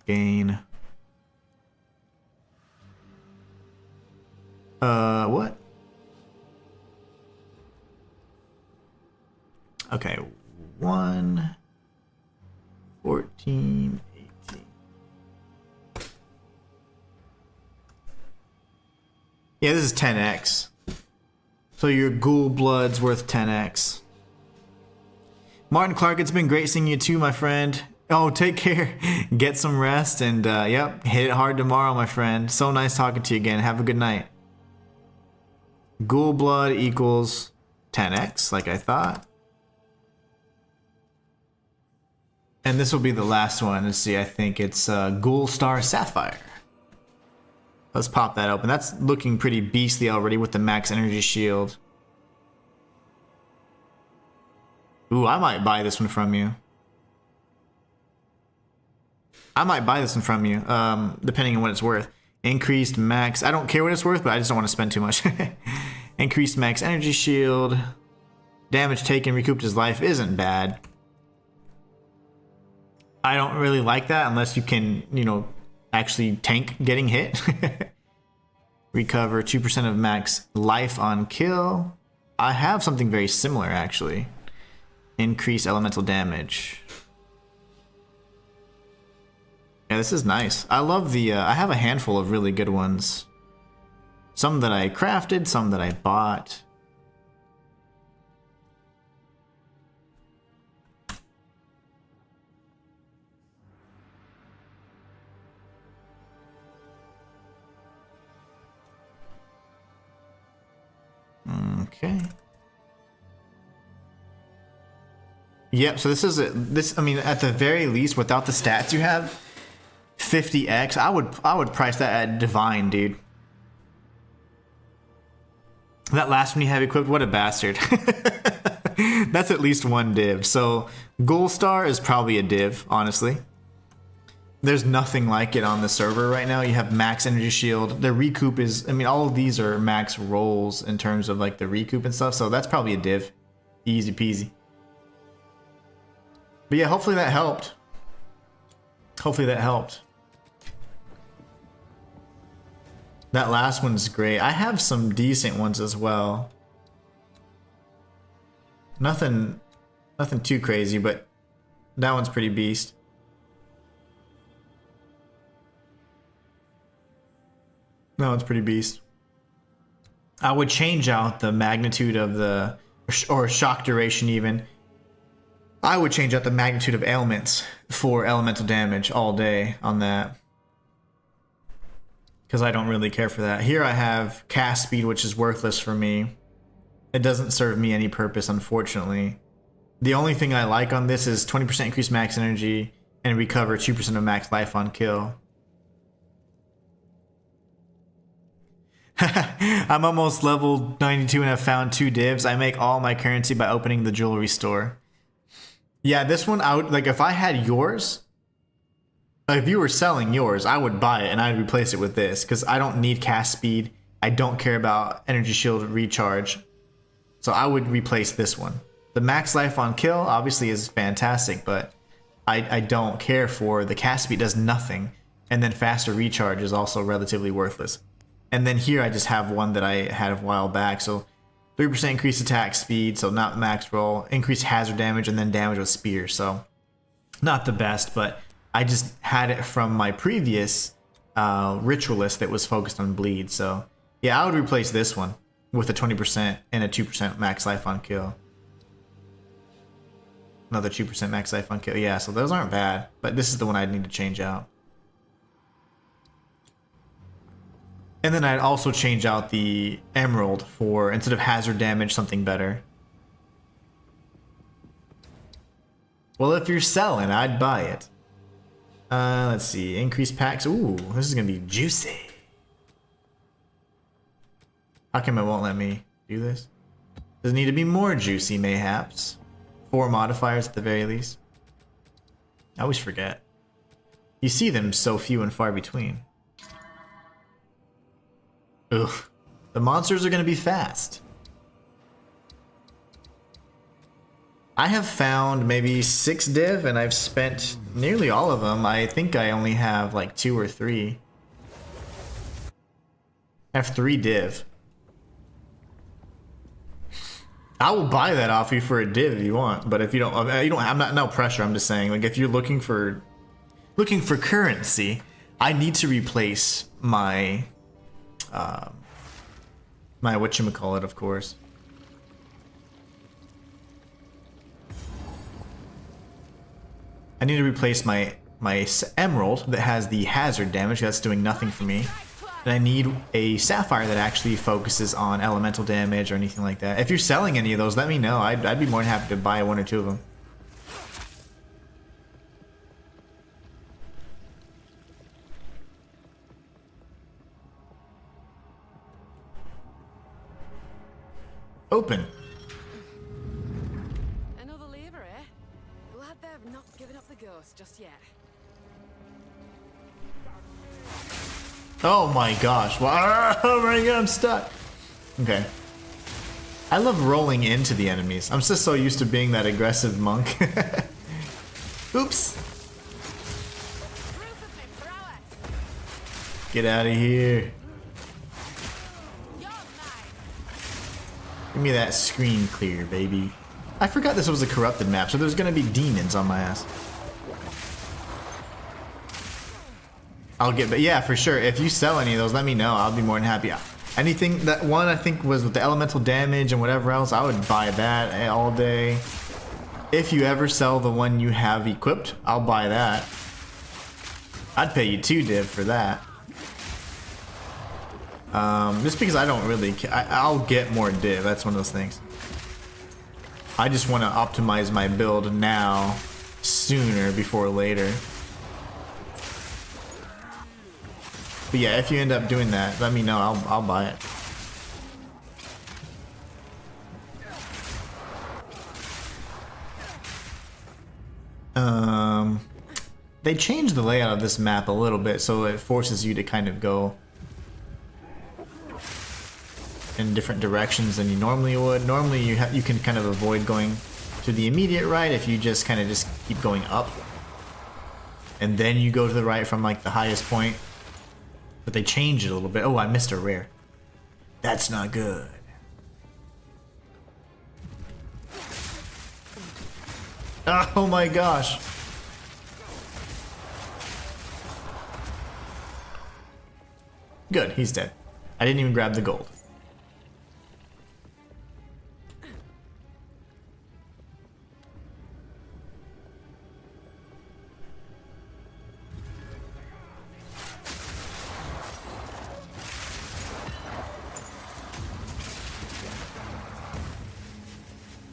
gain. What? Okay, 1, 14, 18. Yeah, this is 10x. So your Ghoul Blood's worth 10x. Martin Clark, it's been great seeing you too, my friend. Oh, take care. Get some rest, and yep, hit it hard tomorrow, my friend. So nice talking to you again. Have a good night. Ghoul Blood equals 10x, like I thought. And this will be the last one. Let's see, I think it's Ghoul Star Sapphire. Let's pop that open. That's looking pretty beastly already with the max energy shield. Ooh, I might buy this one from you. I might buy this one from you, depending on what it's worth. Increased max. I don't care what it's worth, but I just don't want to spend too much. Increased max energy shield. Damage taken, recouped his life isn't bad. I don't really like that unless you can, you know, actually tank getting hit. Recover 2% of max life on kill. I have something very similar actually. Increase elemental damage. Yeah, this is nice. I love the, I have a handful of really good ones. Some that I crafted, some that I bought. Okay. Yep, so this is I mean, at the very least, without the stats you have, 50x, I would price that at divine, dude. That last one you have equipped, what a bastard. That's at least one div. So Gold Star is probably a div, honestly. There's nothing like it on the server right now. You have max energy shield. The recoup is, I mean, all of these are max rolls in terms of like the recoup and stuff. So that's probably a div. Easy peasy. But yeah, hopefully that helped. Hopefully that helped. That last one's great. I have some decent ones as well. Nothing too crazy, but that one's pretty beast. That one's pretty beast. I would change out the magnitude of the, or shock duration even. I would change out the magnitude of ailments for elemental damage all day on that. Because I don't really care for that. Here I have cast speed, which is worthless for me. It doesn't serve me any purpose, unfortunately. The only thing I like on this is 20% increased max energy and recover 2% of max life on kill. I'm almost level 92 and have found 2 divs. I make all my currency by opening the jewelry store. Yeah, this one, I would, like, if I had yours, like, if you were selling yours, I would buy it and I'd replace it with this because I don't need cast speed. I don't care about energy shield recharge. So I would replace this one. The max life on kill obviously is fantastic, but I don't care for the cast speed. Does nothing. And then faster recharge is also relatively worthless. And then here I just have one that I had a while back. So 3% increased attack speed, so not max roll. Increased hazard damage and then damage with spear. So not the best, but I just had it from my previous ritualist that was focused on bleed. So yeah, I would replace this one with a 20% and a 2% max life on kill. Another 2% max life on kill. Yeah, so those aren't bad, but this is the one I'd need to change out. And then I'd also change out the emerald for, instead of hazard damage, something better. Well, if you're selling, I'd buy it. Let's see. Increased packs. Ooh, this is going to be juicy. How come it won't let me do this? Does it need to be more juicy, mayhaps? 4 modifiers at the very least. I always forget. You see them so few and far between. Ugh. The monsters are going to be fast. I have found maybe 6 div and I've spent nearly all of them. I think I only have like 2 or 3. I have 3 div. I will buy that off you for a div if you want, but if you don't, I'm not, no pressure. I'm just saying, like, if you're looking for currency, I need to replace my my whatchamacallit, of course. I need to replace my emerald that has the hazard damage. That's doing nothing for me. And I need a sapphire that actually focuses on elemental damage or anything like that. If you're selling any of those, let me know. I'd be more than happy to buy 1 or 2 of them. Open. Another lever, eh? Glad they've not given up the ghost just yet. Oh my gosh. Oh my god, I'm stuck. Okay. I love rolling into the enemies. I'm just so used to being that aggressive monk. Oops. Get out of here. Give me that screen clear, baby. I forgot this was a corrupted map, so there's gonna be demons on my ass. I'll get, but yeah, for sure. If you sell any of those, let me know. I'll be more than happy. Anything, that one I think was with the elemental damage and whatever else, I would buy that all day. If you ever sell the one you have equipped, I'll buy that. I'd pay you 2 div for that. Just because I don't really, I'll get more div. That's one of those things. I just want to optimize my build now, sooner before later. But yeah, if you end up doing that, let me know. I'll buy it. They changed the layout of this map a little bit, so it forces you to kind of go in different directions than you normally would. Normally you can kind of avoid going to the immediate right if you just kind of just keep going up. And then you go to the right from like the highest point. But they changed it a little bit. Oh, I missed a rare. That's not good. Oh my gosh. Good, he's dead. I didn't even grab the gold.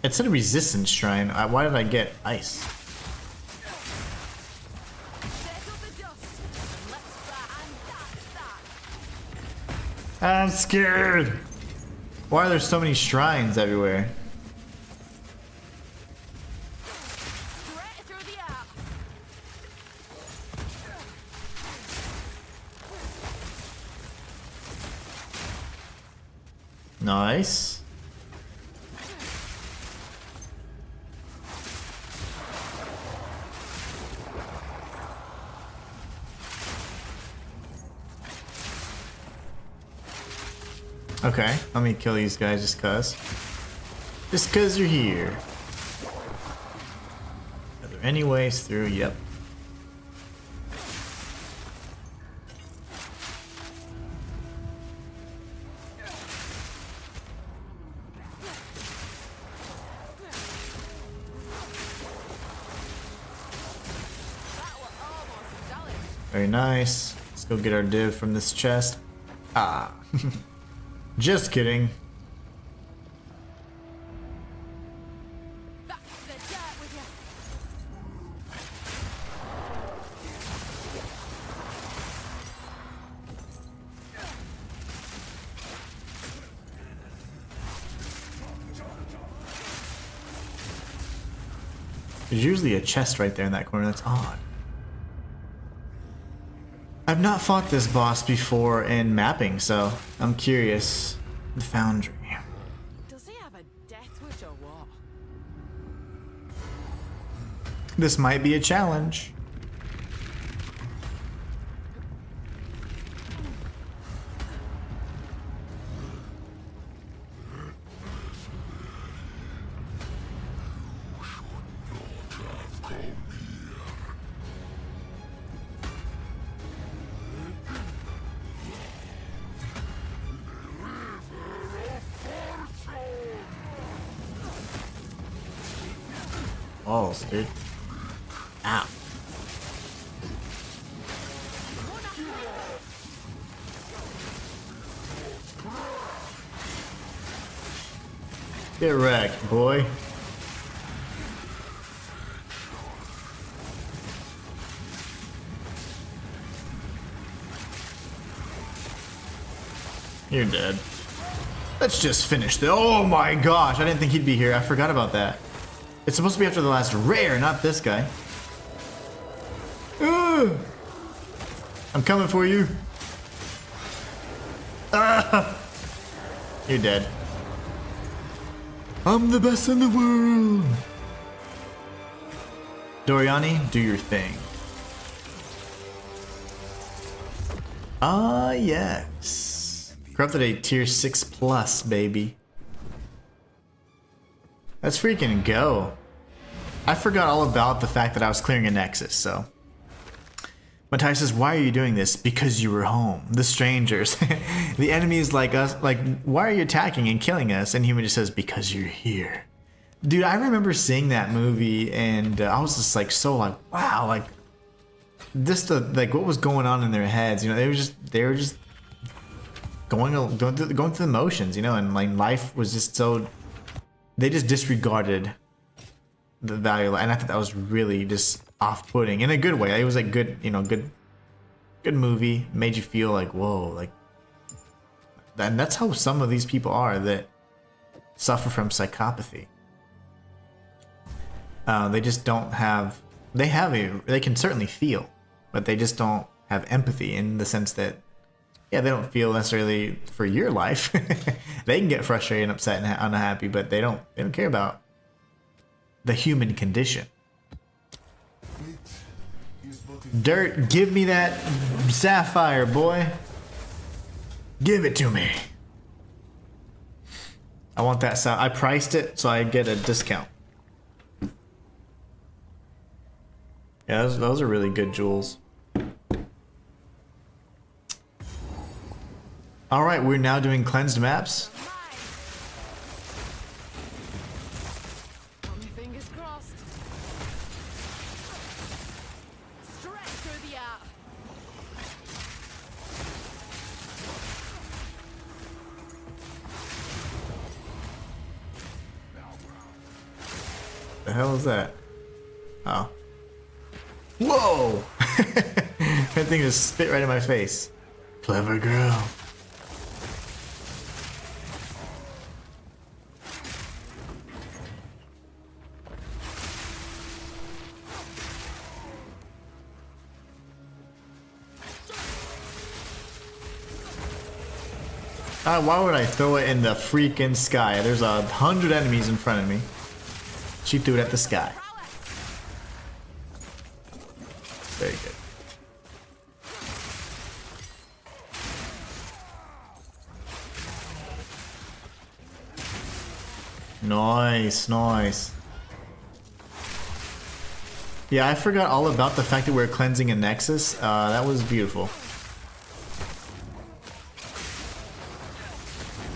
It said a resistance shrine. Why did I get ice? I'm scared. Why are there so many shrines everywhere? Nice. Okay, let me kill these guys just cuz. Just cuz you're here. Are there any ways through? Yep. Very nice. Let's go get our div from this chest. Ah. Just kidding. There's usually a chest right there in that corner. That's odd. I've not fought this boss before in mapping, so I'm curious. The Foundry. Does he have a death wish or what? This might be a challenge. Balls, dude. Ow. Get wrecked, boy. You're dead. Let's just finish this. Oh my gosh, I didn't think he'd be here. I forgot about that. It's supposed to be after the last rare, not this guy. Ugh. I'm coming for you. Ah. You're dead. I'm the best in the world. Doriani, do your thing. Ah, yes. Corrupted a tier 6 plus, baby. Let's freaking go. I forgot all about the fact that I was clearing a Nexus, so. Matthias says, why are you doing this? Because you were home. The strangers. The enemies like us, like, why are you attacking and killing us? And Human just says, because you're here. Dude, I remember seeing that movie and I was just like, so like, wow, like, just like what was going on in their heads, you know, they were just going through the motions, you know, and like life was just so, they just disregarded the value, and I thought that was really just off-putting in a good way. It was like good, you know, good movie, made you feel like, whoa, like, and that's how some of these people are that suffer from psychopathy. They just don't have they can certainly feel, but they just don't have empathy in the sense that, yeah, they don't feel necessarily for your life. They can get frustrated and upset and unhappy, but they don't care about the human condition. Dirt, give me that sapphire, boy. Give it to me. I want that. I priced it so I get a discount. Yeah, those are really good jewels. Alright, we're now doing cleansed maps. Fingers crossed. Stretch through the air. The hell is that? Oh. Whoa! That thing just spit right in my face. Clever girl. Why would I throw it in the freaking sky? There's 100 enemies in front of me. She threw it at the sky. Very good. Nice, nice. Yeah, I forgot all about the fact that we're cleansing a Nexus. That was beautiful.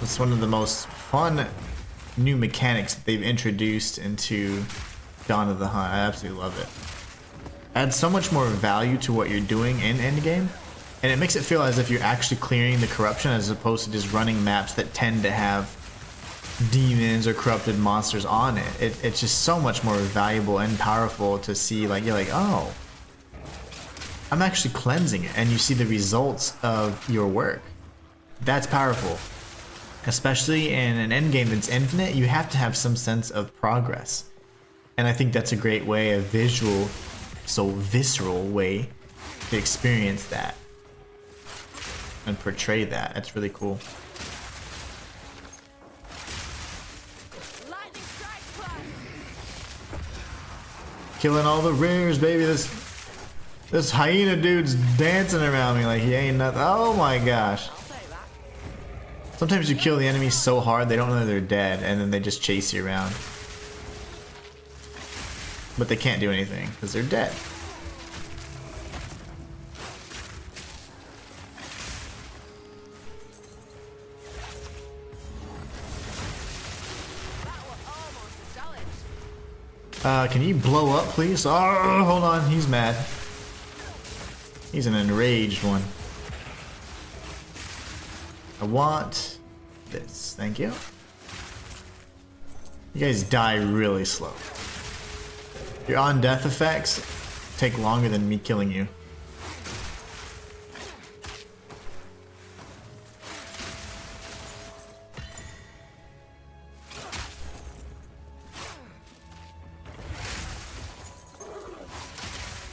It's one of the most fun new mechanics that they've introduced into Dawn of the Hunt. I absolutely love it. Adds so much more value to what you're doing in endgame, and it makes it feel as if you're actually clearing the corruption as opposed to just running maps that tend to have demons or corrupted monsters on it. It's just so much more valuable and powerful to see, like, you're like, oh, I'm actually cleansing it, and you see the results of your work. That's powerful. Especially in an endgame that's infinite, you have to have some sense of progress. And I think that's a great way, a visual, so visceral way to experience that and portray that. That's really cool. Lightning strike plus. Killing all the rares, baby. This hyena dude's dancing around me like he ain't nothing. Oh my gosh. Sometimes you kill the enemy so hard they don't know they're dead, and then they just chase you around. But they can't do anything because they're dead. That was almost a challenge. Can you blow up, please? Oh, hold on. He's mad. He's an enraged one. I want this. Thank you. You guys die really slow. Your on-death effects take longer than me killing you.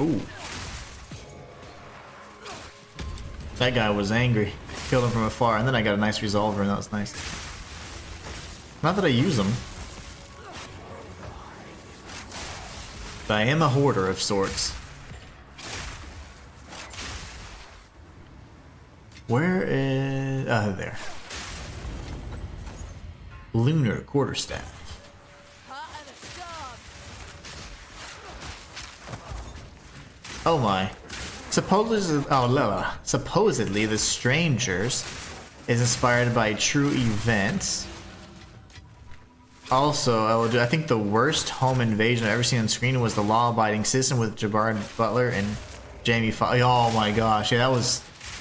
Ooh. That guy was angry. Killed him from afar, and then I got a nice resolver, and that was nice. Not that I use them. But I am a hoarder of sorts. Where is... there. Lunar quarterstaff. Hot and a stop. Oh my. Supposedly, The Strangers is inspired by true events. Also, I think the worst home invasion I've ever seen on screen was the law-abiding citizen with Jabbar Butler and Jamie Foxx. Oh my gosh, yeah,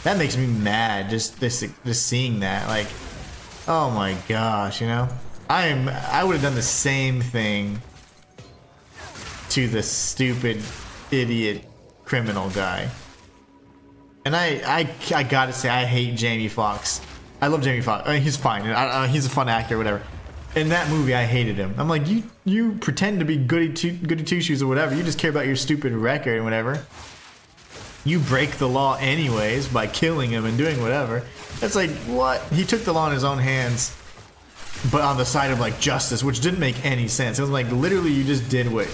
that makes me mad just seeing that. Like, oh my gosh, you know, I would have done the same thing to the stupid idiot criminal guy. And I gotta say, I hate Jamie Foxx. I love Jamie Foxx. I mean, he's fine. He's a fun actor, whatever. In that movie, I hated him. I'm like, you pretend to be goody two shoes or whatever. You just care about your stupid record and whatever. You break the law anyways by killing him and doing whatever. It's like, what? He took the law in his own hands, but on the side of like justice, which didn't make any sense. It was like literally you just did what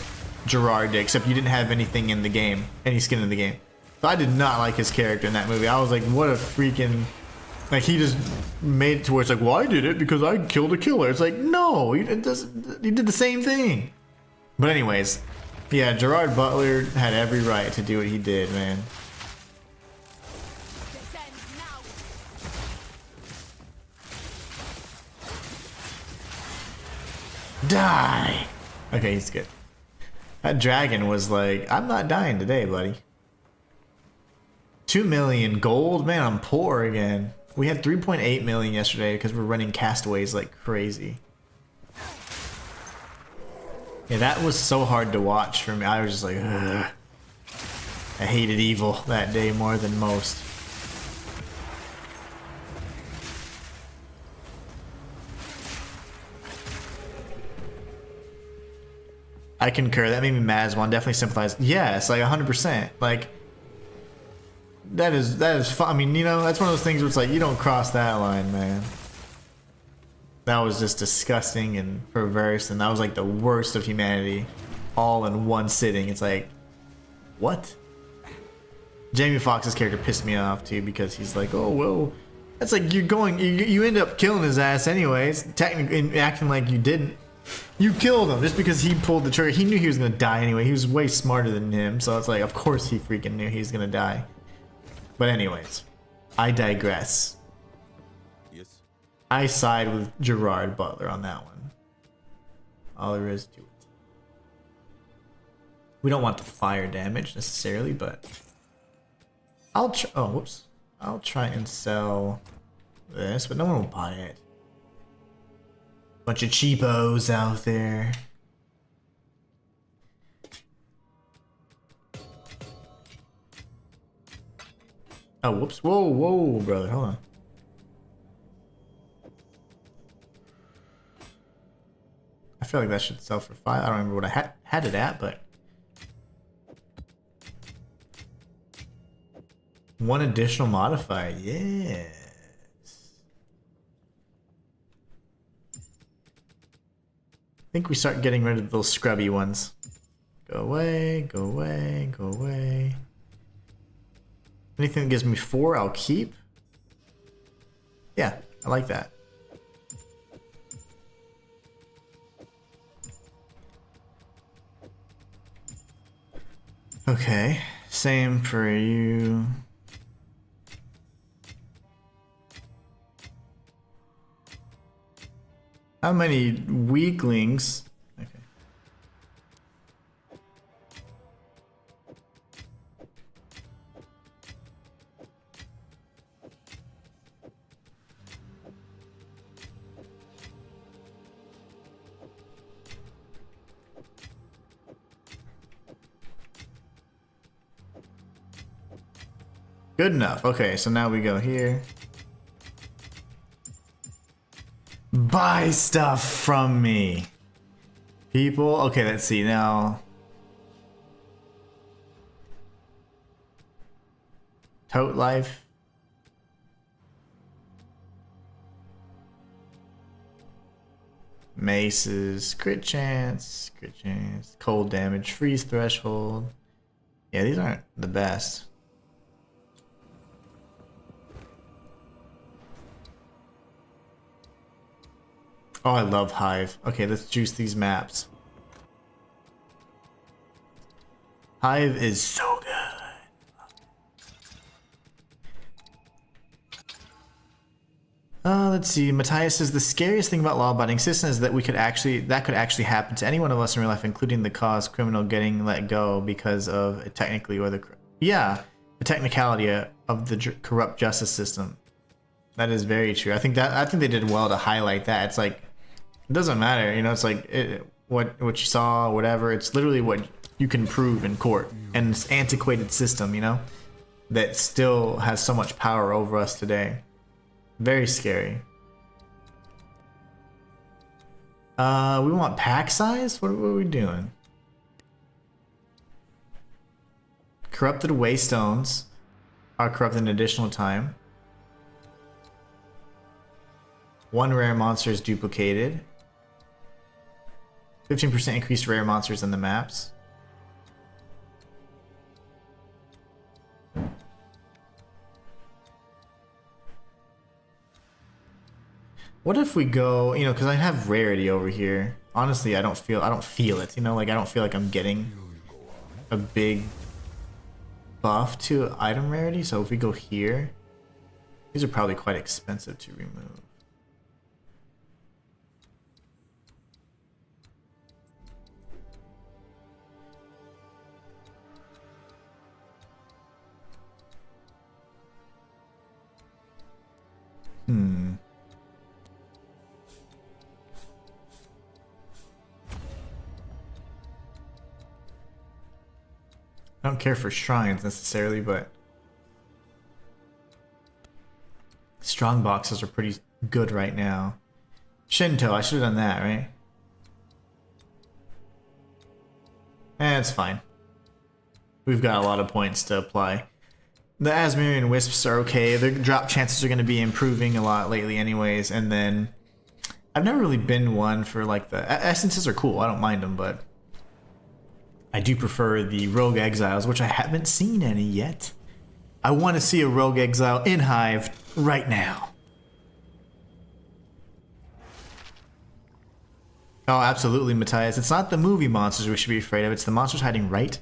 Gerard did, except you didn't have anything in the game, any skin in the game. So I did not like his character in that movie. I was like, what a freaking... Like, he just made it to where it's like, well, I did it because I killed a killer. It's like, no, he did the same thing. But anyways, yeah, Gerard Butler had every right to do what he did, man. Descend now. Die! Okay, he's good. That dragon was like, I'm not dying today, buddy. 2 million gold? Man, I'm poor again. We had 3.8 million yesterday because we're running castaways like crazy. Yeah, that was so hard to watch for me. I was just like, ugh. I hated evil that day more than most. I concur. That made me mad as one. Definitely sympathize. Yes, like 100%. Like, that is fun. I mean, you know, that's one of those things where it's like, you don't cross that line, man. That was just disgusting and perverse, and that was like the worst of humanity all in one sitting. It's like, what? Jamie Foxx's character pissed me off too because he's like, oh, well, that's like you end up killing his ass anyways, technically acting like you didn't. You killed him just because he pulled the trigger. He knew he was gonna die anyway. He was way smarter than him, so it's like, of course he freaking knew he was gonna die. But anyways, I digress. Yes. I side with Gerard Butler on that one. All there is to it. We don't want the fire damage necessarily, but I'll try. Oh, whoops! I'll try and sell this, but no one will buy it. Bunch of cheapos out there. Oh, whoops. Whoa, whoa, brother. Hold on. I feel like that should sell for 5. I don't remember what I had it at, but... One additional modifier. Yes. I think we start getting rid of those scrubby ones. Go away, go away, go away. Anything that gives me 4, I'll keep. Yeah, I like that. Okay, same for you. How many weaklings? Okay. Good enough. Okay, so now we go here. Buy stuff from me, people. Okay, let's see now. Tote life. Maces, crit chance, cold damage, freeze threshold. Yeah, these aren't the best. Oh, I love Hive. Okay, let's juice these maps. Hive is so good. Let's see. Matthias says the scariest thing about law-abiding citizens is that could actually happen to any one of us in real life, including the cause criminal getting let go because of the technicality of the corrupt justice system. That is very true. I think they did well to highlight that. It's like, it doesn't matter, you know. It's like what you saw, whatever. It's literally what you can prove in court, and this antiquated system, you know, that still has so much power over us today. Very scary. We want pack size? What are we doing? Corrupted Waystones are corrupted an additional time. 1 rare monster is duplicated. 15% increased rare monsters in the maps. What if we go, you know, because I have rarity over here. Honestly, I don't feel it, you know, like I don't feel like I'm getting a big buff to item rarity. So if we go here, these are probably quite expensive to remove. I don't care for shrines necessarily, but strong boxes are pretty good right now. Shinto, I should have done that, right? It's fine. We've got a lot of points to apply. The Asmirian Wisps are okay. The drop chances are going to be improving a lot lately anyways, and then I've never really been one for like the essences are cool. I don't mind them, but I do prefer the Rogue Exiles, which I haven't seen any yet. I want to see a Rogue Exile in Hive right now. Oh, absolutely, Matthias. It's not the movie monsters we should be afraid of. It's the monsters hiding right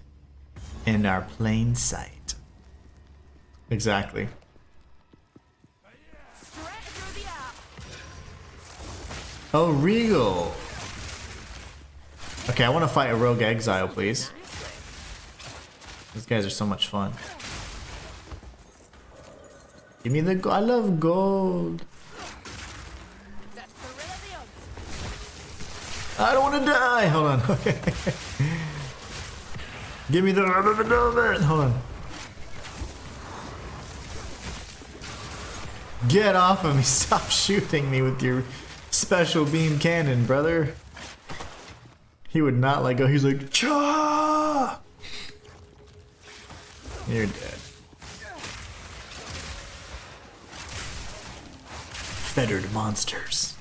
in our plain sight. Exactly. Straight through the app. Oh, Regal. Okay, I want to fight a Rogue Exile, please. These guys are so much fun. Give me the I love gold. That's the real of the odds. I don't want to die. Hold on. Okay. Give me the hold on. Get off of me. Stop shooting me with your special beam cannon, brother. He would not let go. He's like, cha! You're dead. Fettered monsters.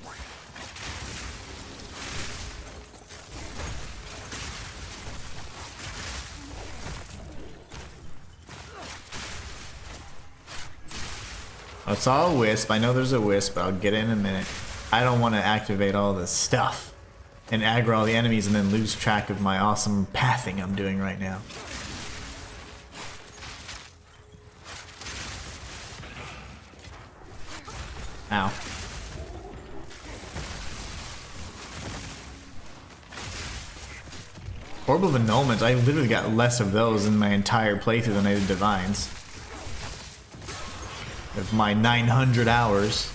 It's all a wisp. I know there's a wisp, but I'll get it in a minute. I don't want to activate all this stuff and aggro all the enemies and then lose track of my awesome pathing I'm doing right now. Ow. Orb of Annulment, I literally got less of those in my entire playthrough than I did Divines. Of my 900 hours.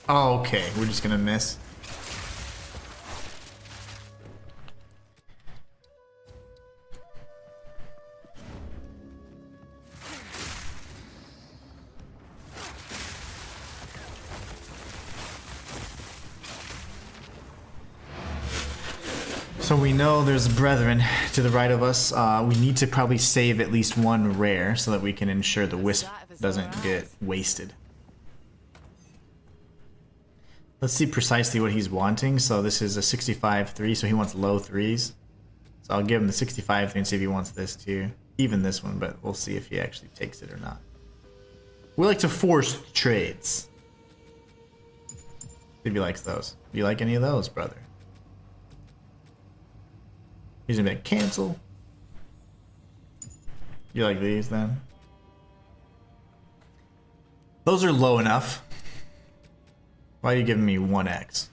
Oh, okay, we're just gonna miss. So we know there's brethren to the right of us. We need to probably save at least one rare so that we can ensure the wisp doesn't get wasted. Let's see precisely what he's wanting. So this is a 65-3, so he wants low threes. So I'll give him the 65-3 and see if he wants this too. Even this one, but we'll see if he actually takes it or not. We like to force trades. If he likes those. Do you like any of those, brother? He's gonna be like, cancel. You like these then? Those are low enough. Why are you giving me 1x?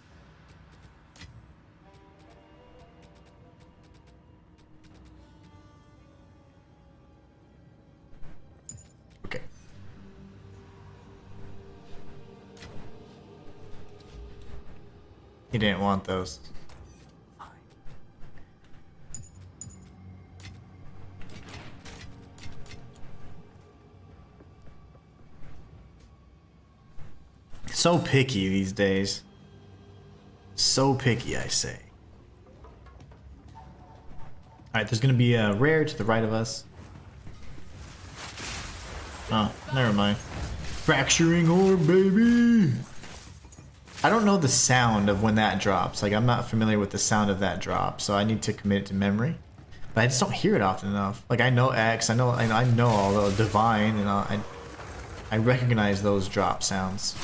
Okay. He didn't want those. So picky these days. So picky, I say. Alright, there's gonna be a rare to the right of us. Oh, never mind. Fracturing orb, baby! I don't know the sound of when that drops. Like, I'm not familiar with the sound of that drop, so I need to commit it to memory. But I just don't hear it often enough. Like, I know X, I know all the Divine, and I recognize those drop sounds.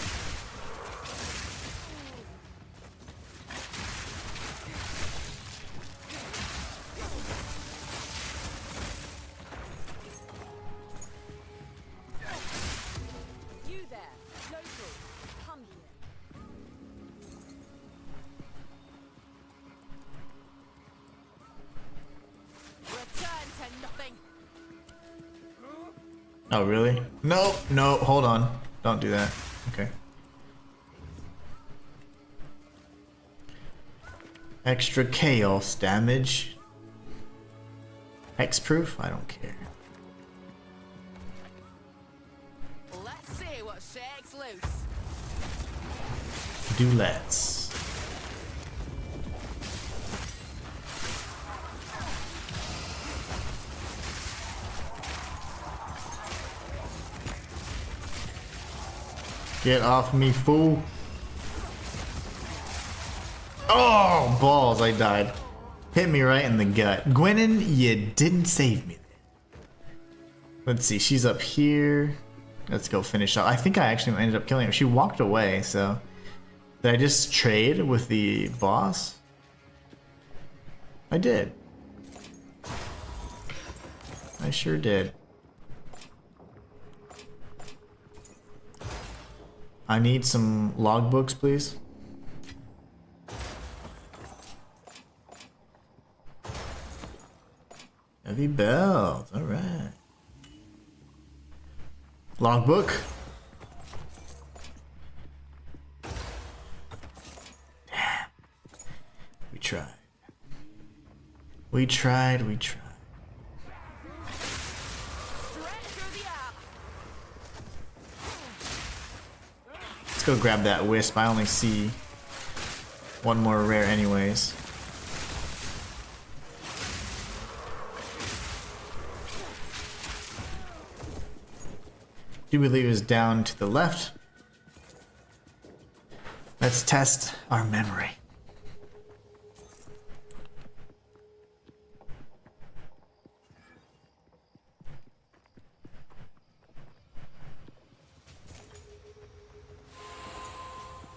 You there, local, come here. Return to nothing. Oh, really? No, no, hold on. Don't do that. Okay. Extra chaos damage. Hexproof? I don't care. Let's see what shakes loose. Do let's. Get off me, fool. Oh, balls, I died. Hit me right in the gut. Gwennon, you didn't save me. Let's see, she's up here. Let's go finish up. I think I actually ended up killing her. She walked away, so... Did I just trade with the boss? I did. I sure did. I need some logbooks, please. Heavy belt, alright. Logbook. Damn. We tried. We tried. Straight through the air. Let's go grab that wisp. I only see one more rare anyways. Do believe is down to the left. Let's test our memory.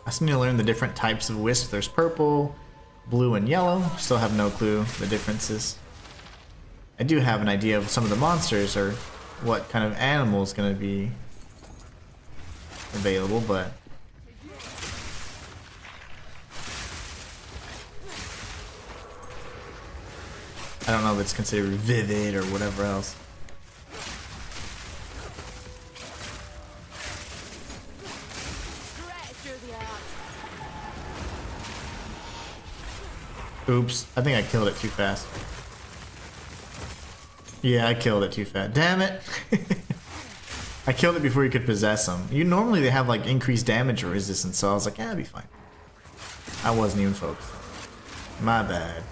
I still need to learn the different types of wisps. There's purple, blue, and yellow. Still have no clue the differences. I do have an idea of some of the monsters or what kind of animal is going to be available, but I don't know if it's considered vivid or whatever else. Straight through the air. Oops, I think I killed it too fast. Yeah, I killed it too fast. Damn it! I killed it before you could possess them. Normally they have like increased damage or resistance, so I was like, yeah, it'll be fine. I wasn't even focused. My bad.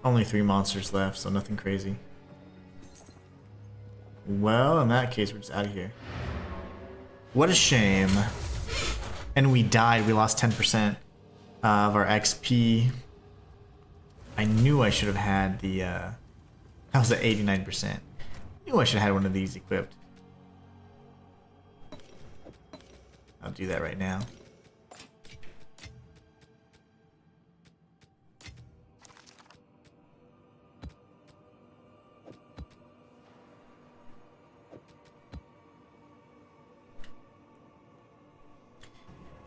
Only 3 monsters left, so nothing crazy. Well, in that case, we're just out of here. What a shame. And we died. We lost 10% of our XP. I knew I should have had the... that was at 89%. I knew I should have had one of these equipped. I'll do that right now.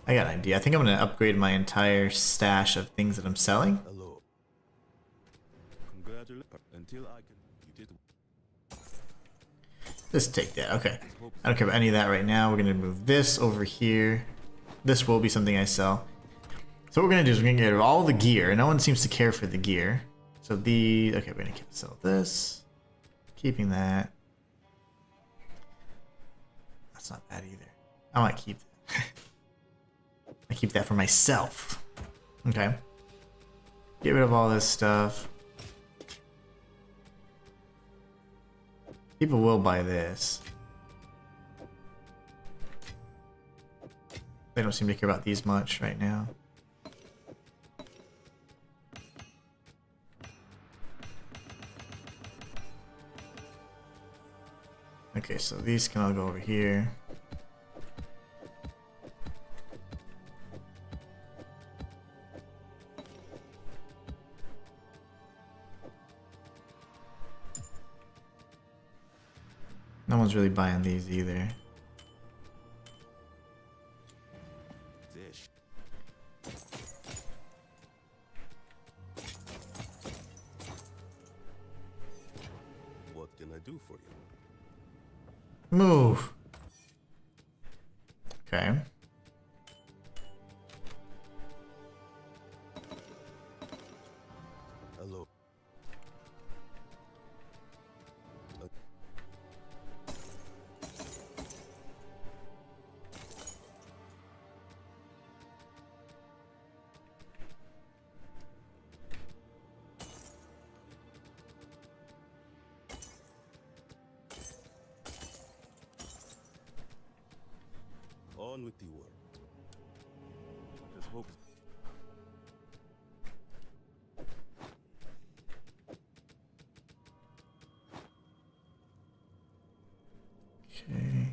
I got an idea. I think I'm going to upgrade my entire stash of things that I'm selling. Hello. Congratulations. Until I can. You did. Just take that. Okay. I don't care about any of that right now. We're going to move this over here. This will be something I sell. So what we're going to do is we're going to get rid of all the gear. No one seems to care for the gear. So the okay, we're gonna sell this. Keeping that. That's not bad either. I might keep that. I keep that for myself. Okay. Get rid of all this stuff. People will buy this. They don't seem to care about these much right now. Okay, so these can all go over here. No one's really buying these either. Dish. What can I do for you? Move. Okay. Hello. On with the work. Let's hope. Okay.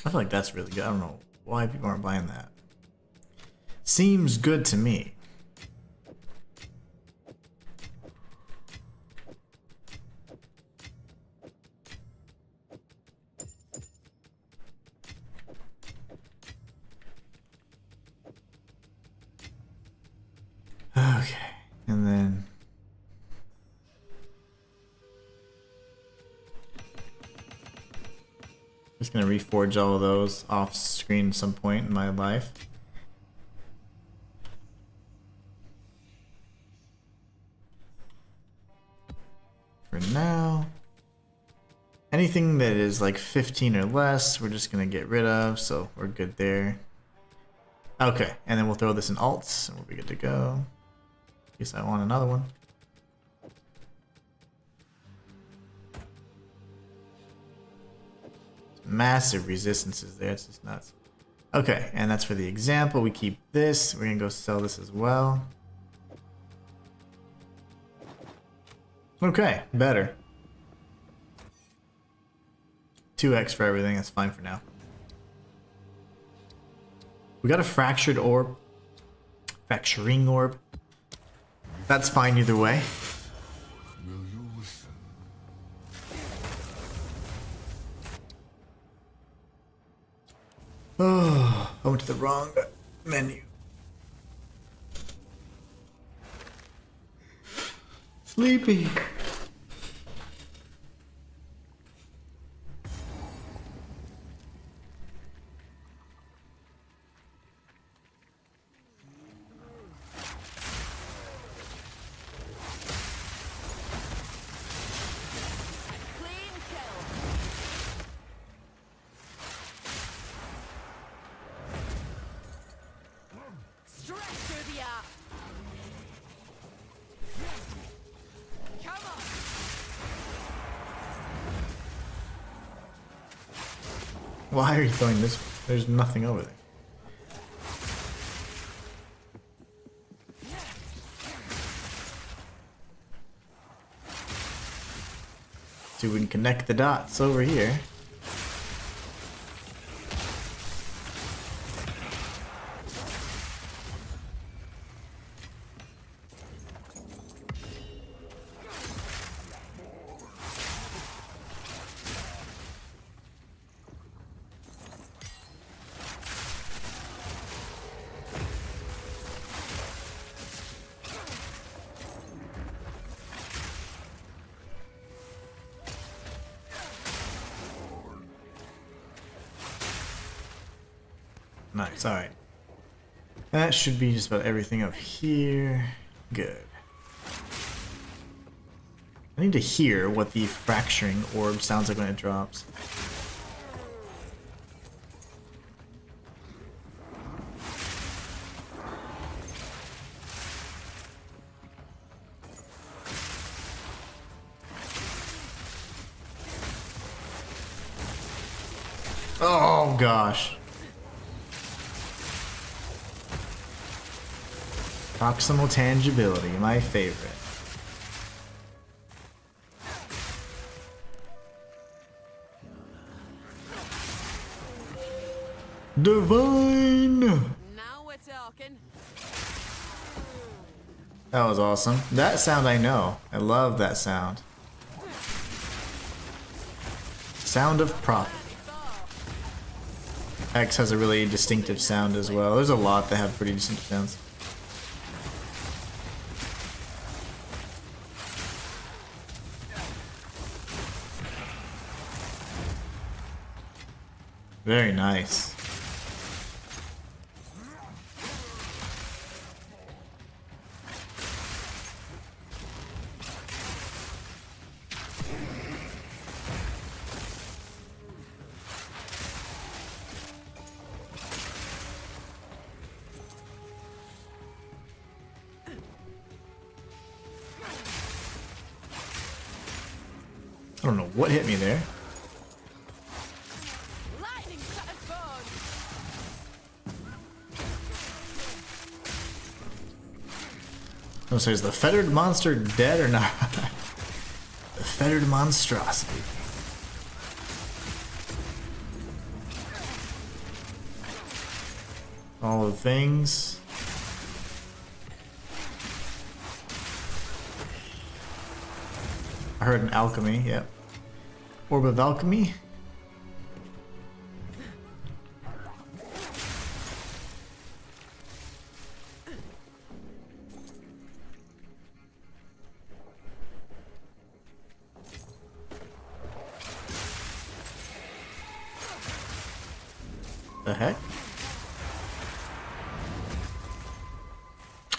I feel like that's really good. I don't know why people aren't buying that. Seems good to me. Okay, and then just gonna reforge all of those off screen at some point in my life. For now, anything that is like 15 or less, we're just gonna get rid of, so we're good there. Okay, and then we'll throw this in alts, and we'll be good to go. Guess I want another one. Massive resistances there, it's just nuts. Okay, and that's for the example. We keep this. We're gonna go sell this as well. Okay, better. 2x for everything, that's fine for now. We got a fractured orb. Fracturing orb. That's fine either way. Will you listen? Oh, I went to the wrong menu. Sleepy. Clean kill. Stretch through the arc. Come on. Why are you throwing this? There's nothing over there. See if we can connect the dots over here. Nice, alright. That should be just about everything up here. Good. I need to hear what the fracturing orb sounds like when it drops. Oh gosh. Proximal tangibility, my favorite. Divine! Now we're talking. That was awesome. That sound I know. I love that sound. Sound of Prophet. X has a really distinctive sound as well. There's a lot that have pretty distinctive sounds. Very nice. I don't know what hit me there. Lightning shattered bones. Oh, so is the fettered monster dead or not? The fettered monstrosity. All the things. I heard an alchemy, yep. Orb of alchemy. The heck?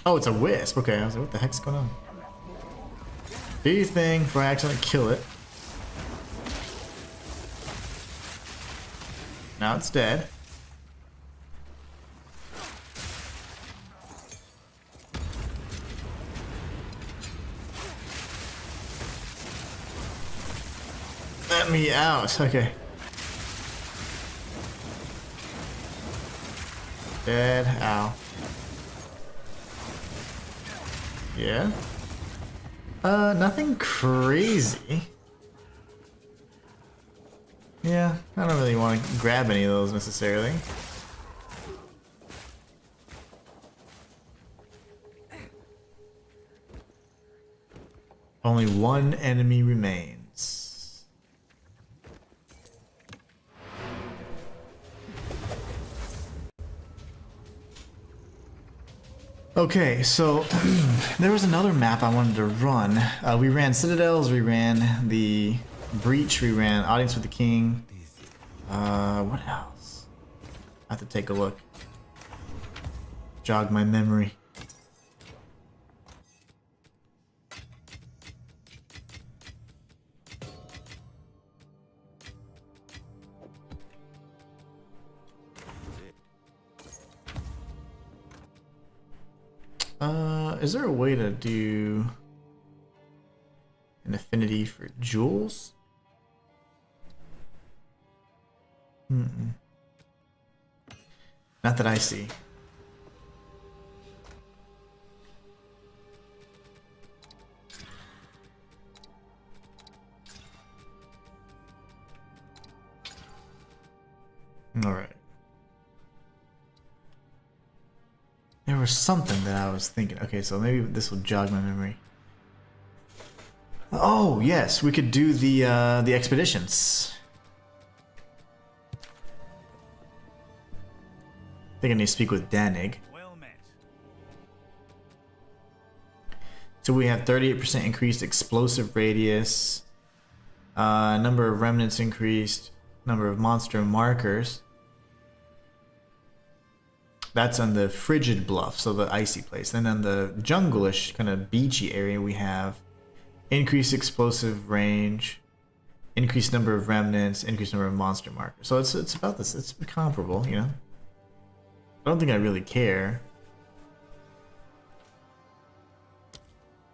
Oh, it's a wisp. Okay, I was like, what the heck's going on? Do your thing before I accidentally kill it. Now it's dead. Let me out. Okay. Dead. Ow. Yeah. Nothing crazy. Yeah, I don't really want to grab any of those necessarily. Only one enemy remains. Okay, so there was another map I wanted to run. We ran Citadels, we ran the Breach, we ran Audience with the King. What else? I have to take a look. Jog my memory. Is there a way to do an affinity for jewels? Mm-mm. Not that I see. All right. There was something that I was thinking. Okay, so maybe this will jog my memory. Oh yes, we could do the expeditions. I think I need to speak with Danig. Well met. So we have 38% increased explosive radius, number of remnants increased, number of monster markers. That's on the frigid bluff, so the icy place. And then the jungle-ish, kind of beachy area, we have increased explosive range, increased number of remnants, increased number of monster markers. So it's about this. It's comparable, you know. I don't think I really care.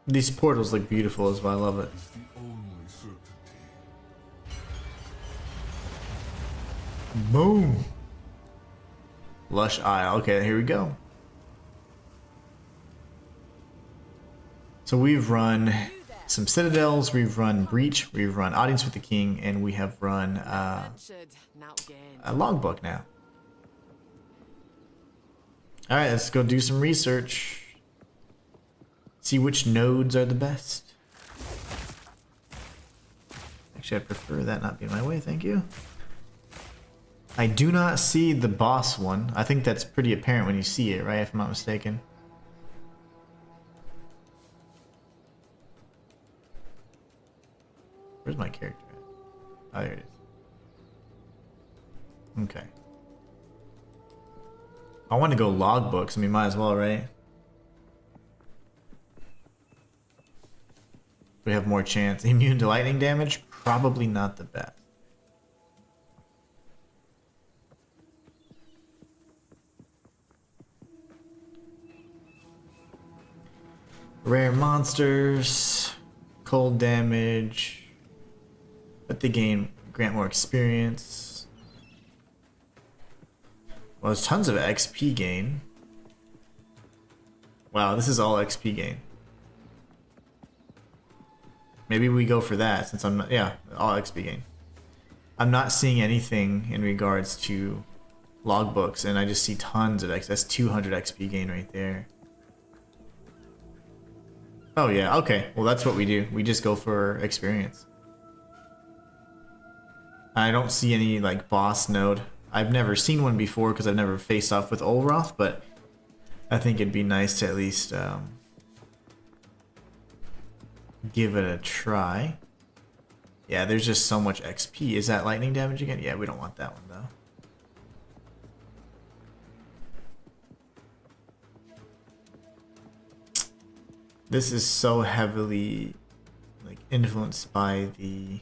These portals look beautiful as well. I love it. Is the only certainty. Boom. Lush Isle. Okay, here we go. So we've run some Citadels, we've run Breach, we've run Audience with the King, and we have run Should now gain. a logbook now. Alright, let's go do some research. See which nodes are the best. Actually, I prefer that not be in my way, thank you. I do not see the boss one. I think that's pretty apparent when you see it, right? If I'm not mistaken. Where's my character at? Oh, there it is. Okay. I want to go logbooks. I mean, might as well, right? We have more chance. Immune to lightning damage? Probably not the best. Rare monsters, cold damage, but they grant more experience. Well, there's tons of XP gain. Wow, this is all XP gain. Maybe we go for that since I'm not, yeah, all XP gain. I'm not seeing anything in regards to logbooks, and I just see tons of XP. That's 200 XP gain right there. Oh yeah, okay. Well, that's what we do. We just go for experience. I don't see any like boss node. I've never seen one before because I've never faced off with Olroth, but I think it'd be nice to at least give it a try. Yeah, there's just so much XP. Is that lightning damage again? Yeah, we don't want that one though. This is so heavily like influenced by the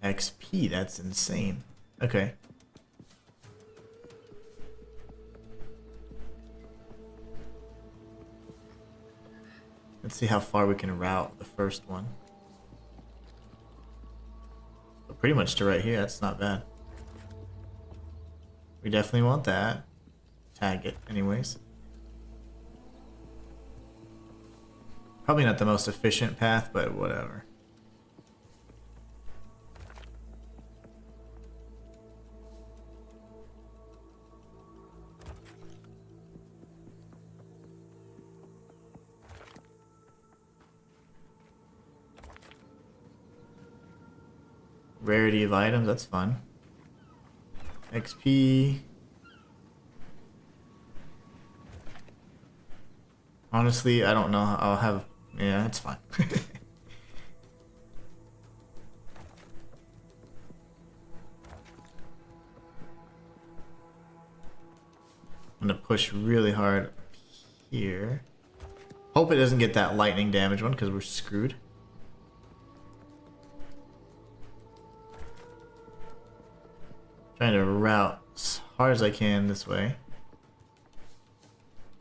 XP. That's insane. Okay. Let's see how far we can route the first one. But pretty much to right here. That's not bad. We definitely want that. Tag it anyways. Probably not the most efficient path, but whatever. Rarity of items, that's fun. XP. Honestly, I don't know. I'll have... Yeah, that's fine. I'm gonna push really hard here. Hope it doesn't get that lightning damage one because we're screwed. Trying to route as hard as I can this way.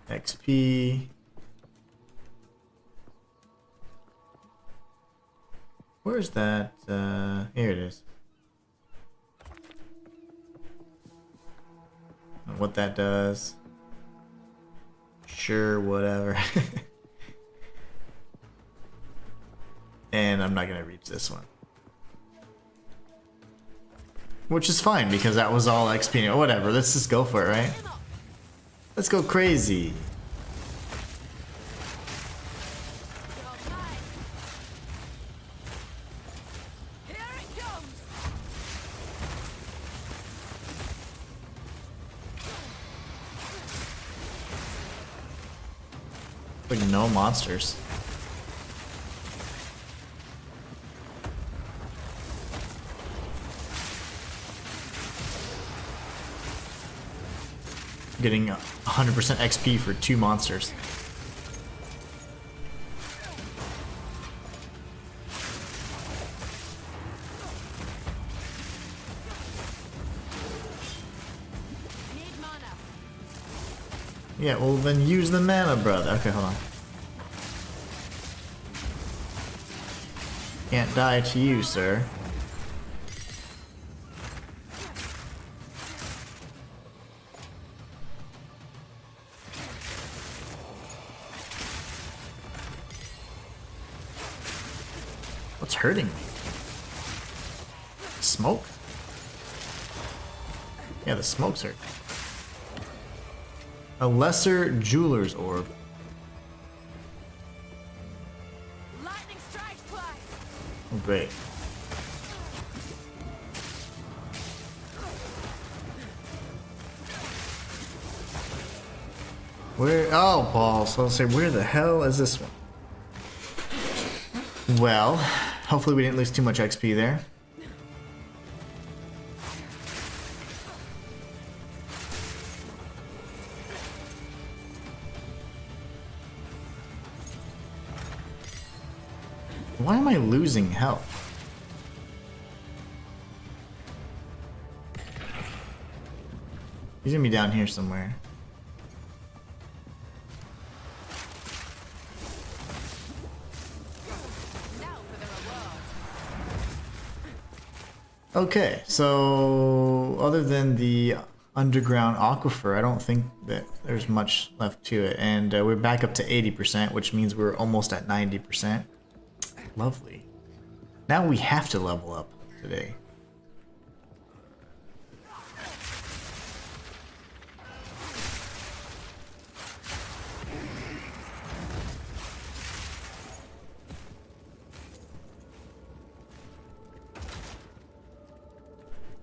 XP. Where's that? Here it is. And what that does. Sure, whatever. And I'm not gonna reach this one. Which is fine because that was all XP. Whatever, let's just go for it, right? Let's go crazy. Like no monsters. getting 100% XP for 2 monsters. Need mana. Yeah, well then use the mana, brother. Okay, hold on. Can't die to you, sir. What's hurting me? Smoke? Yeah, the smoke's hurt. A lesser jeweler's orb. Lightning strike twice. Oh, great. Where? Oh, balls. I'll say, where the hell is this one? Well, hopefully we didn't lose too much XP there. Why am I losing health? He's gonna be down here somewhere. Now for the reward. Okay, so other than the underground aquifer, I don't think that there's much left to it. And we're back up to 80%, which means we're almost at 90%. Lovely. Now we have to level up today.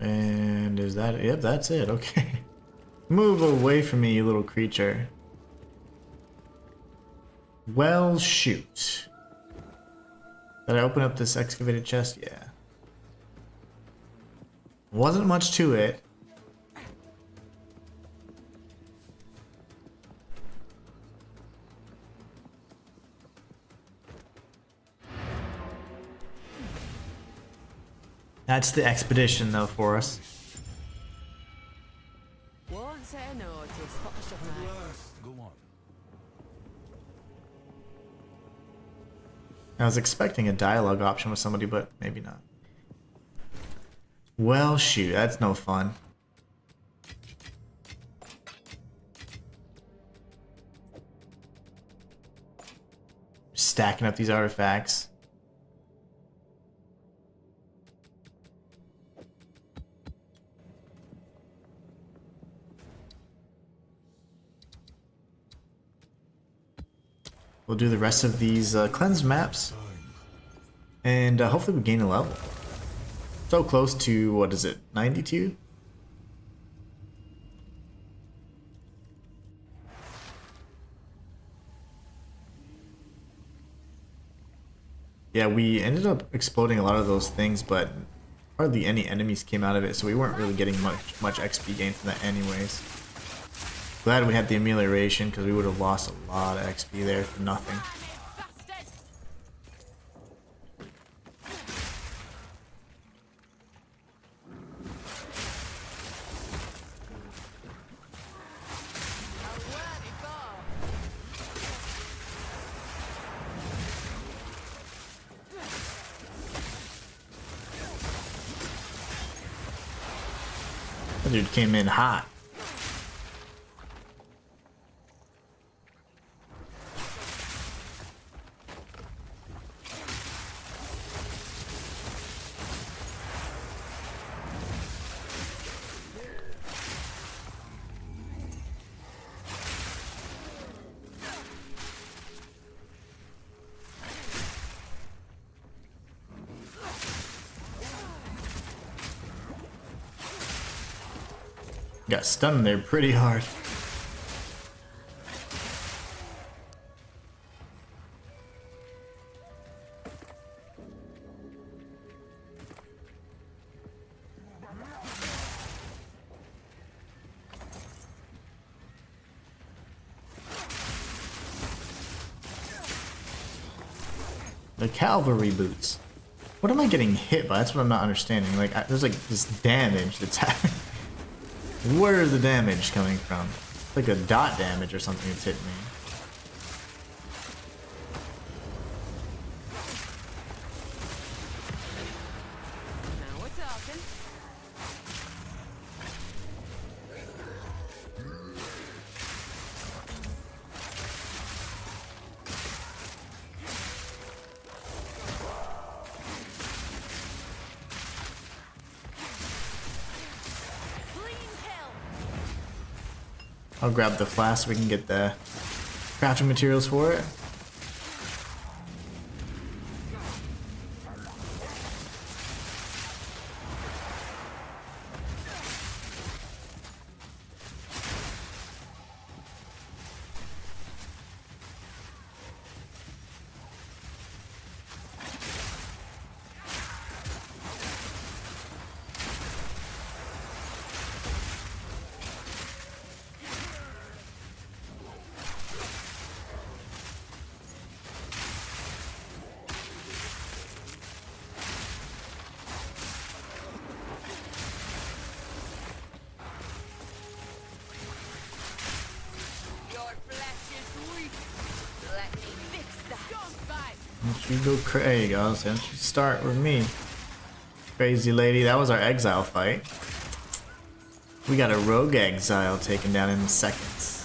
And is that it? Yep, that's it. Okay. Move away from me, you little creature. Well, shoot. Did I open up this excavated chest? Yeah. Wasn't much to it. That's the expedition, though, for us. Won't say no to spot the shot. Go on. I was expecting a dialogue option with somebody, but maybe not. Well, shoot, that's no fun. Stacking up these artifacts. We'll do the rest of these cleansed maps, and hopefully we gain a level. So close to, what is it, 92? Yeah, we ended up exploding a lot of those things, but hardly any enemies came out of it, so we weren't really getting much XP gain from that anyways. Glad we had the amelioration, because we would have lost a lot of XP there for nothing. Bastard! A worthy fall. That dude came in hot. Got stunned there pretty hard. The cavalry boots. What am I getting hit by? That's what I'm not understanding. Like, there's like this damage that's happening. Where is the damage coming from? It's like a dot damage or something that's hitting me. Now we're talking. Clean kill. I'll grab the flask so we can get the crafting materials for it. Your flesh is weak. Let me fix that. Don't fight. Don't you go there you go. So don't you start with me. Crazy lady. That was our exile fight. We got a rogue exile taken down in seconds.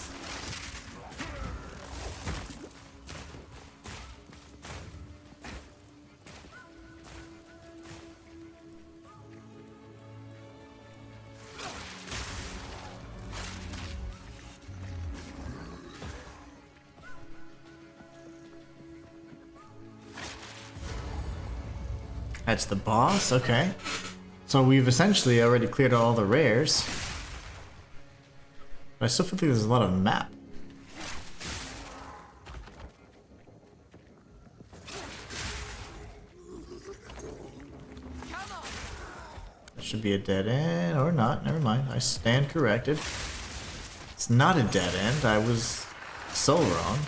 That's the boss? Okay. So we've essentially already cleared all the rares. But I still feel like there's a lot of map. Come on. That should be a dead end, or not. Never mind. I stand corrected. It's not a dead end. I was so wrong.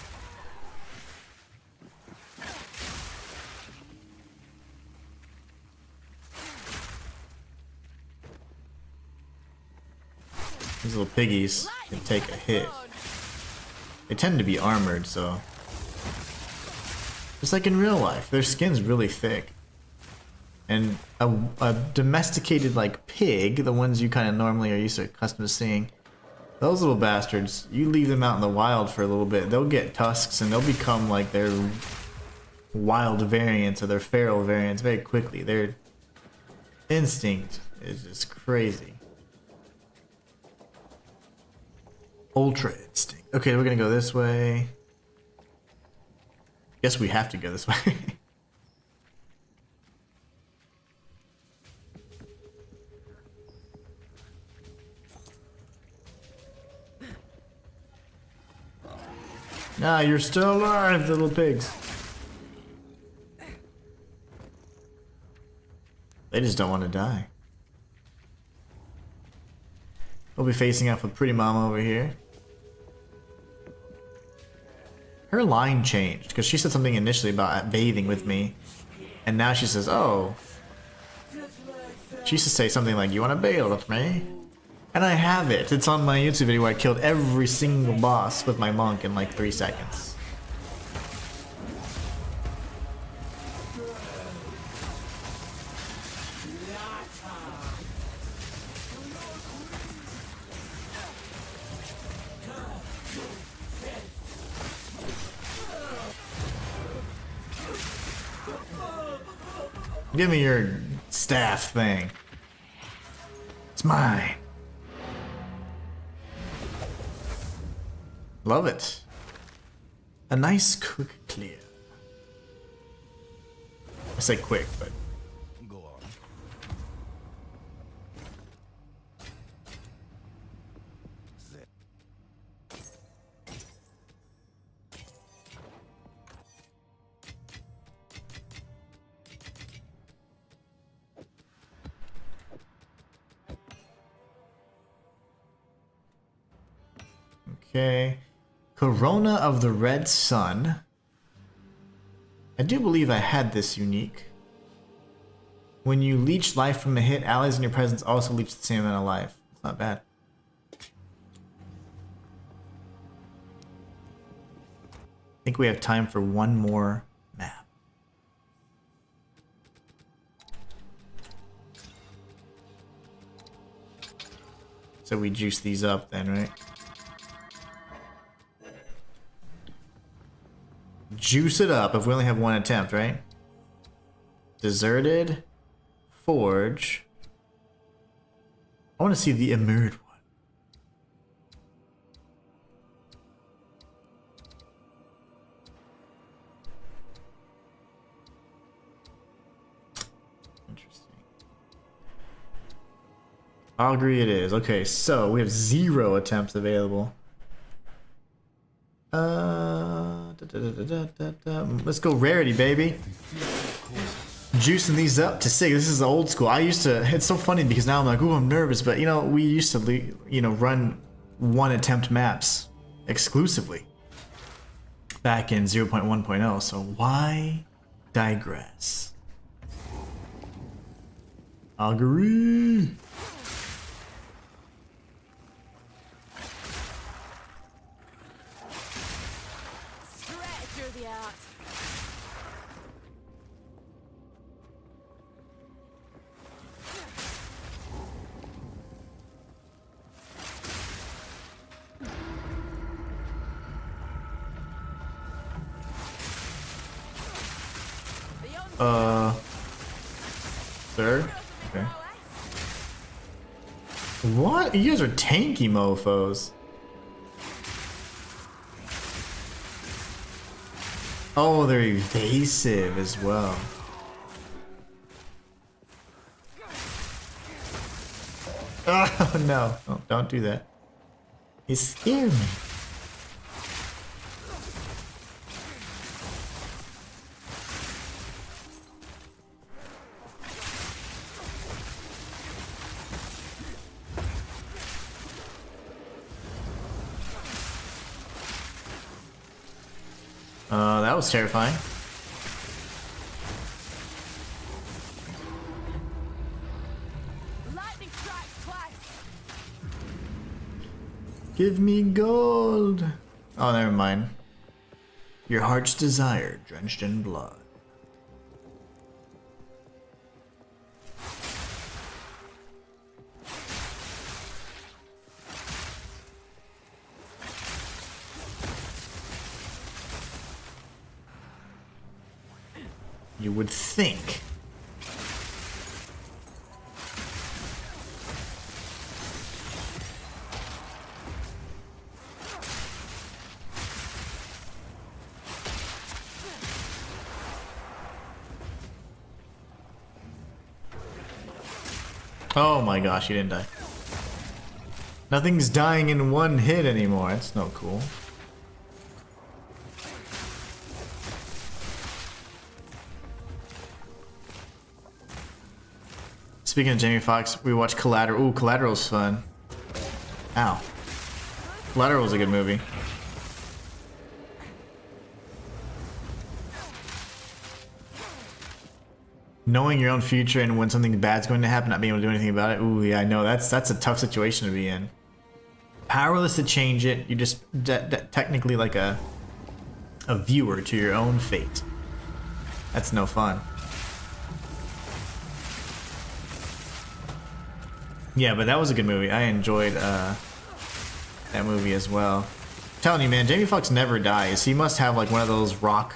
These little piggies can take a hit. They tend to be armored, so... Just like in real life, their skin's really thick. And a domesticated, like, pig, the ones you kind of normally are used to accustomed to seeing, those little bastards, you leave them out in the wild for a little bit, they'll get tusks and they'll become like their wild variants or their feral variants very quickly. Their instinct is just crazy. Ultra instinct. Okay, we're gonna go this way. Guess we have to go this way. Nah, you're still alive, little pigs. They just don't want to die. We'll be facing off with Pretty Mama over here. Her line changed, because she said something initially about bathing with me. And now she says, oh. She used to say something like, you want to bathe with me? And I have it. It's on my YouTube video where I killed every single boss with my monk in like 3 seconds. Give me your staff thing. It's mine. Love it. A nice quick clear. I say quick, but Go on. Zip. okay. Corona of the Red Sun. I do believe I had this unique. When you leech life from a hit, allies in your presence also leech the same amount of life. It's not bad. I think we have time for one more map. So we juice these up then, right? Juice it up if we only have one attempt, right? Deserted. Forge. I want to see the immured one. Interesting. I'll agree it is. Okay, so we have 0 attempts available. Let's go rarity, baby. Juicing these up to 6. This is old school. I used to. It's so funny because now I'm like, ooh, I'm nervous. But you know, we used to, you know, run 1 attempt maps exclusively back in 0.1.0. So why digress? Augury. Third? Okay. What? You guys are tanky mofos. Oh, they're evasive as well. Oh no. Oh, don't do that. You scare me. That was terrifying. Lightning strike twice. Give me gold. Oh, never mind. Your heart's desire, drenched in blood. You would think. Oh my gosh, you didn't die. Nothing's dying in one hit anymore. That's no cool. Speaking of Jamie Foxx, we watched Collateral. Ooh, Collateral's fun. Ow. Collateral's a good movie. Knowing your own future and when something bad's going to happen, not being able to do anything about it. Ooh, yeah, I know. That's a tough situation to be in. Powerless to change it. You're just technically like a viewer to your own fate. That's no fun. Yeah, but that was a good movie. I enjoyed that movie as well. I'm telling you, man, Jamie Foxx never dies. He must have like one of those rock,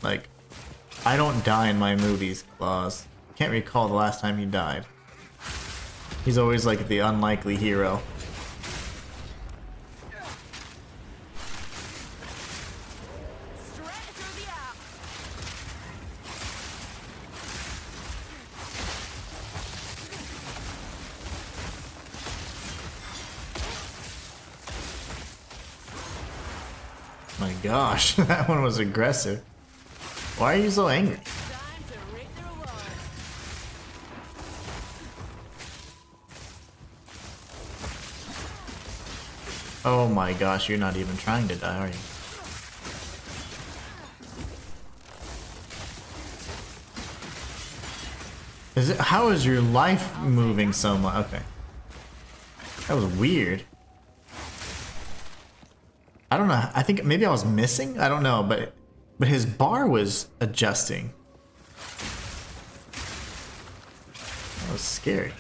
like, I don't die in my movies clause. Can't recall the last time he died. He's always like the unlikely hero. Straight through the app. My gosh, that one was aggressive. Why are you so angry? Time to reap the reward. Oh my gosh, you're not even trying to die, are you? Is it? How is your life moving so much? Okay. That was weird. I don't know. I think maybe I was missing. I don't know, but his bar was adjusting. That was scary.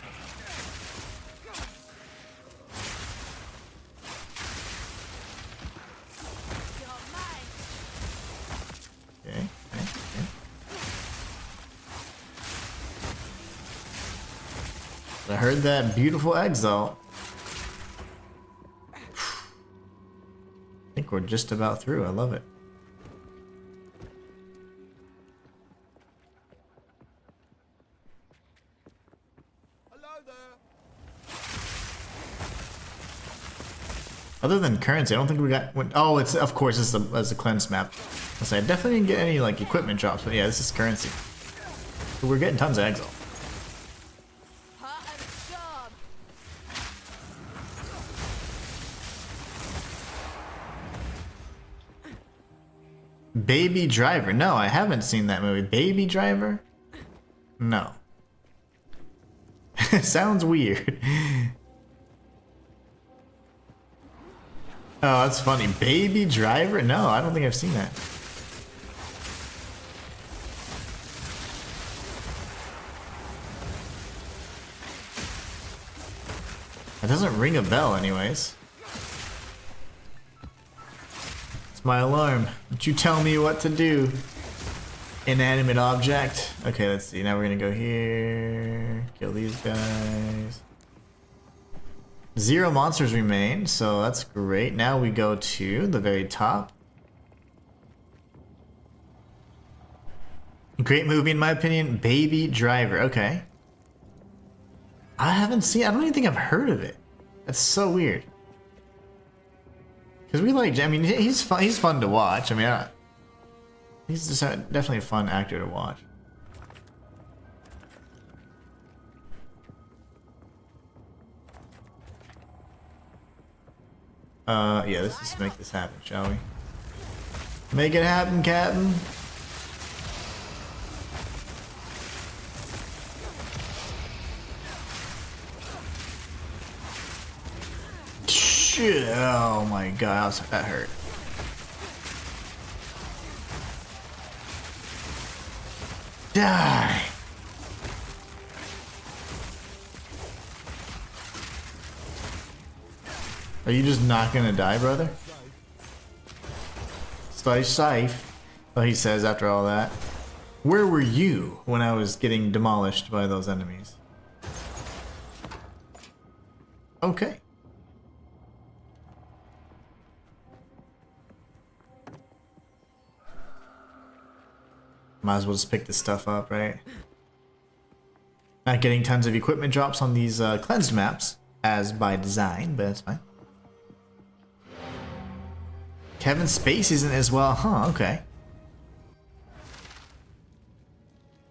Okay. Okay. I heard that beautiful Exile. I think we're just about through. I love it. Hello there. Other than currency, I don't think we got. Oh, it's of course it's a cleanse map. I say I definitely didn't get any like equipment drops, but yeah, this is currency. So we're getting tons of Exile. Part of the job. Baby Driver. No, I haven't seen that movie. Baby Driver? No. Sounds weird. Oh, that's funny. Baby Driver? No, I don't think I've seen that. That doesn't ring a bell anyways. My alarm. Don't you tell me what to do. Inanimate object. Okay, let's see. Now we're gonna go here. Kill these guys. 0 monsters remain, so that's great. Now we go to the very top. Great movie in my opinion. Baby Driver. Okay. I haven't seen. I don't even think I've heard of it. That's so weird. Because we like, I mean, he's fun. He's fun to watch. I mean, he's just definitely a fun actor to watch. Yeah, let's just make this happen, shall we? Make it happen, Captain. Shit! Oh my god, that hurt. Die! Are you just not gonna die, brother? Stay safe. Well, he says after all that. Where were you when I was getting demolished by those enemies? Okay. Might as well just pick this stuff up, right? Not getting tons of equipment drops on these cleansed maps, as by design, but it's fine. Kevin Spacey's in it as well, huh? Okay.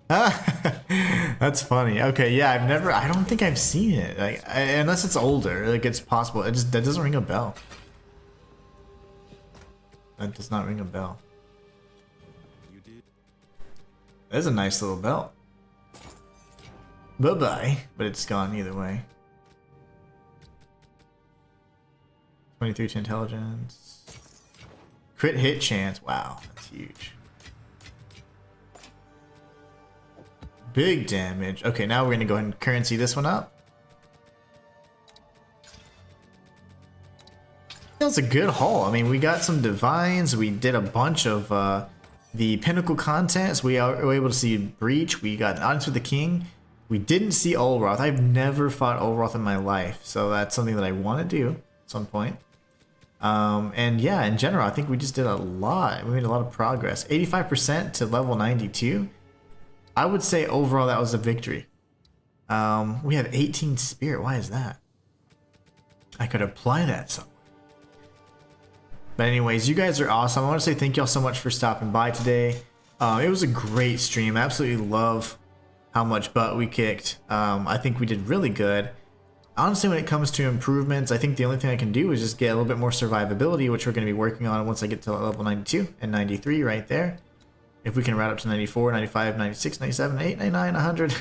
That's funny. Okay, yeah, I don't think I've seen it. Like, unless it's older, like it's possible. That doesn't ring a bell. That does not ring a bell. That's a nice little belt. Bye-bye. But it's gone either way. 23 to intelligence. Crit hit chance. Wow, that's huge. Big damage. Okay, now we're gonna go ahead and currency this one up. That was a good haul. I mean, we got some divines. We did a bunch of the pinnacle content. So we were able to see Breach. We got an audience with the king. We didn't see Olroth. I've never fought Olroth in my life, so that's something that I want to do at some point. And yeah, in general, I think we just did a lot. We made a lot of progress. 85% to level 92. I would say overall that was a victory. We have 18 spirit. Why is that? I could apply that somewhere. But anyways, you guys are awesome. I want to say thank y'all so much for stopping by today. It was a great stream. I absolutely love how much butt we kicked. I think we did really good. Honestly, when it comes to improvements, I think the only thing I can do is just get a little bit more survivability, which we're going to be working on once I get to level 92 and 93 right there. If we can route up to 94, 95, 96, 97, 8, 99, 100,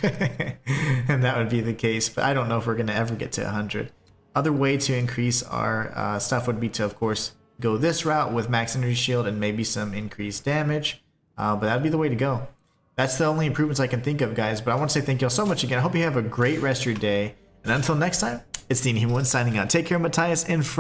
and that would be the case. But I don't know if we're going to ever get to 100. Other way to increase our stuff would be to, of course, go this route with max energy shield and maybe some increased damage. But that'd be the way to go. That's the only improvements I can think of, guys. But I want to say thank you all so much again. I hope you have a great rest of your day. And until next time, it's the Inhuman signing out. Take care, Matthias and friends.